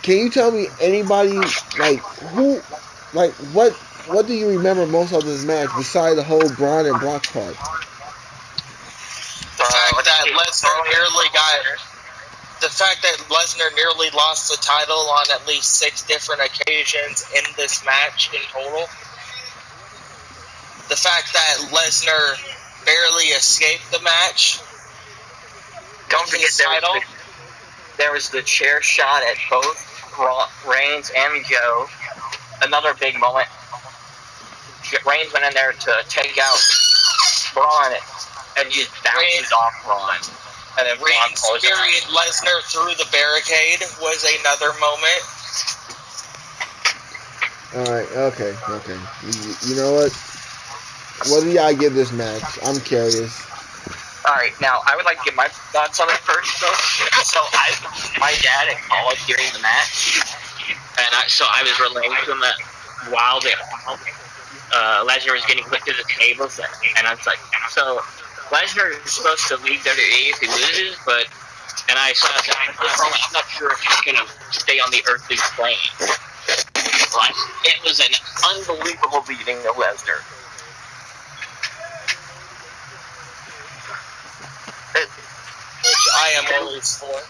can you tell me anybody like who, like what do you remember most of this match besides the whole Braun and Brock part? The fact that Lesnar nearly lost the title on at least 6 different occasions in this match in total. The fact that Lesnar barely escaped the match. Don't forget there was the chair shot at both Reigns and Joe. Another big moment. Reigns went in there to take out Braun and he bounces off Braun. And then Reigns carried Lesnar through the barricade was another moment. Alright, okay. You know what? What do y'all give this match? I'm curious. Alright, now I would like to give my thoughts on it first, though. So my dad had called during the match, and I was relaying to him that while Lesnar was getting put to the tables, and I was like, so Lesnar is supposed to leave WWE if he loses, and I said, I'm not sure if he's going to stay on the earthly plane. Like, it was an unbelievable beating of Lesnar. Which I am always for.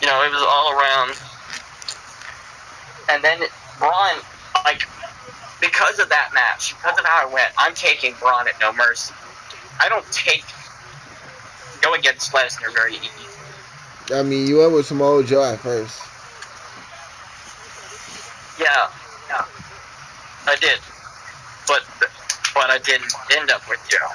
You know, it was all around. And then Braun, like, because of that match, because of how it went, I'm taking Braun at No Mercy. I don't go against Lesnar very easy. I mean, you went with Samoa Joe at first. Yeah, I did. But I didn't end up with Joe.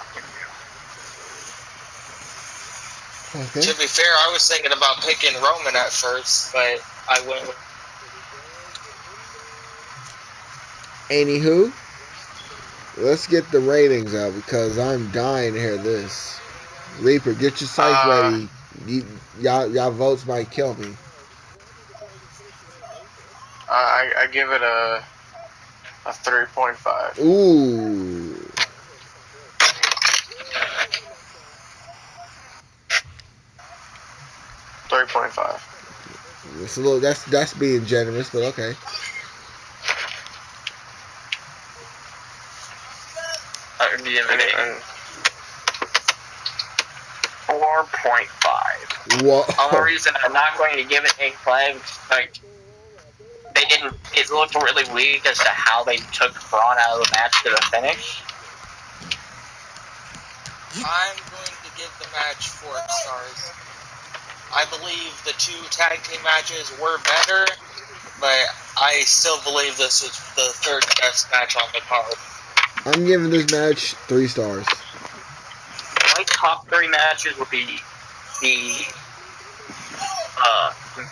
Okay. To be fair, I was thinking about picking Roman at first, but I went with... Anywho, let's get the ratings out because I'm dying to hear this. Reaper, get your sites ready. Y'all votes might kill me. I give it a 3.5. Ooh. It's a little. That's being generous, but okay. I would give it 4.5. Whoa. Only reason I'm not going to give it 8.5 is like it looked really weak as to how they took Braun out of the match to the finish. I'm going to give the match 4 stars. I believe the 2 tag team matches were better, but I still believe this was the 3rd best match on the card. I'm giving this match 3 stars. My top 3 matches would be the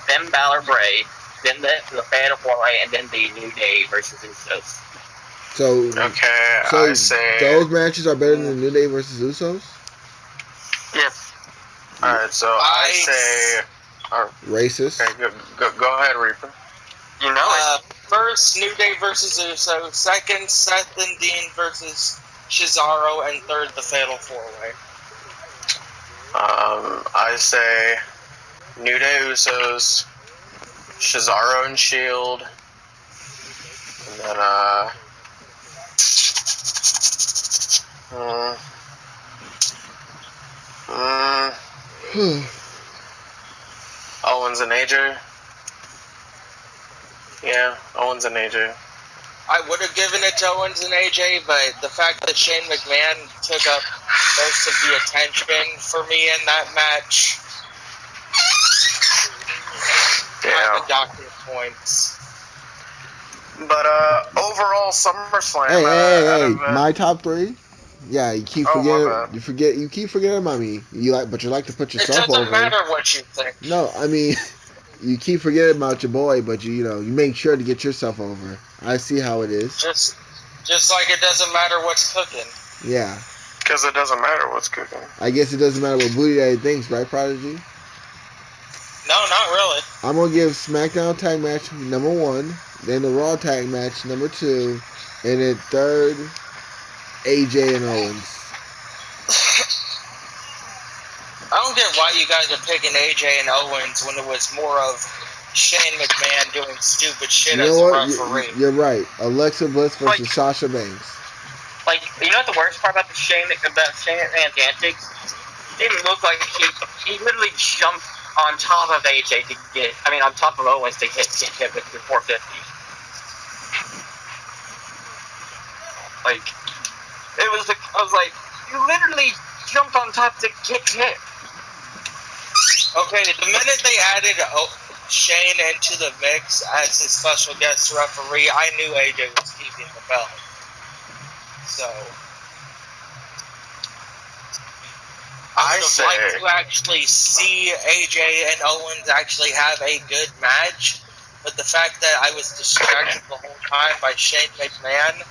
Finn Balor Bray, then the Fatal 4-Way, and then the New Day versus Usos. So, Okay, so I say. those matches are better than the New Day versus Usos? Yes. Alright, so I say. Racist. Okay, go ahead, Reaper. You know it. First, New Day versus Usos. Second, Seth and Dean versus Cesaro. And third, the Fatal 4-Way. I say New Day Usos, Cesaro and Shield, and then Owens and AJ. Yeah, Owens and AJ. I would have given it to Owens and AJ, but the fact that Shane McMahon took up most of the attention for me in that match, kind of docked it points. But overall, SummerSlam. Hey! My top 3. Yeah, you keep forgetting. my bad. You keep forgetting about me. But you like to put It yourself doesn't over. matter what you think. No, I mean, you keep forgetting about your boy, but you make sure to get yourself over. I see how it is. Just like it doesn't matter what's cooking. Yeah. Because it doesn't matter what's cooking. I guess it doesn't matter what booty daddy thinks, right, Prodigy? No, not really. I'm gonna give SmackDown tag match number 1, then the Raw tag match number 2, and then third, AJ and Owens. I don't get why you guys are picking AJ and Owens when it was more of Shane McMahon doing stupid shit as a referee. You're right. Alexa Bliss versus Sasha Banks. Like, you know what the worst part about Shane McMahon's antics? It didn't look like he literally jumped on top of AJ on top of Owens to hit with the 450. Like, I was like, you literally jumped on top to get hit. Okay, the minute they added Shane into the mix as his special guest referee, I knew AJ was keeping the belt. So, I would have liked to actually see AJ and Owens actually have a good match, but the fact that I was distracted the whole time by Shane McMahon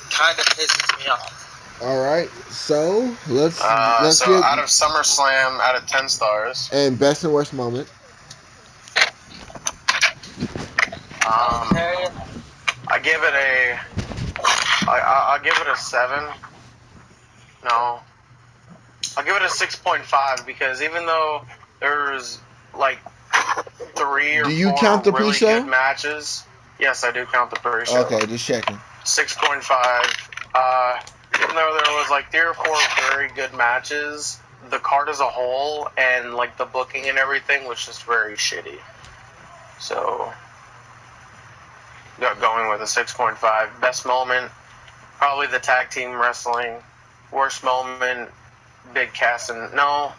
kind of pisses me off. Alright, so let's so out of SummerSlam, out of 10 stars. And best and worst moment. Okay. I'll give it a 7. No. I'll give it a 6.5 because even though there's like 3 or 4 really good matches. Yes, I do count the pre-show. Okay, just checking. 6.5. Even though there was like 3 or 4 very good matches, the card as a whole and like the booking and everything was just very shitty. So, going with a 6.5. Best moment, probably the tag team wrestling. Worst moment, big cast and no,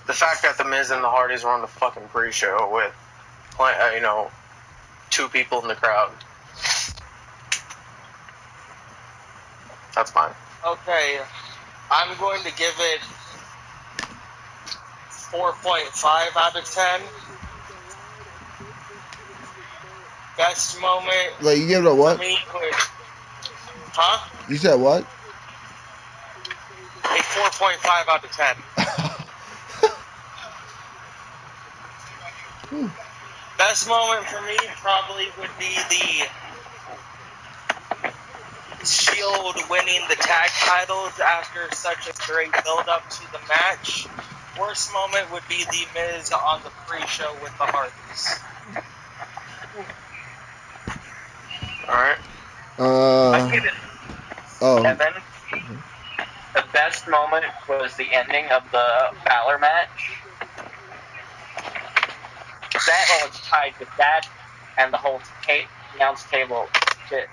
the fact that the Miz and the Hardys were on the fucking pre-show with, 2 people in the crowd. That's fine. Okay, I'm going to give it 4.5 out of 10. Best moment. Wait, you give it a what? For me was, huh? You said what? A 4.5 out of 10. Best moment for me probably would be the Shield winning the tag titles after such a great build-up to the match. Worst moment would be the Miz on the pre-show with the Hardys. Alright. I give it 7. The best moment was the ending of the Balor match. That was tied with that and the whole announce table shit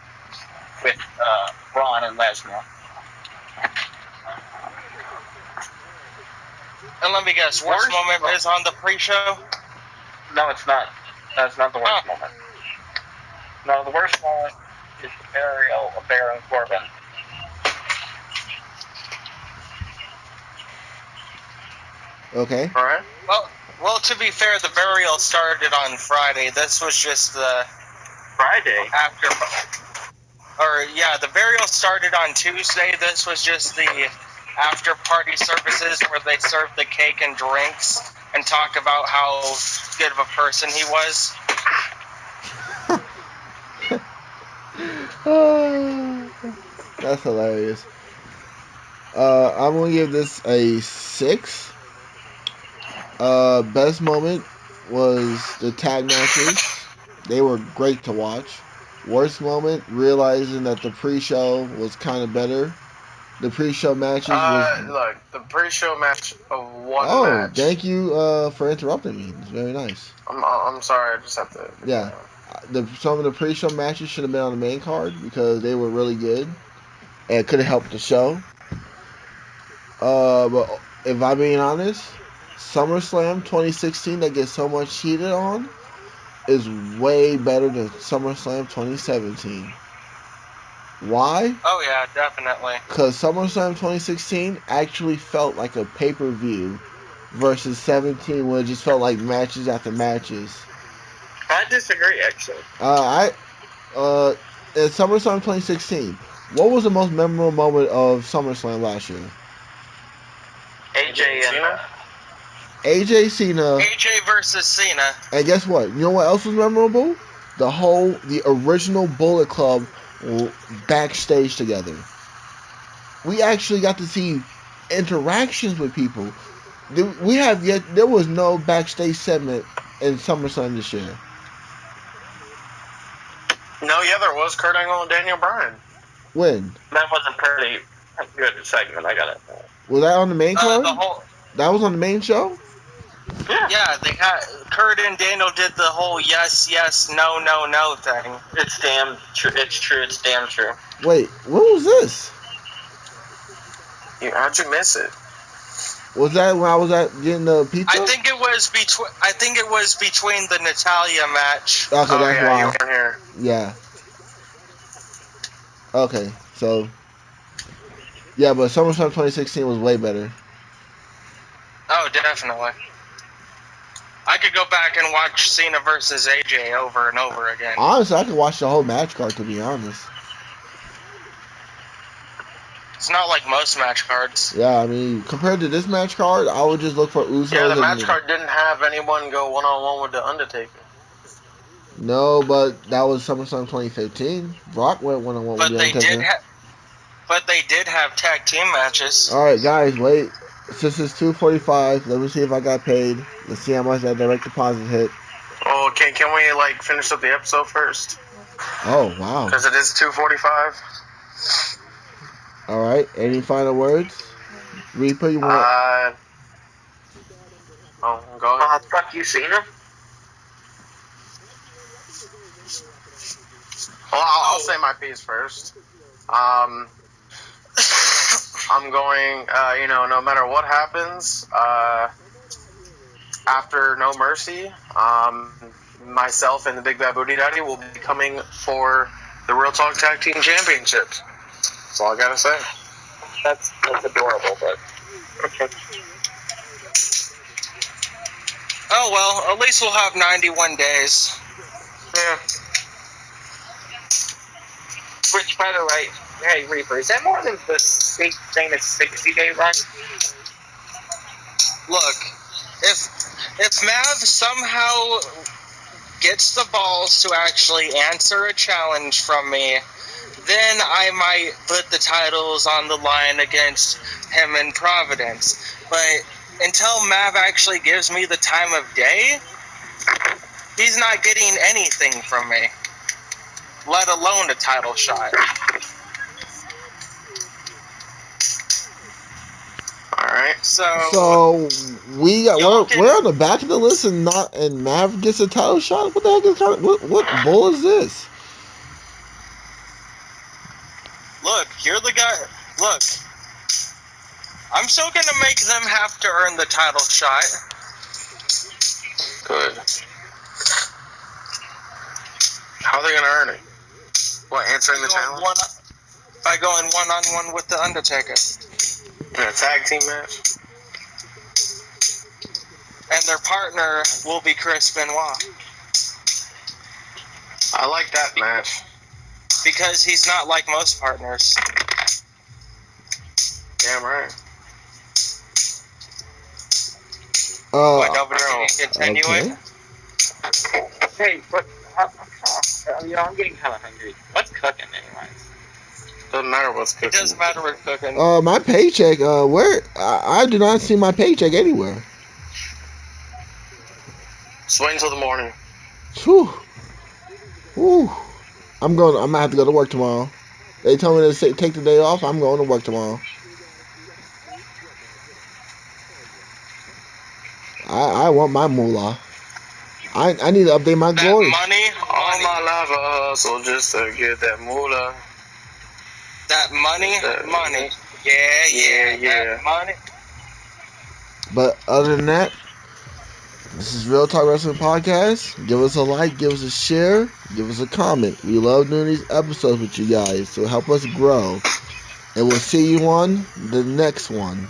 with Braun and Lesnar. And let me guess, worst moment is on the pre-show? No, it's not. That's not the worst moment. No, the worst moment is the burial of Baron Corbin. Okay. All right. Well, to be fair, the burial started on Friday. This was just the Friday? after. Or, yeah, the burial started on Tuesday. This was just the after-party services where they served the cake and drinks and talk about how good of a person he was. That's hilarious. I'm gonna give this a 6. Best moment was the tag matches. They were great to watch. Worst moment, realizing that the pre-show was kind of better. The pre-show matches was. Look, the pre-show match of one match. Thank you for interrupting me. It's very nice. I'm sorry. I just have to. Yeah, some of the pre-show matches should have been on the main card because they were really good and could have helped the show. But if I'm being honest, SummerSlam 2016 that gets so much cheated on is way better than SummerSlam 2017. Why? Oh, yeah, definitely. Because SummerSlam 2016 actually felt like a pay-per-view versus 17 where it just felt like matches after matches. I disagree, actually. In SummerSlam 2016, what was the most memorable moment of SummerSlam last year? AJ and AJ Cena. AJ versus Cena. And guess what? You know what else was memorable? The original Bullet Club backstage together. We actually got to see interactions with people. There was no backstage segment in SummerSlam this year. No, yeah, there was Kurt Angle and Daniel Bryan. When? that wasn't pretty good segment, I got it. Was that on the main card? That was on the main show? Yeah, they had Kurt and Daniel did the whole yes, yes, no, no, no thing. It's damn true. It's true. It's damn true. Wait, when was this? How'd you miss it? Was that when I was getting the pizza? I think it was between the Natalia match. Okay, that's why. You weren't here. Yeah. Okay, so yeah, but SummerSlam 2016 was way better. Oh, definitely. I could go back and watch Cena versus AJ over and over again. Honestly, I could watch the whole match card, to be honest. It's not like most match cards. Yeah, I mean, compared to this match card, I would just look for Usos. Yeah, the match card didn't have anyone go one-on-one with The Undertaker. No, but that was SummerSlam 2015. Brock went one-on-one with The Undertaker. But they did have tag team matches. All right, guys, wait. Since it's 2:45, let me see if I got paid. Let's see how much that direct deposit hit. Oh, can we finish up the episode first? Oh, wow. Because it is 2:45. All right. Any final words? Reaper, you want? Go ahead. Fuck you, Cena. Well, I'll say my piece first. I'm going, no matter what happens, after No Mercy, myself and the Big Bad Booty Daddy will be coming for the Real Talk Tag Team Championships. That's all I gotta say. That's adorable, but okay. Oh well, at least we'll have 91 days. Yeah. Which, by the way, hey Reaper, is that more than the famous 60-day run? Look, if Mav somehow gets the balls to actually answer a challenge from me, then I might put the titles on the line against him in Providence. But until Mav actually gives me the time of day, he's not getting anything from me, let alone a title shot. Alright. So we're on the back of the list and Mav gets a title shot? What the heck is what bull is this? Look, you're the guy. Look, I'm still gonna make them have to earn the title shot. Good. How are they gonna earn it? What, answering the challenge? By going one-on-one with the Undertaker. In a tag team match? And their partner will be Chris Benoit. I like that match. Because he's not like most partners. Damn right. What, nobody can continue okay. it? Hey, but I'm getting kind of hungry. What's cooking, anyways? Doesn't matter what's cooking. It doesn't matter what's cooking. My paycheck. Where? I do not see my paycheck anywhere. Just wait until the morning. Whew. Whew. I'm gonna have to go to work tomorrow. They told me to take the day off. I'm going to work tomorrow. I want my moolah. I need to update my glory. Money. All my lava hustle just to get that moolah. That money. Yeah. That money. But other than that, this is Real Talk Wrestling Podcast. Give us a like, give us a share, give us a comment. We love doing these episodes with you guys, so help us grow. And we'll see you on the next one.